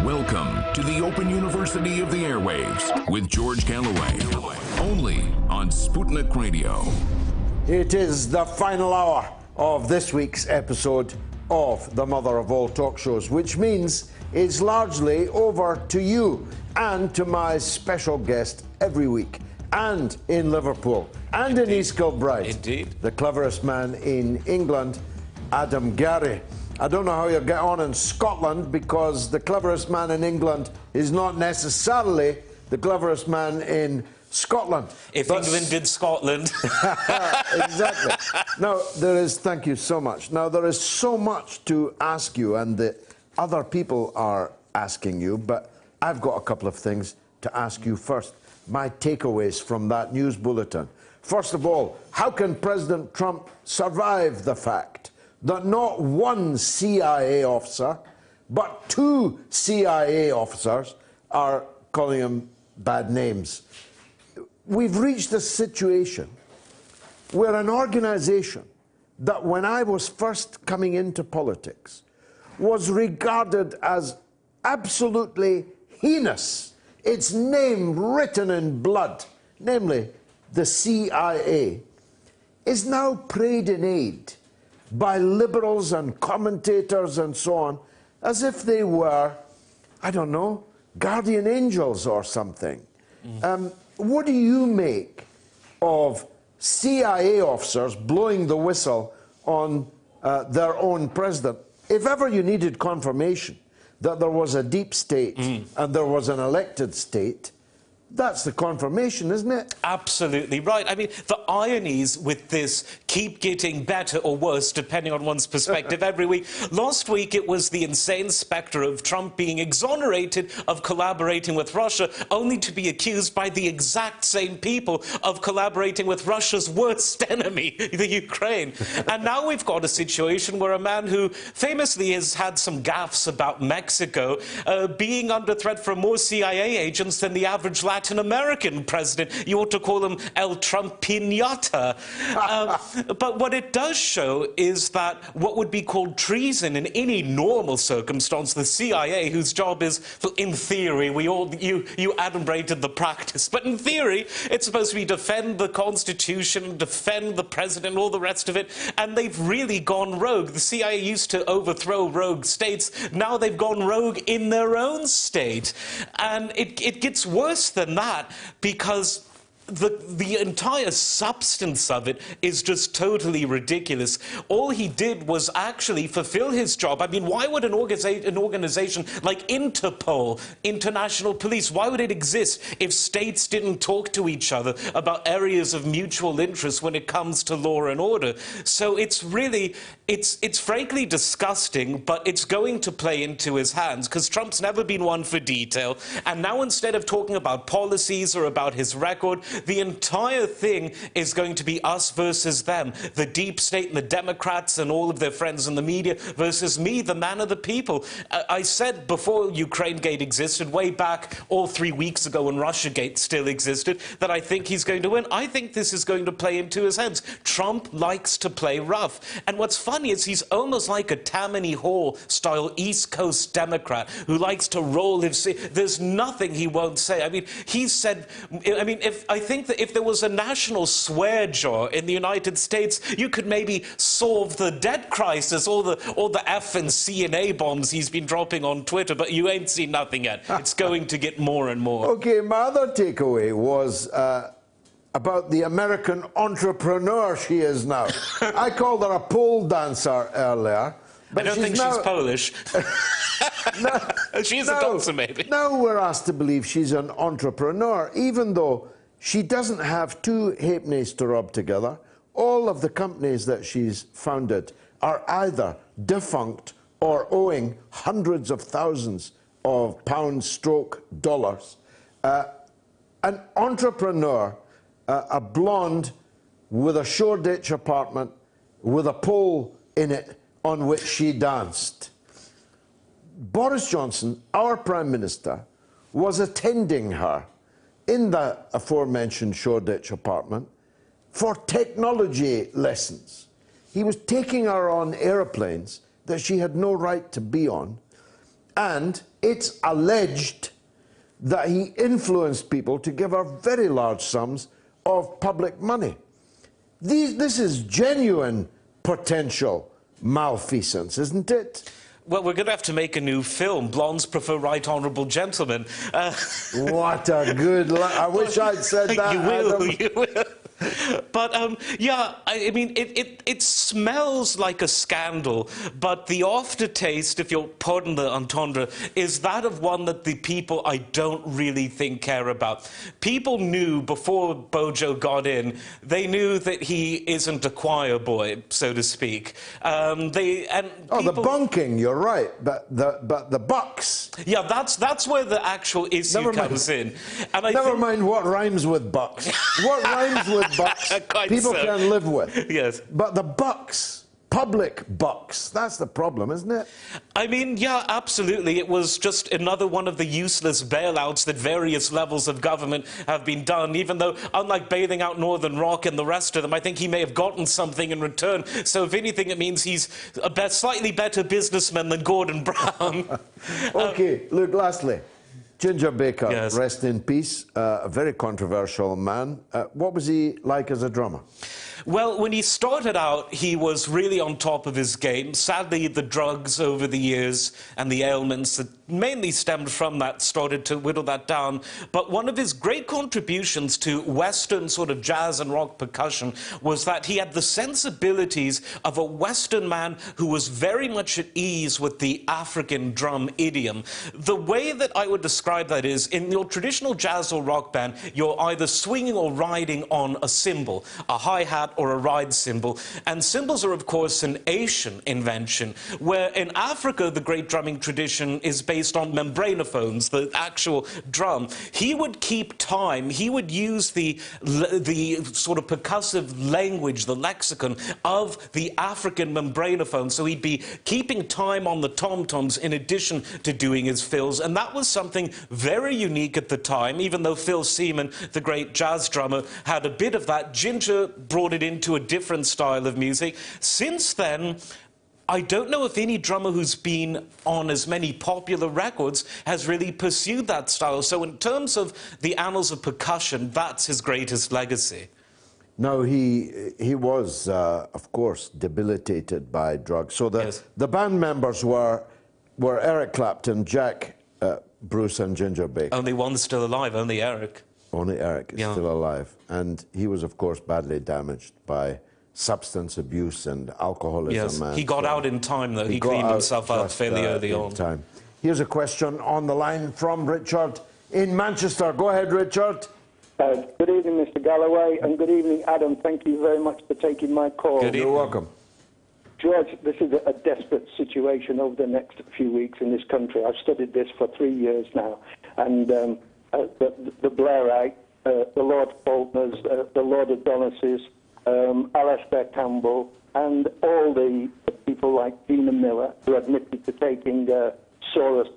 Welcome to the Open University of the Airwaves with George Galloway. Only on Sputnik Radio. It is the final hour of this week's episode of the mother of all talk shows, which means it's largely over to you and to my special guest every week, and in Liverpool, and in East Kilbride. Indeed. The cleverest man in England, Adam Garrie. I don't know how you'll get on in Scotland, because the cleverest man in England is not necessarily the cleverest man in Scotland. If England did Scotland. Exactly. Now, thank you so much. Now, there is so much to ask you, and the other people are asking you, but I've got a couple of things to ask you first. My takeaways from that news bulletin. First of all, how can President Trump survive the fact that not one CIA officer, but 2 CIA officers are calling him bad names? We've reached a situation where an organization that, when I was first coming into politics, was regarded as absolutely heinous, its name written in blood, namely the CIA, is now prayed in aid by liberals and commentators and so on, as if they were, I don't know, guardian angels or something. What do you make of CIA officers blowing the whistle on their own president? If ever you needed confirmation that there was a deep state and there was an elected state, that's the confirmation, isn't it? Absolutely right. I mean, the ironies with this keep getting better or worse, depending on one's perspective, every week. Last week, it was the insane spectre of Trump being exonerated of collaborating with Russia, only to be accused by the exact same people of collaborating with Russia's worst enemy, the Ukraine. And now we've got a situation where a man who famously has had some gaffes about Mexico being under threat from more CIA agents than the average Latin American president. You ought to call him El Trump Piñata. But what it does show is that what would be called treason in any normal circumstance, the CIA, whose job is, in theory, you adumbrated the practice, but in theory, it's supposed to be defend the Constitution, defend the president, all the rest of it, and they've really gone rogue. The CIA used to overthrow rogue states. Now they've gone rogue in their own state. And it gets worse than that, because the entire substance of it is just totally ridiculous. All he did was actually fulfill his job. I mean, why would an organization like Interpol, International Police, why would it exist if states didn't talk to each other about areas of mutual interest when it comes to law and order? So it's really, it's frankly disgusting, but it's going to play into his hands, because Trump's never been one for detail. And now, instead of talking about policies or about his record, the entire thing is going to be us versus them. The deep state and the Democrats and all of their friends in the media versus me, the man of the people. I said before Ukraine-gate existed, way back all 3 weeks ago when Russia-gate still existed, that I think he's going to win. I think this is going to play into his hands. Trump likes to play rough. And what's funny is he's almost like a Tammany Hall-style East Coast Democrat who likes to roll his... There's nothing he won't say. I mean, he said... I mean, I think that if there was a national swear jar in the United States, you could maybe solve the debt crisis, all the F and C and A bombs he's been dropping on Twitter, but you ain't seen nothing yet. It's going to get more and more. Okay, my other takeaway was about the American entrepreneur she is now. I called her a pole dancer earlier. But I don't think she's Polish. She's a dancer, maybe. Now we're asked to believe she's an entrepreneur, even though she doesn't have two halfpennies to rub together. All of the companies that she's founded are either defunct or owing hundreds of thousands of pounds/dollars. An entrepreneur, a blonde with a Shoreditch apartment with a pole in it on which she danced. Boris Johnson, our Prime Minister, was attending her in the aforementioned Shoreditch apartment for technology lessons. He was taking her on aeroplanes that she had no right to be on, and it's alleged that he influenced people to give her very large sums of public money. This is genuine potential malfeasance, isn't it? Well, we're going to have to make a new film. Blondes prefer right honourable gentlemen. What a good... I wish I'd said that. You will. But, yeah, I mean, it smells like a scandal, but the aftertaste, if you'll pardon the entendre, is that of one that the people I don't really think care about. People knew before Bojo got in, they knew that he isn't a choir boy, so to speak. The bunking, you're right, but the bucks. Yeah, that's where the actual issue comes in. And Never mind what rhymes with bucks. What rhymes with bucks, people can live with. Yes. But the bucks, public bucks, that's the problem, isn't it? I mean, yeah, absolutely. It was just another one of the useless bailouts that various levels of government have been done, even though, unlike bailing out Northern Rock and the rest of them, I think he may have gotten something in return. So if anything, it means he's a slightly better businessman than Gordon Brown. OK, look, lastly, Ginger Baker, yes. Rest in peace, a very controversial man. What was he like as a drummer? Well, when he started out, he was really on top of his game. Sadly, the drugs over the years and the ailments that mainly stemmed from that started to whittle that down. But one of his great contributions to Western sort of jazz and rock percussion was that he had the sensibilities of a Western man who was very much at ease with the African drum idiom. The way that I would describe that is, in your traditional jazz or rock band, you're either swinging or riding on a cymbal, a hi-hat or a ride cymbal. And cymbals are, of course, an Asian invention, where in Africa, the great drumming tradition is based on membranophones, the actual drum. He would keep time. He would use the sort of percussive language, the lexicon of the African membranophone. So he'd be keeping time on the tom-toms in addition to doing his fills. And that was something very unique at the time, even though Phil Seaman, the great jazz drummer, had a bit of that. Ginger brought it into a different style of music. Since then, I don't know if any drummer who's been on as many popular records has really pursued that style. So in terms of the annals of percussion, that's his greatest legacy. No, he was, of course, debilitated by drugs. So the band members were Eric Clapton, Jack Bruce and Ginger Baker. Only one's still alive, only Eric. Only Eric is still alive. And he was, of course, badly damaged by substance abuse and alcoholism. Yes, he got out in time, though. He cleaned himself out fairly early on. Time. Here's a question on the line from Richard in Manchester. Go ahead, Richard. Good evening, Mr. Galloway, and good evening, Adam. Thank you very much for taking my call. Good evening. You're welcome. George, this is a desperate situation over the next few weeks in this country. I've studied this for 3 years now, and the Blairites, the Lord Faulkners, the Lord Adonises, Alastair Campbell, and all the people like Dina Miller, who admitted to taking Soros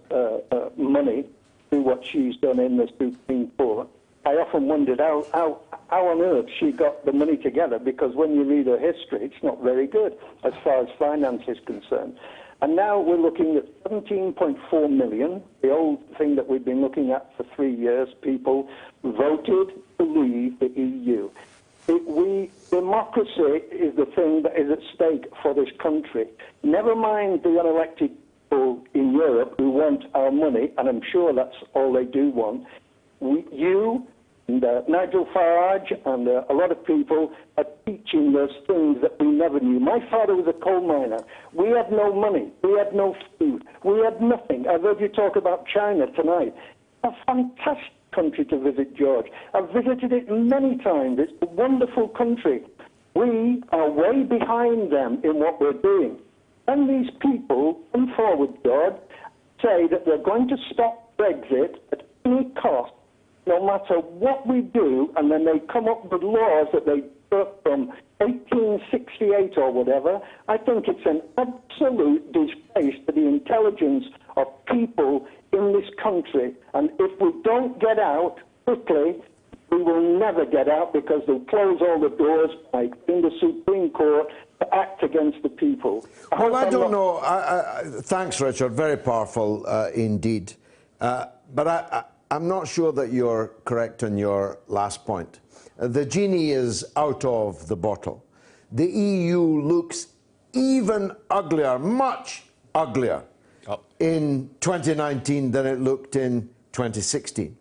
money through what she's done in the Supreme Court. I often wondered how on earth she got the money together, because when you read her history, it's not very good as far as finance is concerned. And now we're looking at 17.4 million, the old thing that we've been looking at for 3 years. People voted to leave the EU. Democracy is the thing that is at stake for this country. Never mind the unelected people in Europe who want our money, and I'm sure that's all they do want. You And Nigel Farage and a lot of people are teaching us things that we never knew. My father was a coal miner. We had no money. We had no food. We had nothing. I've heard you talk about China tonight. A fantastic country to visit, George. I've visited it many times. It's a wonderful country. We are way behind them in what we're doing. And these people come forward, George, say that they're going to stop Brexit at any cost, no matter what we do, and then they come up with laws that they took from 1868 or whatever. I think it's an absolute disgrace to the intelligence of people in this country. And if we don't get out quickly, we will never get out, because they'll close all the doors by in the Supreme Court to act against the people. Well, I don't know. Thanks, Richard. Very powerful indeed. But I'm not sure that you're correct on your last point. The genie is out of the bottle. The EU looks even uglier, much uglier, in 2019 than it looked in 2016.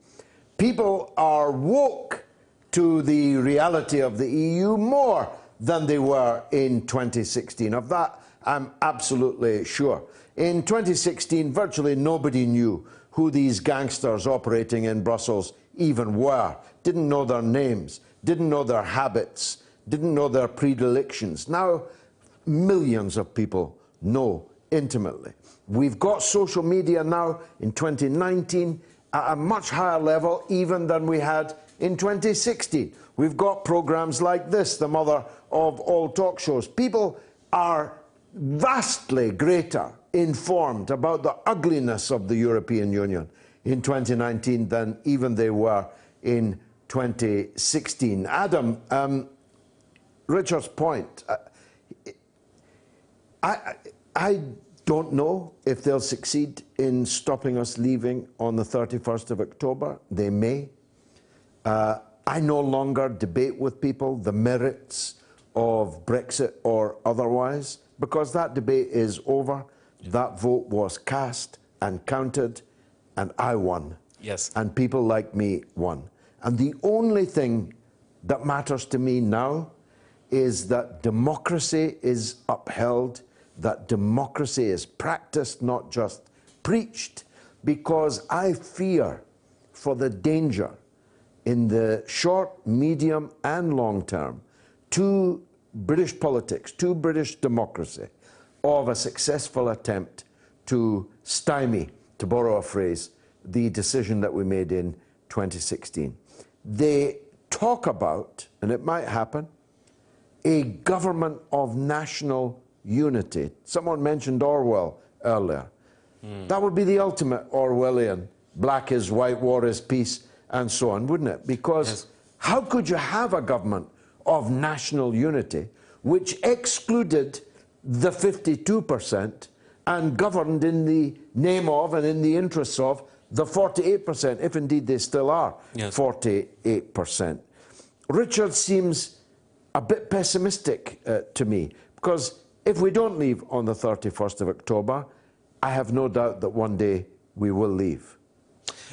People are woke to the reality of the EU more than they were in 2016. Of that, I'm absolutely sure. In 2016, virtually nobody knew who these gangsters operating in Brussels even were, didn't know their names, didn't know their habits, didn't know their predilections. Now, millions of people know intimately. We've got social media now in 2019 at a much higher level even than we had in 2016. We've got programs like this, the mother of all talk shows. People are vastly greater informed about the ugliness of the European Union in 2019 than even they were in 2016. Adam, Richard's point, I don't know if they'll succeed in stopping us leaving on the 31st of October. They may. I no longer debate with people the merits of Brexit or otherwise, because that debate is over. That vote was cast and counted, and I won. Yes. And people like me won. And the only thing that matters to me now is that democracy is upheld, that democracy is practiced, not just preached, because I fear for the danger in the short, medium, and long term to British politics, to British democracy, of a successful attempt to stymie, to borrow a phrase, the decision that we made in 2016. They talk about, and it might happen, a government of national unity. Someone mentioned Orwell earlier. That would be the ultimate Orwellian, black is white, war is peace, and so on, wouldn't it? Because how could you have a government of national unity which excluded the 52% and governed in the name of and in the interests of the 48%, if indeed they still are 48%. Richard seems a bit pessimistic to me, because if we don't leave on the 31st of October, I have no doubt that one day we will leave.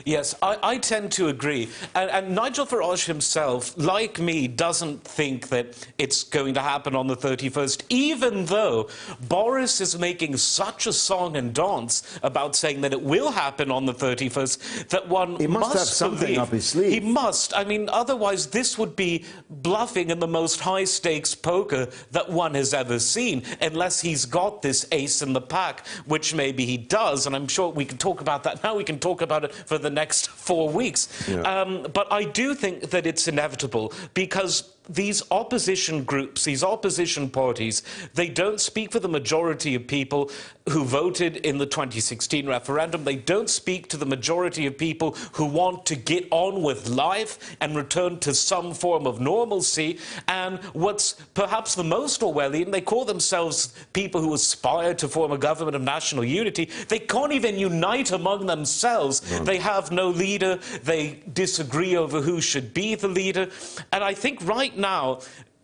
Yes, I tend to agree. And Nigel Farage himself, like me, doesn't think that it's going to happen on the 31st, even though Boris is making such a song and dance about saying that it will happen on the 31st that one He must have something believe. up his sleeve. He must. I mean, otherwise this would be bluffing in the most high-stakes poker that one has ever seen, unless he's got this ace in the pack, which maybe he does, and I'm sure we can talk about that now. We can talk about it for the next 4 weeks. But I do think that it's inevitable, because these opposition groups, these opposition parties, they don't speak for the majority of people who voted in the 2016 referendum. They don't speak to the majority of people who want to get on with life and return to some form of normalcy. And what's perhaps the most Orwellian, they call themselves people who aspire to form a government of national unity. They can't even unite among themselves. They have no leader. They disagree over who should be the leader. And I think right now,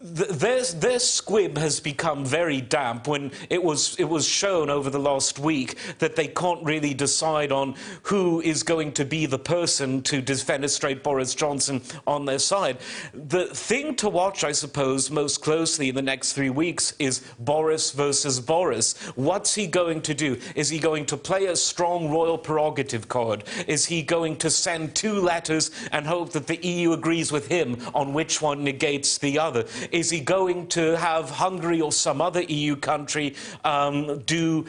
their squib has become very damp when it was shown over the last week that they can't really decide on who is going to be the person to defenestrate Boris Johnson on their side. The thing to watch, I suppose, most closely in the next 3 weeks is Boris versus Boris. What's he going to do? Is he going to play a strong royal prerogative card? Is he going to send 2 letters and hope that the EU agrees with him on which one negates the other? Is he going to have Hungary or some other EU country do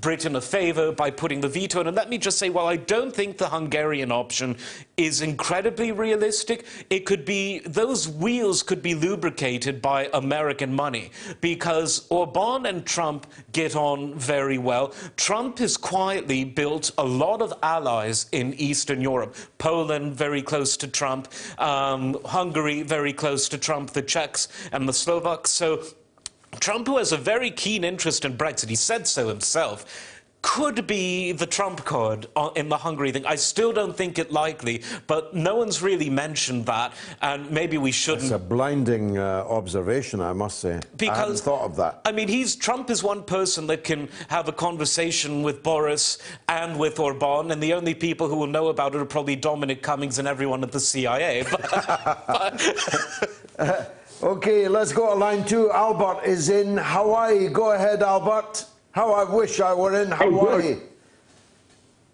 Britain a favour by putting the veto in? And let me just say, while I don't think the Hungarian option is incredibly realistic, it could be, those wheels could be lubricated by American money, because Orban and Trump get on very well. Trump has quietly built a lot of allies in Eastern Europe. Poland, very close to Trump. Hungary, very close to Trump. The Czechs and the Slovaks. So Trump, who has a very keen interest in Brexit, he said so himself, could be the trump card in the Hungary thing. I still don't think it likely, but no one's really mentioned that, and maybe we shouldn't. It's a blinding observation, I must say. Because, I hadn't thought of that. I mean, Trump is one person that can have a conversation with Boris and with Orban, and the only people who will know about it are probably Dominic Cummings and everyone at the CIA. OK, let's go to line 2. Albert is in Hawaii. Go ahead, Albert. How I wish I were in Hawaii.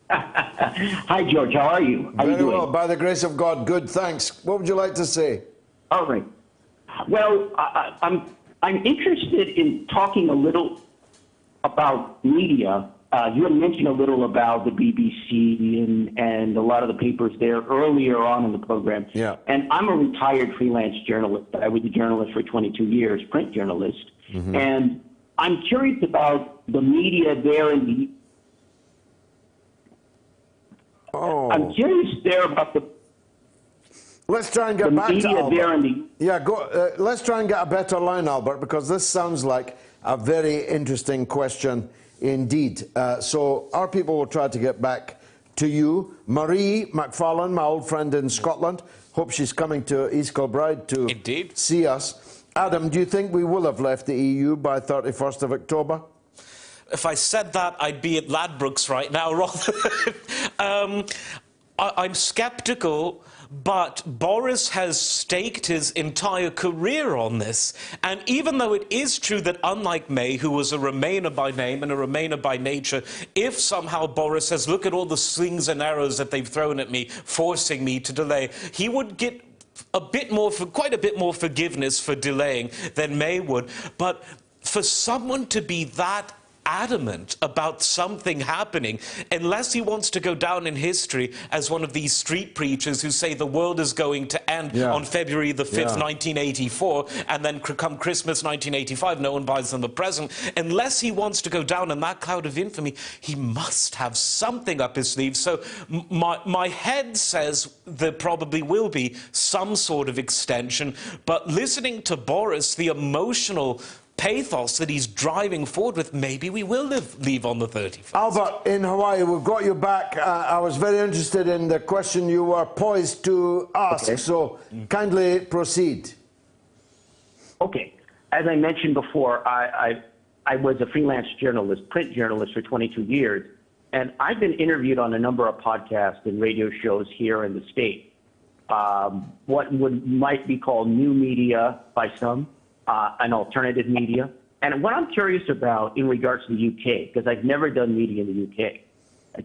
Hi, George. How are you? How Very you doing? well, by the grace of God. Good, thanks. What would you like to say? All right. Well, I'm interested in talking a little about media. You had mentioned a little about the BBC and a lot of the papers there earlier on in the program. Yeah. And I'm a retired freelance journalist. I was a journalist for 22 years, print journalist. Mm-hmm. And I'm curious about the media there in the... Oh. I'm curious there about the... Let's try and get back to Albert. There in the... Yeah, let's try and get a better line, Albert, because this sounds like a very interesting question indeed. So our people will try to get back to you. Marie McFarlane, my old friend in Scotland, hope she's coming to East Kilbride to see us. Adam, do you think we will have left the EU by 31st of October? If I said that, I'd be at Ladbrokes right now, rather. I'm sceptical, but Boris has staked his entire career on this. And even though it is true that, unlike May, who was a Remainer by name and a Remainer by nature, if somehow Boris says, look at all the slings and arrows that they've thrown at me, forcing me to delay, he would get quite a bit more forgiveness for delaying than May would. But for someone to be that adamant about something happening, unless he wants to go down in history as one of these street preachers who say the world is going to end on February the 5th, 1984, and then come Christmas 1985, no one buys them a present. Unless he wants to go down in that cloud of infamy, he must have something up his sleeve. So my head says there probably will be some sort of extension, but listening to Boris, the emotional pathos that he's driving forward with, maybe we will leave on the 31st. Albert, in Hawaii, we've got you back. I was very interested in the question you were poised to ask, so kindly proceed. Okay. As I mentioned before, I was a freelance journalist, print journalist for 22 years, and I've been interviewed on a number of podcasts and radio shows here in the state. What might be called new media by some, and alternative media. And what I'm curious about in regards to the UK, because I've never done media in the UK,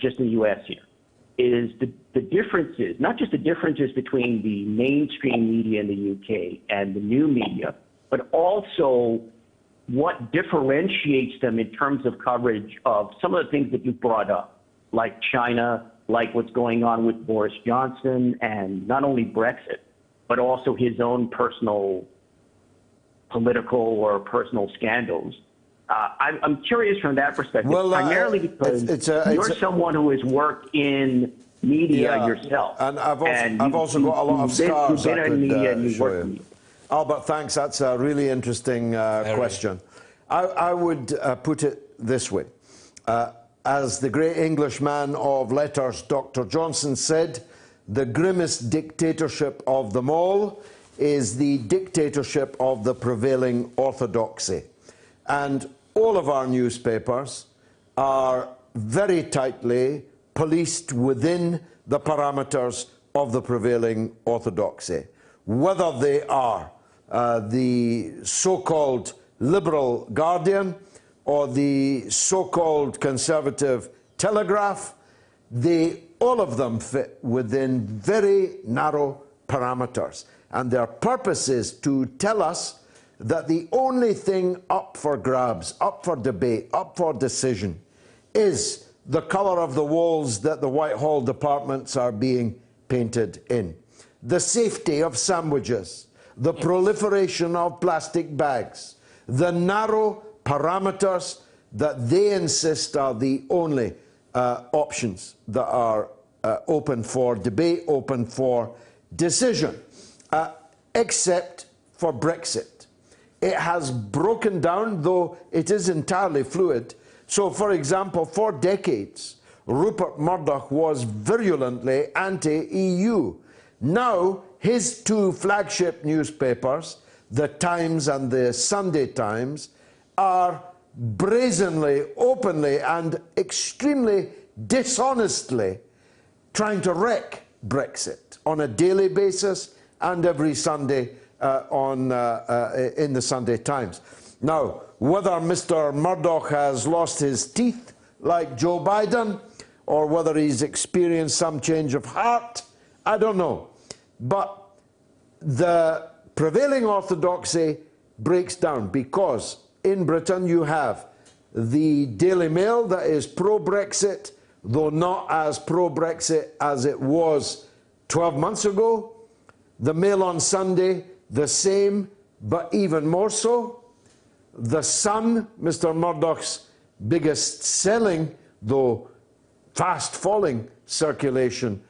just in the US here, is the differences, not just the differences between the mainstream media in the UK and the new media, but also what differentiates them in terms of coverage of some of the things that you brought up, like China, like what's going on with Boris Johnson, and not only Brexit, but also his own personal political or personal scandals. I'm curious from that perspective, primarily because you're someone who has worked in media yourself. And I've also got a lot of scars I could show you. Albert, thanks. That's a really interesting question. I would put it this way. As the great Englishman of letters, Dr. Johnson, said, the grimmest dictatorship of them all is the dictatorship of the prevailing orthodoxy. And all of our newspapers are very tightly policed within the parameters of the prevailing orthodoxy. Whether they are the so-called liberal Guardian or the so-called conservative Telegraph, all of them fit within very narrow parameters. And their purpose is to tell us that the only thing up for grabs, up for debate, up for decision is the colour of the walls that the Whitehall departments are being painted in, the safety of sandwiches, the proliferation of plastic bags, the narrow parameters that they insist are the only options that are open for debate, open for decision, except for Brexit. It has broken down, though it is entirely fluid. So, for example, for decades, Rupert Murdoch was virulently anti-EU. Now, his two flagship newspapers, The Times and the Sunday Times, are brazenly, openly, and extremely dishonestly trying to wreck Brexit on a daily basis and every Sunday in the Sunday Times. Now, whether Mr. Murdoch has lost his teeth like Joe Biden or whether he's experienced some change of heart, I don't know. But the prevailing orthodoxy breaks down because in Britain you have the Daily Mail that is pro-Brexit, though not as pro-Brexit as it was 12 months ago. The Mail on Sunday, the same, but even more so. The Sun, Mr. Murdoch's biggest selling, though fast-falling circulation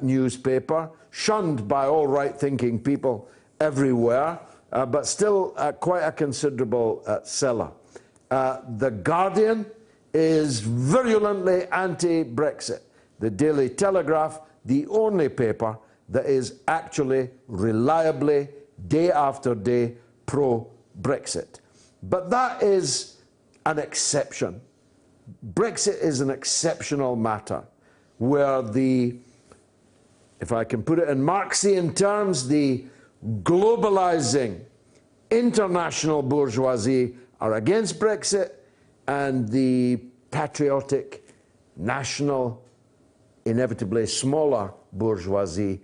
newspaper, shunned by all right-thinking people everywhere, but still quite a considerable seller. The Guardian is virulently anti-Brexit. The Daily Telegraph, the only paper that is actually reliably, day after day, pro-Brexit. But that is an exception. Brexit is an exceptional matter where if I can put it in Marxian terms, the globalizing international bourgeoisie are against Brexit and the patriotic, national, inevitably smaller bourgeoisie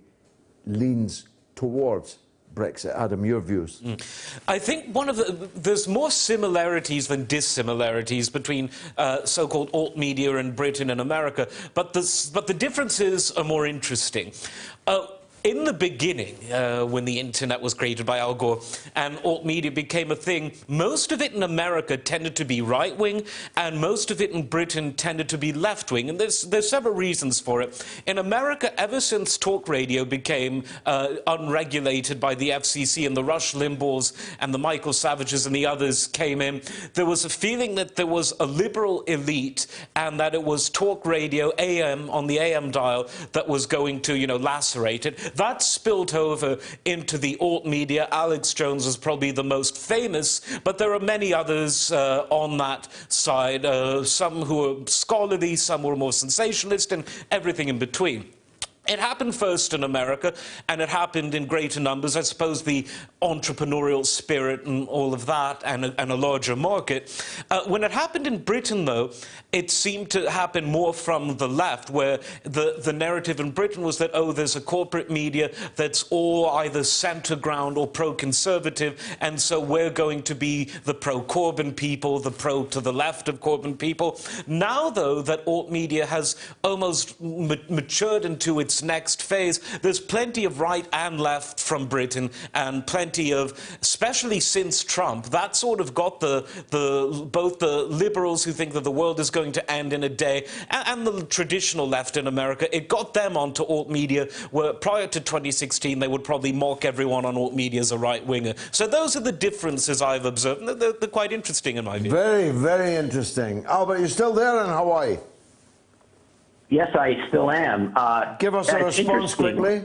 leans towards Brexit. Adam, your views? I think there's more similarities than dissimilarities between so-called alt media in Britain and America, but the differences are more interesting. In the beginning, when the internet was created by Al Gore and alt media became a thing, most of it in America tended to be right-wing and most of it in Britain tended to be left-wing. And there's several reasons for it. In America, ever since talk radio became unregulated by the FCC and the Rush Limbaughs and the Michael Savages and the others came in, there was a feeling that there was a liberal elite and that it was talk radio, AM, on the AM dial, that was going to, lacerate it. That spilled over into the alt media. Alex Jones was probably the most famous, but there are many others on that side, some who are scholarly, some who are more sensationalist, and everything in between. It happened first in America, and it happened in greater numbers. I suppose the entrepreneurial spirit and all of that, and a larger market. When it happened in Britain, though, it seemed to happen more from the left, where the narrative in Britain was that, oh, there's a corporate media that's all either centre ground or pro-conservative, and so we're going to be the pro-Corbyn people, the pro-to the left of Corbyn people. Now, though, that alt media has almost matured into its next phase, there's plenty of right and left from Britain, and plenty of, especially since Trump, that sort of got both the liberals who think that the world is going to end in a day and the traditional left in America, it got them onto alt media, where prior to 2016 they would probably mock everyone on alt media as a right-winger. So those are the differences I've observed, and they're quite interesting in my view. Very, very interesting. Albert, you're still there in Hawaii? Yes, I still am. Give us a response quickly.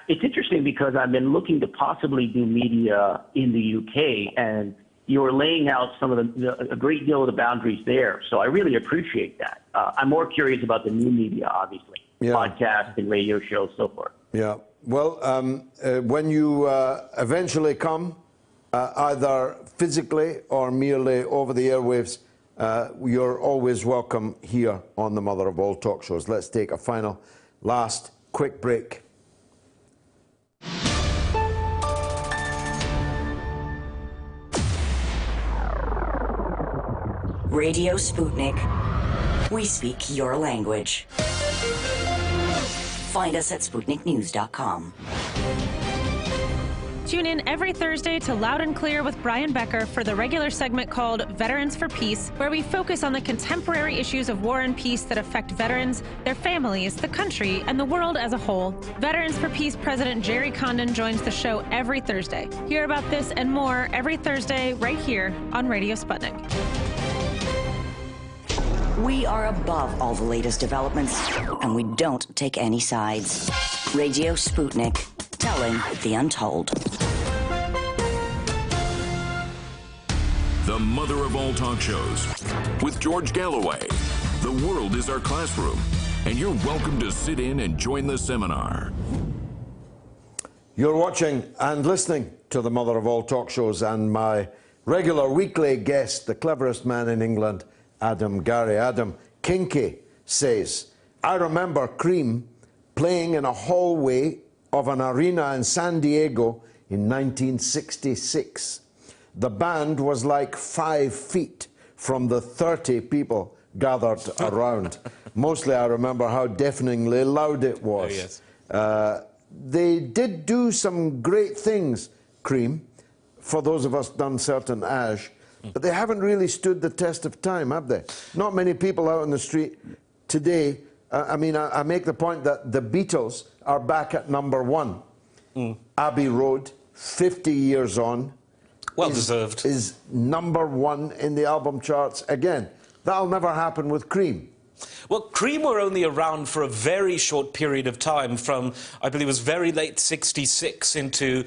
It's interesting because I've been looking to possibly do media in the UK, and you're laying out some of a great deal of the boundaries there. So I really appreciate that. I'm more curious about the new media, obviously, podcasts and radio shows, so forth. Yeah. Well, when you eventually come, either physically or merely over the airwaves, you're always welcome here on the mother of all talk shows. Let's take a final, last, quick break. Radio Sputnik. We speak your language. Find us at SputnikNews.com. Tune in every Thursday to Loud and Clear with Brian Becker for the regular segment called Veterans for Peace, where we focus on the contemporary issues of war and peace that affect veterans, their families, the country, and the world as a whole. Veterans for Peace President Jerry Condon joins the show every Thursday. Hear about this and more every Thursday right here on Radio Sputnik. We are above all the latest developments, and we don't take any sides. Radio Sputnik, telling the untold. The mother of all talk shows, with George Galloway. The world is our classroom, and you're welcome to sit in and join the seminar. You're watching and listening to the mother of all talk shows, and my regular weekly guest, the cleverest man in England, Adam Garrie. Adam, Kinky says, I remember Cream playing in a hallway of an arena in San Diego in 1966. The band was like 5 feet from the 30 people gathered around. Mostly I remember how deafeningly loud it was. Oh, yes. They did do some great things, Cream, for those of us done certain age, but they haven't really stood the test of time, have they? Not many people out on the street today. I mean, I make the point that the Beatles are back at #1. Abbey Road, 50 years on. Well deserved. Is #1 in the album charts again. That'll never happen with Cream. Well, Cream were only around for a very short period of time, from, I believe it was very late 66 into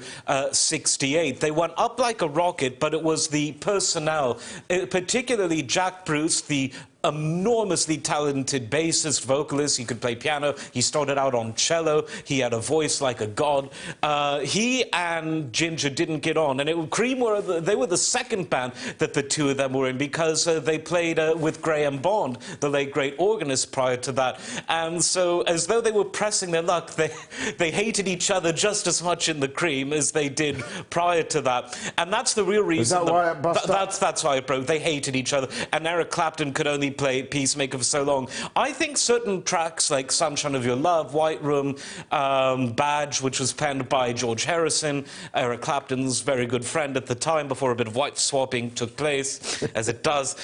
68. They went up like a rocket, but it was the personnel, particularly Jack Bruce, the enormously talented bassist, vocalist. He could play piano. He started out on cello. He had a voice like a god. He and Ginger didn't get on, and Cream were the second band that the two of them were in, because they played with Graham Bond, the late great organist, prior to that. And so, as though they were pressing their luck, they hated each other just as much in the Cream as they did prior to that. And that's the real reason. Is that why it busted up? That's why it broke. They hated each other, and Eric Clapton could only play Peacemaker for so long. I think certain tracks like Sunshine of Your Love, White Room, Badge, which was penned by George Harrison, Eric Clapton's very good friend at the time, before a bit of wife swapping took place, as it does.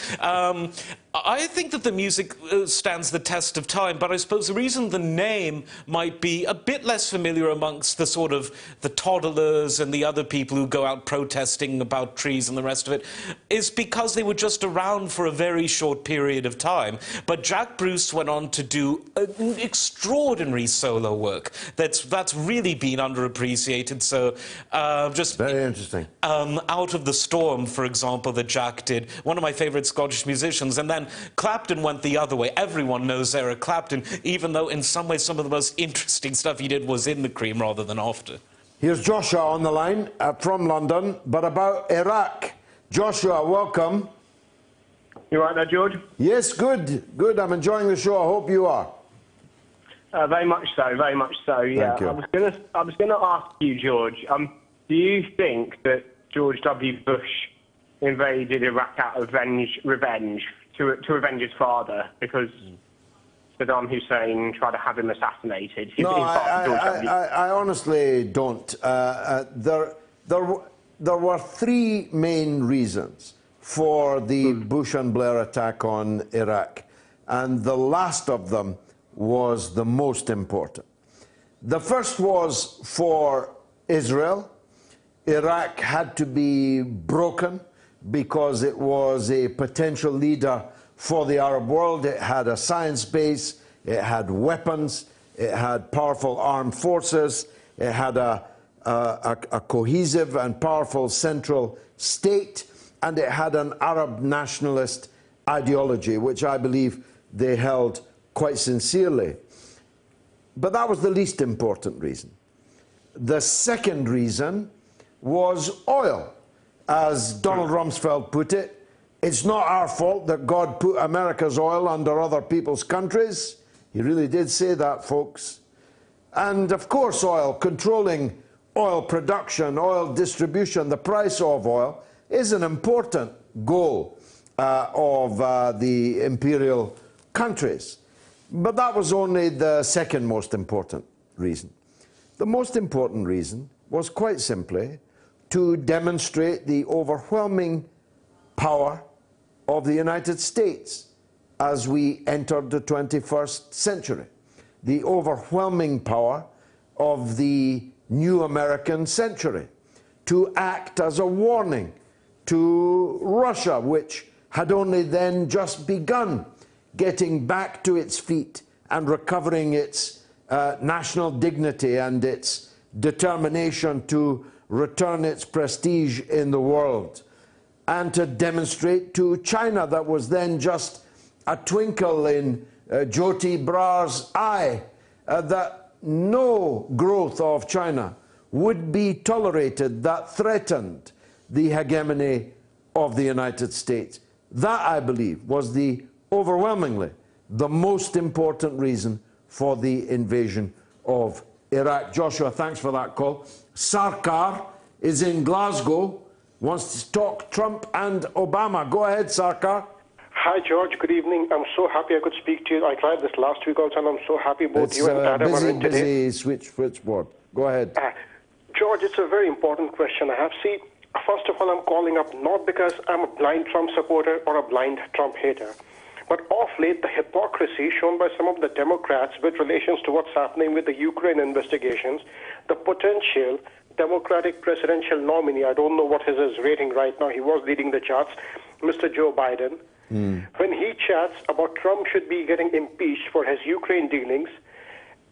I think that the music stands the test of time, but I suppose the reason the name might be a bit less familiar amongst the sort of the toddlers and the other people who go out protesting about trees and the rest of it is because they were just around for a very short period of time. But Jack Bruce went on to do extraordinary solo work that's really been underappreciated. So just very interesting. Out of the Storm, for example, that Jack did, one of my favourite Scottish musicians, and then Clapton went the other way. Everyone knows Eric Clapton, even though in some ways some of the most interesting stuff he did was in the Cream rather than after. Here's Joshua on the line from London, but about Iraq. Joshua, welcome. You right there, George? Yes, good. Good. I'm enjoying the show. I hope you are. Very much so. Very much so. Yeah. Thank you. I was gonna ask you, George. Do you think that George W. Bush invaded Iraq out of revenge to avenge his father, because Saddam Hussein tried to have him assassinated? No, I honestly don't. There were 3 main reasons for the Bush and Blair attack on Iraq, and the last of them was the most important. The first was for Israel. Iraq had to be broken because it was a potential leader for the Arab world. It had a science base, it had weapons, it had powerful armed forces, It had a cohesive and powerful central state, and it had an Arab nationalist ideology, which I believe they held quite sincerely. But that was the least important reason. The second reason was oil. As Donald Rumsfeld put it, it's not our fault that God put America's oil under other people's countries. He really did say that, folks. And of course, oil, controlling oil production, oil distribution, the price of oil, is an important goal of the imperial countries. But that was only the second most important reason. The most important reason was quite simply to demonstrate the overwhelming power of the United States as we entered the 21st century. The overwhelming power of the new American century, to act as a warning to Russia, which had only then just begun getting back to its feet and recovering its national dignity and its determination to return its prestige in the world, and to demonstrate to China, that was then just a twinkle in Joti Brar's eye, that no growth of China would be tolerated that threatened the hegemony of the United States. That, I believe, was the overwhelmingly the most important reason for the invasion of Iraq. Joshua, thanks for that call. Sarkar is in Glasgow, wants to talk Trump and Obama. Go ahead, Sarkar. Hi, George. Good evening. I'm so happy I could speak to you. I tried this last week also, and I'm so happy both you and Adam are in today. Busy switchboard. Go ahead. George, it's a very important question I have. See, first of all, I'm calling up not because I'm a blind Trump supporter or a blind Trump hater, but of late, the hypocrisy shown by some of the Democrats with relations to what's happening with the Ukraine investigations, the potential Democratic presidential nominee, I don't know what his rating right now, he was leading the charts, Mr. Joe Biden, when he chats about Trump should be getting impeached for his Ukraine dealings,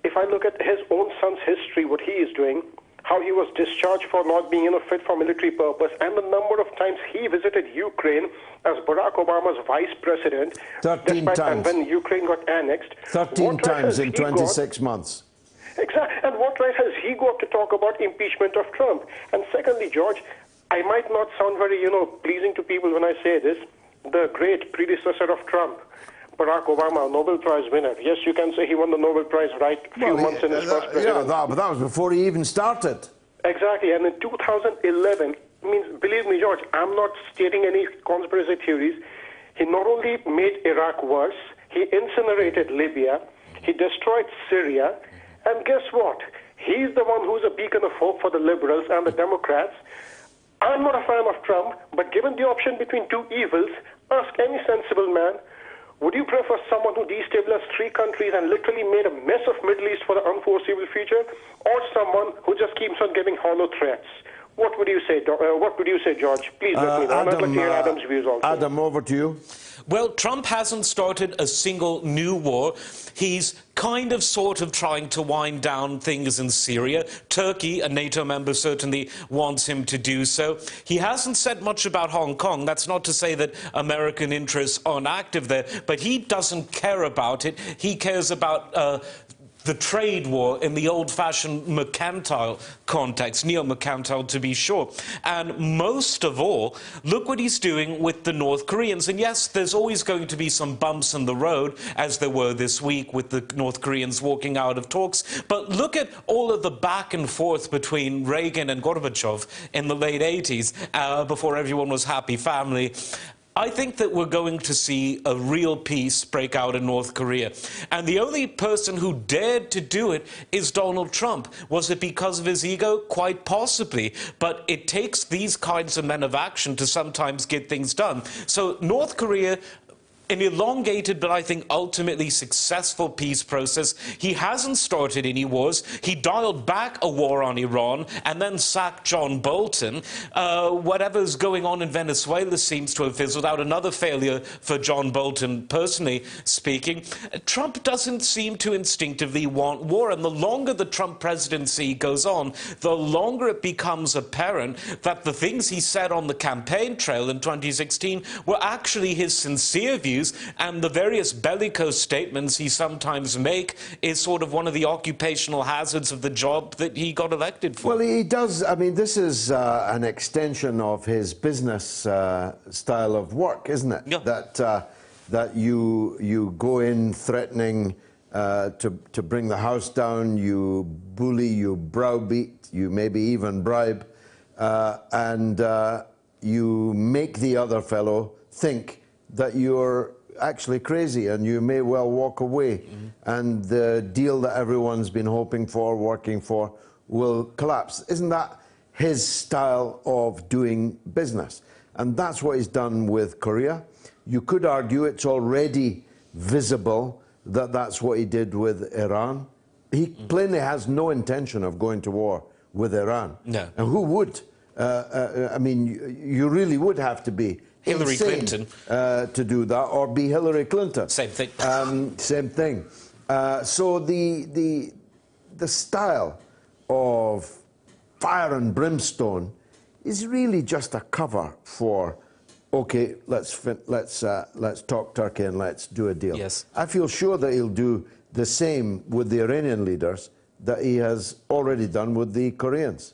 if I look at his own son's history, what he is doing, how he was discharged for not being fit for military purpose, and the number of times he visited Ukraine as Barack Obama's vice president. 13 times. And when Ukraine got annexed. 13 times in 26 months. Exactly. And what right has he got to talk about impeachment of Trump? And secondly, George, I might not sound very, pleasing to people when I say this, the great predecessor of Trump, Barack Obama, Nobel Prize winner. Yes, you can say he won the Nobel Prize few months in his first presidency. Yeah, but that was before he even started. Exactly, and in 2011, believe me, George, I'm not stating any conspiracy theories. He not only made Iraq worse, he incinerated Libya, he destroyed Syria, and guess what? He's the one who's a beacon of hope for the liberals and the Democrats. I'm not a fan of Trump, but given the option between two evils, ask any sensible man, would you prefer someone who destabilized 3 countries and literally made a mess of Middle East for the unforeseeable future, or someone who just keeps on giving hollow threats? What would you say, George? Please let me know. I'd like to hear Adam's views also. Adam, over to you. Well, Trump hasn't started a single new war. He's sort of trying to wind down things in Syria. Turkey, a NATO member, certainly wants him to do so. He hasn't said much about Hong Kong. That's not to say that American interests aren't active there, but he doesn't care about it. He cares about the trade war in the old-fashioned mercantile context, neo-mercantile to be sure. And most of all, look what he's doing with the North Koreans. And yes, there's always going to be some bumps in the road, as there were this week with the North Koreans walking out of talks. But look at all of the back and forth between Reagan and Gorbachev in the late 80s, before everyone was happy family. I think that we're going to see a real peace break out in North Korea. And the only person who dared to do it is Donald Trump. Was it because of his ego? Quite possibly. But it takes these kinds of men of action to sometimes get things done. So North Korea, an elongated but I think ultimately successful peace process. He hasn't started any wars. He dialed back a war on Iran and then sacked John Bolton. Whatever's going on in Venezuela seems to have fizzled out. Another failure for John Bolton, personally speaking. Trump doesn't seem to instinctively want war, and the longer the Trump presidency goes on, the longer it becomes apparent that the things he said on the campaign trail in 2016 were actually his sincere views, and the various bellicose statements he sometimes make is sort of one of the occupational hazards of the job that he got elected for. Well, he does. I mean, this is an extension of his business style of work, isn't it? Yeah. That you go in threatening to bring the house down, you bully, you browbeat, you maybe even bribe, and you make the other fellow think that you're actually crazy and you may well walk away, and the deal that everyone's been hoping for, working for, will collapse. Isn't that his style of doing business? And that's what he's done with Korea. You could argue it's already visible that that's what he did with Iran. He plainly has no intention of going to war with Iran. No. And who would? I mean, you really would have to be Hillary Clinton to do that, or be Hillary Clinton. Same thing. Same thing. So the style of fire and brimstone is really just a cover for, okay, let's talk Turkey and let's do a deal. Yes. I feel sure that he'll do the same with the Iranian leaders that he has already done with the Koreans.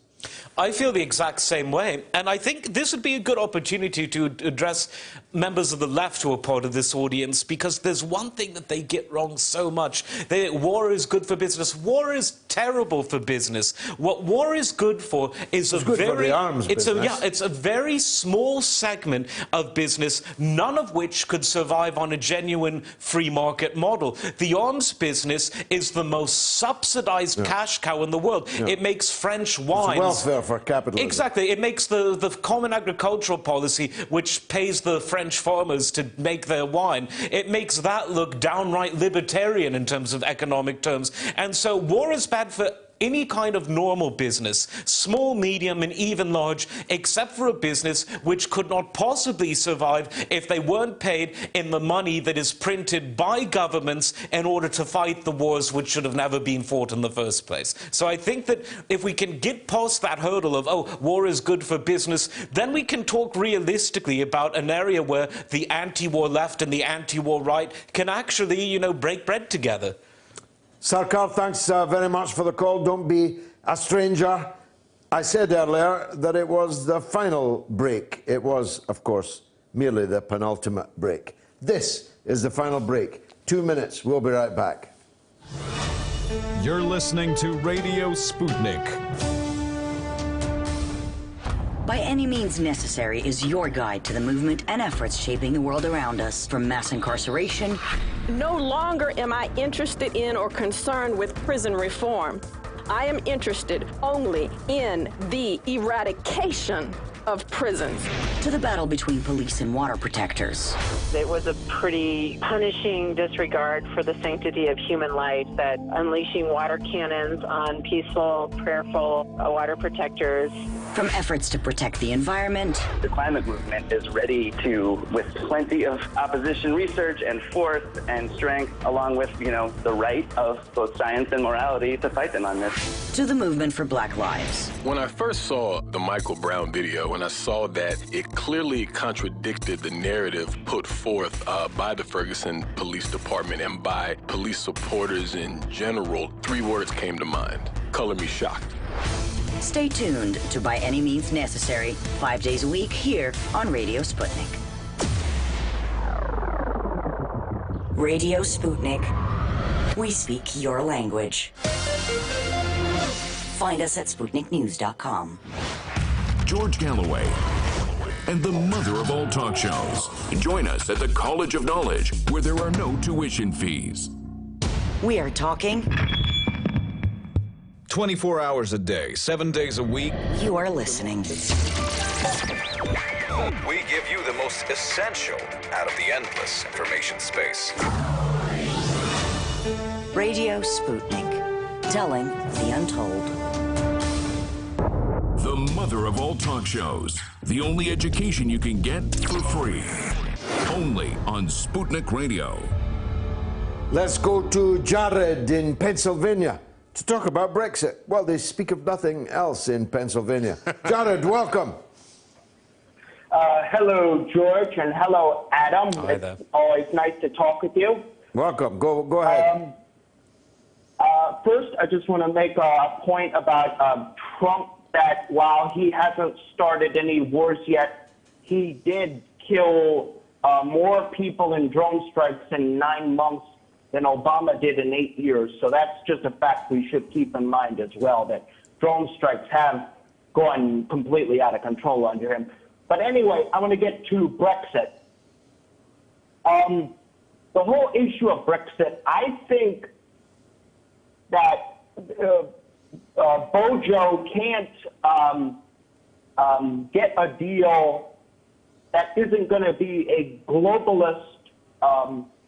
I feel the exact same way, and I think this would be a good opportunity to address members of the left who are part of this audience, because there's one thing that they get wrong so much. War is good for business. War is terrible for business. What war is good for is it's a very small segment of business, none of which could survive on a genuine free market model. The arms business is the most subsidized cash cow in the world. It makes French wines. Welfare for capitalism. Exactly. It makes the common agricultural policy, which pays the French farmers to make their wine, it makes that look downright libertarian in terms of economic terms. And so war is bad for any kind of normal business, small, medium, and even large, except for a business which could not possibly survive if they weren't paid in the money that is printed by governments in order to fight the wars which should have never been fought in the first place. So I think that if we can get past that hurdle of, oh, war is good for business, then we can talk realistically about an area where the anti-war left and the anti-war right can actually, you know, break bread together. Sarkar, thanks very much for the call. Don't be a stranger. I said earlier that it was the final break. It was, of course, merely the penultimate break. This is the final break. 2 minutes. We'll be right back. You're listening to Radio Sputnik. By Any Means Necessary is your guide to the movement and efforts shaping the world around us, from mass incarceration. No longer am I interested in or concerned with prison reform. I am interested only in the eradication of prisons. To the battle between police and water protectors. It was a pretty punishing disregard for the sanctity of human life, that unleashing water cannons on peaceful, prayerful water protectors. From efforts to protect the environment. The climate movement is ready to, with plenty of opposition research and force and strength, along with, you know, the right of both science and morality, to fight them on this. To the movement for Black Lives. When I first saw the Michael Brown video, and I saw that it clearly contradicted the narrative put forth by the Ferguson Police Department and by police supporters in general, 3 words came to mind: color me shocked. Stay tuned to By Any Means Necessary, 5 days a week here on Radio Sputnik. Radio Sputnik. We speak your language. Find us at SputnikNews.com. George Galloway and the mother of all talk shows. Join us at the College of Knowledge, where there are no tuition fees. We are talking 24 hours a day, 7 days a week. You are listening. We give you the most essential out of the endless information space. Radio Sputnik, telling the untold. The mother of all talk shows. The only education you can get for free. Only on Sputnik Radio. Let's go to Jared in Pennsylvania to talk about Brexit. Well, they speak of nothing else in Pennsylvania. Jared, welcome. Hello, George, and hello, Adam. Hi there. It's always nice to talk with you. Welcome. Go ahead. First, I just want to make a point about Trump, that while he hasn't started any wars yet, he did kill more people in drone strikes in 9 months than Obama did in 8 years. So that's just a fact we should keep in mind as well, that drone strikes have gone completely out of control under him. But anyway, I want to get to Brexit. The whole issue of Brexit, I think that Bojo can't get a deal that isn't going to be a globalist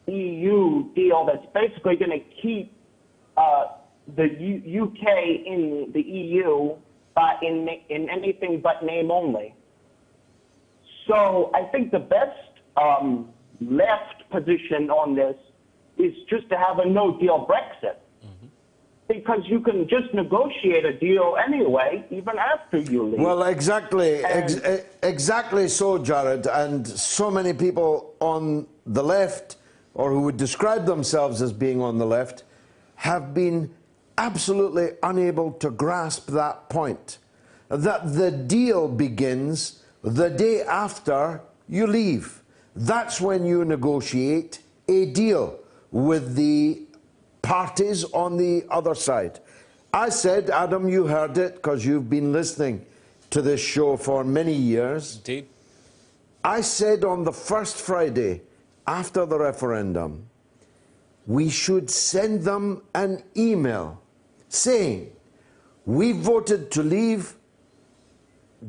EU deal that's basically going to keep the UK in the EU in anything but name only. So I think the best left position on this is just to have a no-deal Brexit. Because you can just negotiate a deal anyway, even after you leave. Well, exactly. Exactly so, Jared. And so many people on the left, or who would describe themselves as being on the left, have been absolutely unable to grasp that point. That the deal begins the day after you leave. That's when you negotiate a deal with the parties on the other side. I said, Adam, you heard it because you've been listening to this show for many years. Indeed. I said on the first Friday after the referendum, we should send them an email saying, we voted to leave,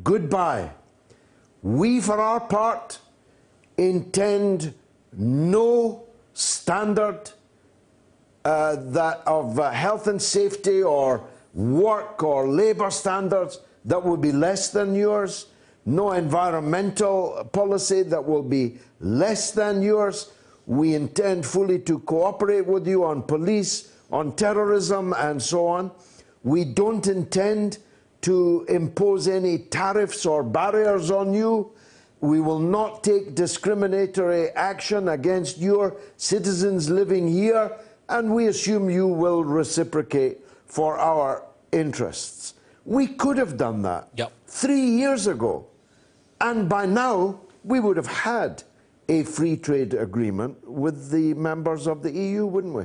goodbye. We, for our part, intend no standard of health and safety or work or labour standards that will be less than yours, no environmental policy that will be less than yours. We intend fully to cooperate with you on police, on terrorism and so on. We don't intend to impose any tariffs or barriers on you. We will not take discriminatory action against your citizens living here, and we assume you will reciprocate for our interests. We could have done that 3 years ago, and by now we would have had a free trade agreement with the members of the EU, wouldn't we?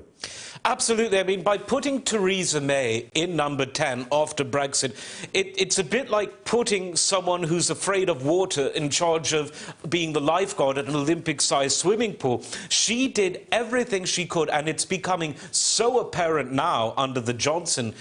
Absolutely. I mean, by putting Theresa May in number 10 after Brexit, it's a bit like putting someone who's afraid of water in charge of being the lifeguard at an Olympic-sized swimming pool. She did everything she could, and it's becoming so apparent now under the Johnson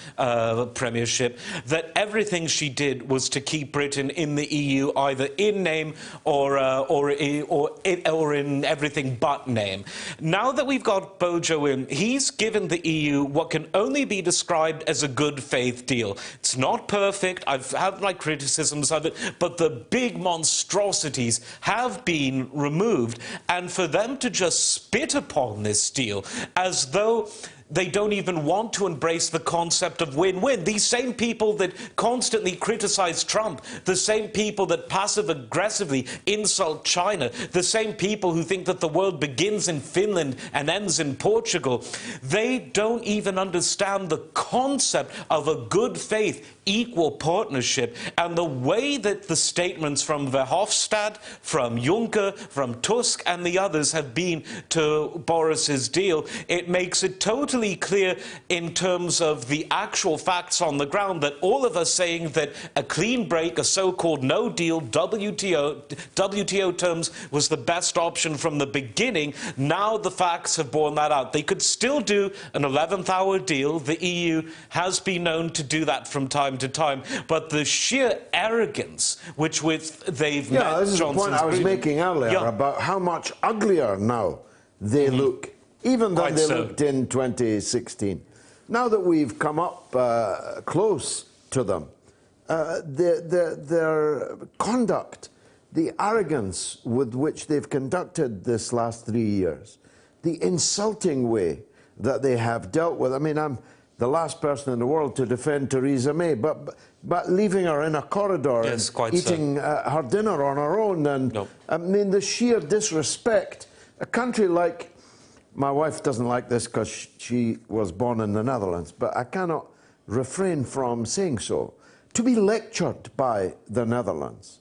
premiership that everything she did was to keep Britain in the EU, either in name or in everything but name. Now that we've got Bojo in, he's given the EU what can only be described as a good faith deal. It's not perfect. I've had my criticisms of it, but the big monstrosities have been removed, and for them to just spit upon this deal as though they don't even want to embrace the concept of win-win. These same people that constantly criticize Trump, the same people that passive-aggressively insult China, the same people who think that the world begins in Finland and ends in Portugal, they don't even understand the concept of a good faith equal partnership. And the way that the statements from Verhofstadt, from Juncker, from Tusk and the others have been to Boris's deal, it makes it totally totally clear in terms of the actual facts on the ground that all of us saying that a clean break, a so-called no-deal WTO terms was the best option from the beginning. Now the facts have borne that out. They could still do an 11th-hour deal. The EU has been known to do that from time to time. But the sheer arrogance which they've met this is the point I was making earlier about how much uglier now they look, even than they looked in 2016. Now that we've come up close to them, their conduct, the arrogance with which they've conducted this last 3 years, the insulting way that they have dealt with. I mean, I'm the last person in the world to defend Theresa May, but leaving her in a corridor and eating her dinner on her own, and I mean, the sheer disrespect. A country like, my wife doesn't like this because she was born in the Netherlands, but I cannot refrain from saying so. To be lectured by the Netherlands,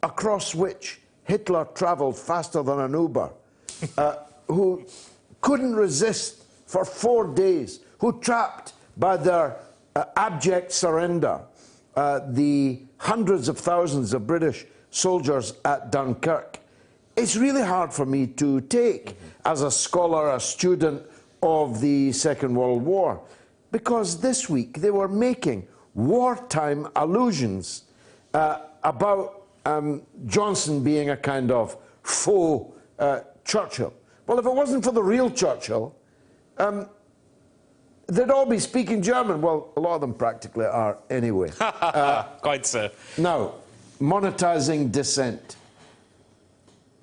across which Hitler travelled faster than an Uber, who couldn't resist for 4 days, who trapped by their abject surrender the hundreds of thousands of British soldiers at Dunkirk. It's really hard for me to take as a scholar, a student of the Second World War, because this week they were making wartime allusions about Johnson being a kind of faux Churchill. Well, if it wasn't for the real Churchill, they'd all be speaking German. Well, a lot of them practically are anyway. Quite so. Now, monetizing dissent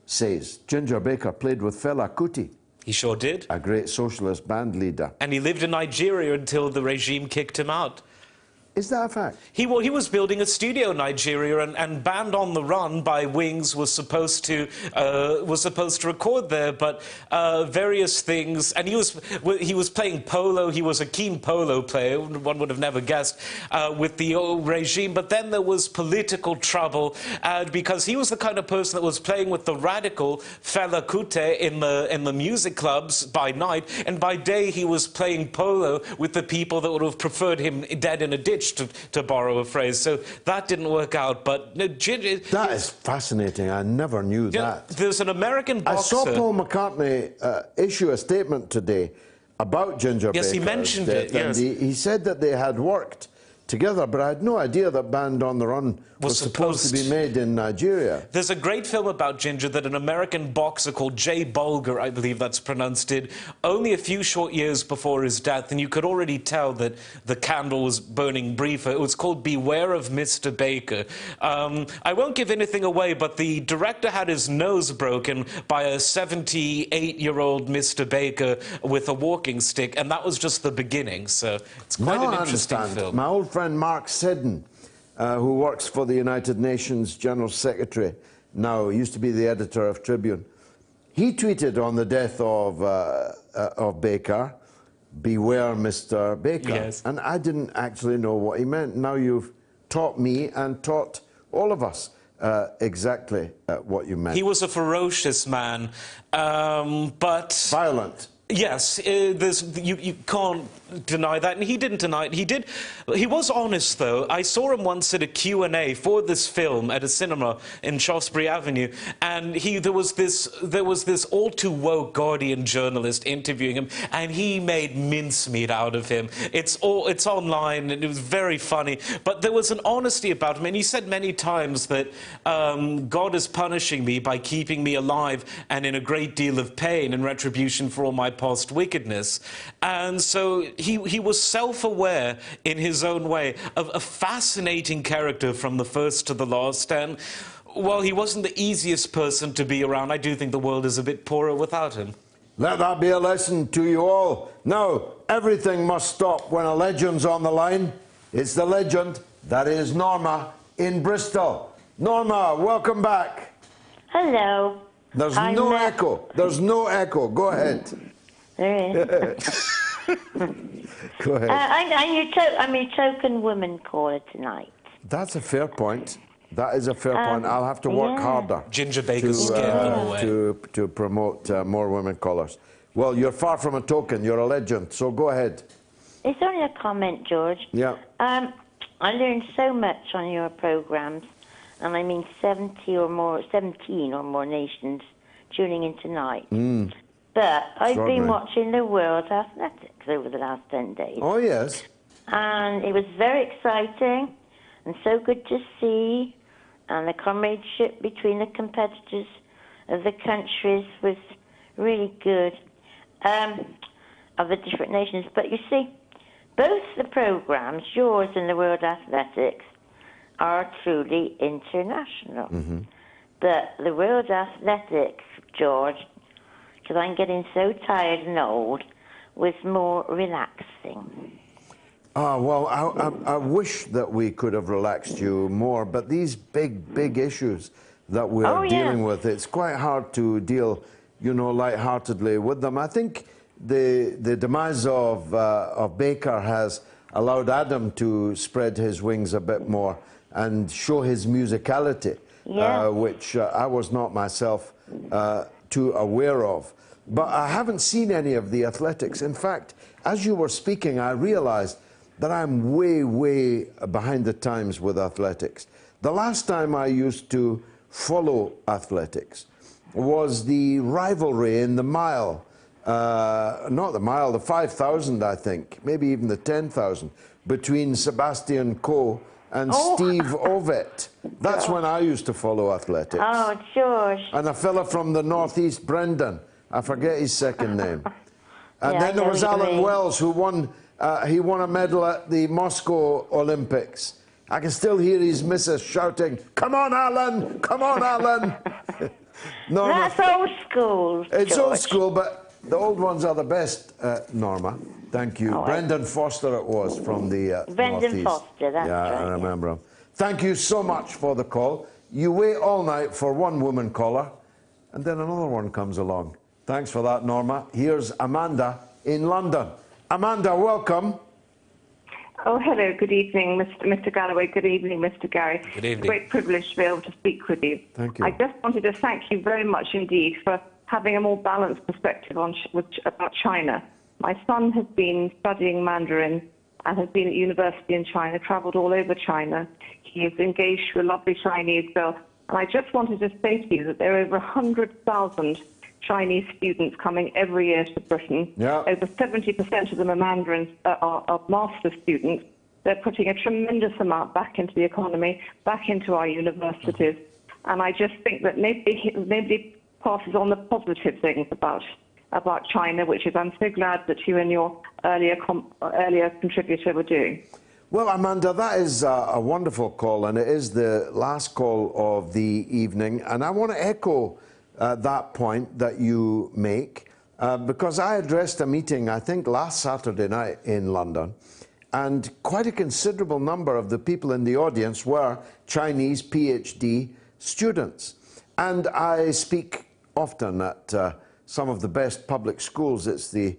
says Ginger Baker played with Fela Kuti. He sure did. A great socialist band leader. And he lived in Nigeria until the regime kicked him out. Is that a fact? He was building a studio in Nigeria, and Band on the Run by Wings was supposed to record there, but various things. And he was playing polo. He was a keen polo player. One would have never guessed with the old regime. But then there was political trouble because he was the kind of person that was playing with the radical Fela Kuti in the music clubs by night, and by day he was playing polo with the people that would have preferred him dead in a ditch. To borrow a phrase, so that didn't work out. But no, that is fascinating. I never knew that. There's an American boxer. I saw Paul McCartney issue a statement today about Ginger Baker. Yes, he mentioned it. Yes, he said that they had worked together, but I had no idea that Band on the Run was supposed to be made in Nigeria. There's a great film about Ginger that an American boxer called Jay Bulger, I believe that's pronounced, did only a few short years before his death, and you could already tell that the candle was burning briefer. It was called Beware of Mr. Baker. I won't give anything away, but the director had his nose broken by a 78-year-old Mr. Baker with a walking stick, and that was just the beginning, so it's quite an interesting film. My old friend Mark Seddon, who works for the United Nations General Secretary now, used to be the editor of Tribune. He tweeted on the death of Baker, "Beware, Mr. Baker." Yes. And I didn't actually know what he meant. Now you've taught me and taught all of us exactly what you meant. He was a ferocious man, but violent. Yes, you can't deny that, and he didn't deny it. He was honest, though. I saw him once at a Q&A for this film at a cinema in Shaftesbury Avenue, and there was this all-too-woke Guardian journalist interviewing him, and he made mincemeat out of him. It's online, and it was very funny. But there was an honesty about him, and he said many times that God is punishing me by keeping me alive and in a great deal of pain in retribution for all my past wickedness. And so he was self-aware in his own way of a fascinating character from the first to the last. And while he wasn't the easiest person to be around, I do think the world is a bit poorer without him. Let that be a lesson to you all. Now, everything must stop when a legend's on the line. It's the legend that is Norma in Bristol. Norma, welcome back. Hello. There's no echo. There's no echo. Go ahead. There is. Go ahead. I'm your token woman caller tonight. That's a fair point. That is a fair point. I'll have to work harder. Ginger Baker's scared to promote more women callers. Well, you're far from a token. You're a legend. So go ahead. It's only a comment, George. Yeah. I learned so much on your programs, and I mean 17 or more nations tuning in tonight. But I've been watching the World Athletics over the last 10 days. Oh, yes. And it was very exciting and so good to see. And the comradeship between the competitors of the countries was really good, of the different nations. But you see, both the programs, yours and the World Athletics, are truly international. But the World Athletics, George, because I'm getting so tired and old, was more relaxing. Well, I wish that we could have relaxed you more, but these big issues that we're dealing with, it's quite hard to deal, you know, lightheartedly with them. I think the demise of Baker has allowed Adam to spread his wings a bit more and show his musicality, which I was not myself too aware of. But I haven't seen any of the athletics. In fact, as you were speaking, I realized that I'm way behind the times with athletics. The last time I used to follow athletics was the rivalry in the mile, not the mile, the 5,000, I think, maybe even the 10,000, between Sebastian Coe and Steve Ovett. That's when I used to follow athletics. Oh, George. And a fella from the Northeast, Brendan, I forget his second name. And then there was Alan Wells, who won, he won a medal at the Moscow Olympics. I can still hear his missus shouting, "Come on, Alan! Come on, Alan!" That's old school, It's George. old school, but the old ones are the best, Norma. Thank you. Brendan Foster it was from the Brendan Northeast. Foster, that's right. I yeah. remember him. Thank you so much for the call. You wait all night for one woman caller, and then another one comes along. Thanks for that, Norma. Here's Amanda in London. Amanda, welcome. Oh, hello. Good evening, Mr. Galloway. Good evening, Mr. Garrie. Good evening. It's a great privilege to be able to speak with you. Thank you. I just wanted to thank you very much indeed for having a more balanced perspective on about China. My son has been studying Mandarin and has been at university in China, travelled all over China. He is engaged with a lovely Chinese girl. And I just wanted to say to you that there are over 100,000 Chinese students coming every year to Britain. Over 70% of them are Mandarins, are master students. They're putting a tremendous amount back into the economy, back into our universities. And I just think that nobody passes on the positive things about China, which is I'm so glad that you and your earlier contributor were doing. Well, Amanda, that is a wonderful call, and it is the last call of the evening. And I want to echo that point that you make, because I addressed a meeting, I think, last Saturday night in London, and quite a considerable number of the people in the audience were Chinese PhD students. And I speak often at some of the best public schools. It's the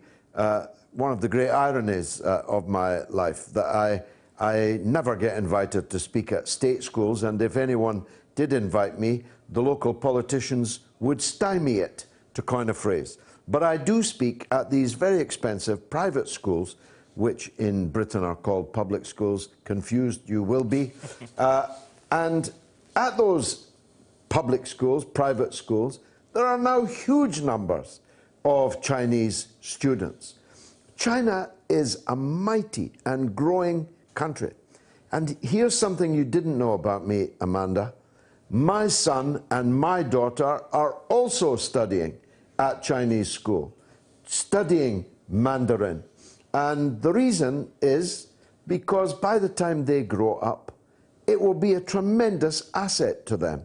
one of the great ironies of my life that I never get invited to speak at state schools, and if anyone did invite me, the local politicians would stymie it, to coin a phrase. But I do speak at these very expensive private schools, which in Britain are called public schools. Confused you will be. And at those public schools, private schools, there are now huge numbers of Chinese students. China is a mighty and growing country. And here's something you didn't know about me, Amanda. My son and my daughter are also studying at Chinese school, studying Mandarin. And the reason is because by the time they grow up, it will be a tremendous asset to them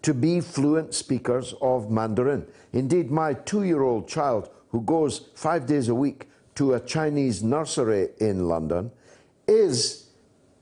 to be fluent speakers of Mandarin. Indeed, my 2-year-old child, who goes 5 days a week to a Chinese nursery in London, is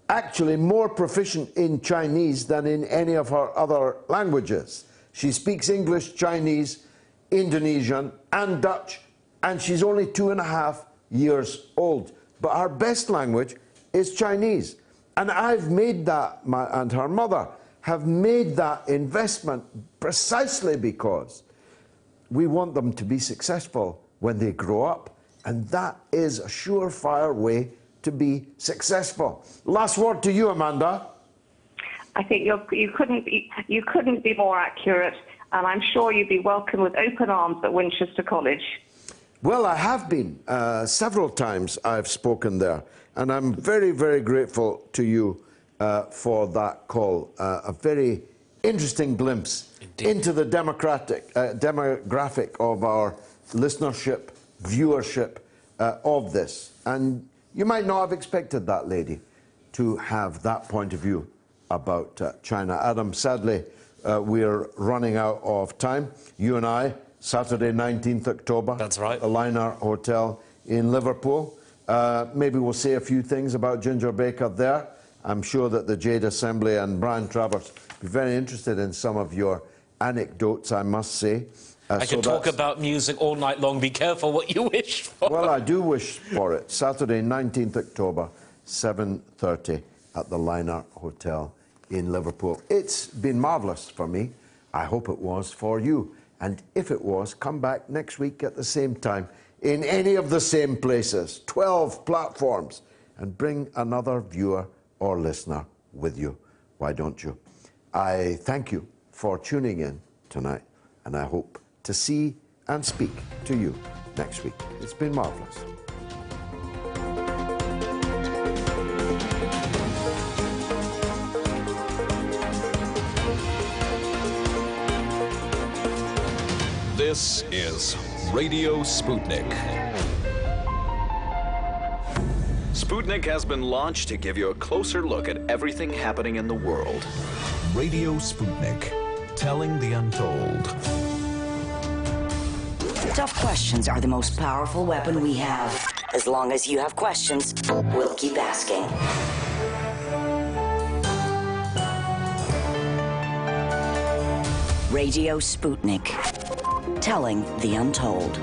actually more proficient in Chinese than in any of her other languages. She speaks English, Chinese, Indonesian, and Dutch, and she's only 2.5 years old. But her best language is Chinese. And I've made that, and her mother have made that investment precisely because we want them to be successful when they grow up, and that is a surefire way to be successful. Last word to you, Amanda. I think you couldn't be more accurate, and I'm sure you'd be welcome with open arms at Winchester College. Well, I have been. Several times I've spoken there, and I'm very, very grateful to you for that call. A very interesting glimpse into the demographic of our listenership, viewership of this. And you might not have expected that lady to have that point of view about China. Adam, sadly, we're running out of time. You and I, Saturday, 19th October. That's right. The Liner Hotel in Liverpool. Maybe we'll say a few things about Ginger Baker there. I'm sure that the Jade Assembly and Brian Travers will be very interested in some of your anecdotes, I must say. I can talk about music all night long. Be careful what you wish for. Well, I do wish for it. Saturday, 19th October, 7:30 at the Liner Hotel in Liverpool. It's been marvellous for me. I hope it was for you. And if it was, come back next week at the same time in any of the same places, 12 platforms, and bring another viewer or listener with you. Why don't you? I thank you for tuning in tonight, and I hope to see and speak to you next week. It's been marvellous. This is Radio Sputnik. Sputnik has been launched to give you a closer look at everything happening in the world. Radio Sputnik, telling the untold. Tough questions are the most powerful weapon we have. As long as you have questions, we'll keep asking. Radio Sputnik, telling the untold.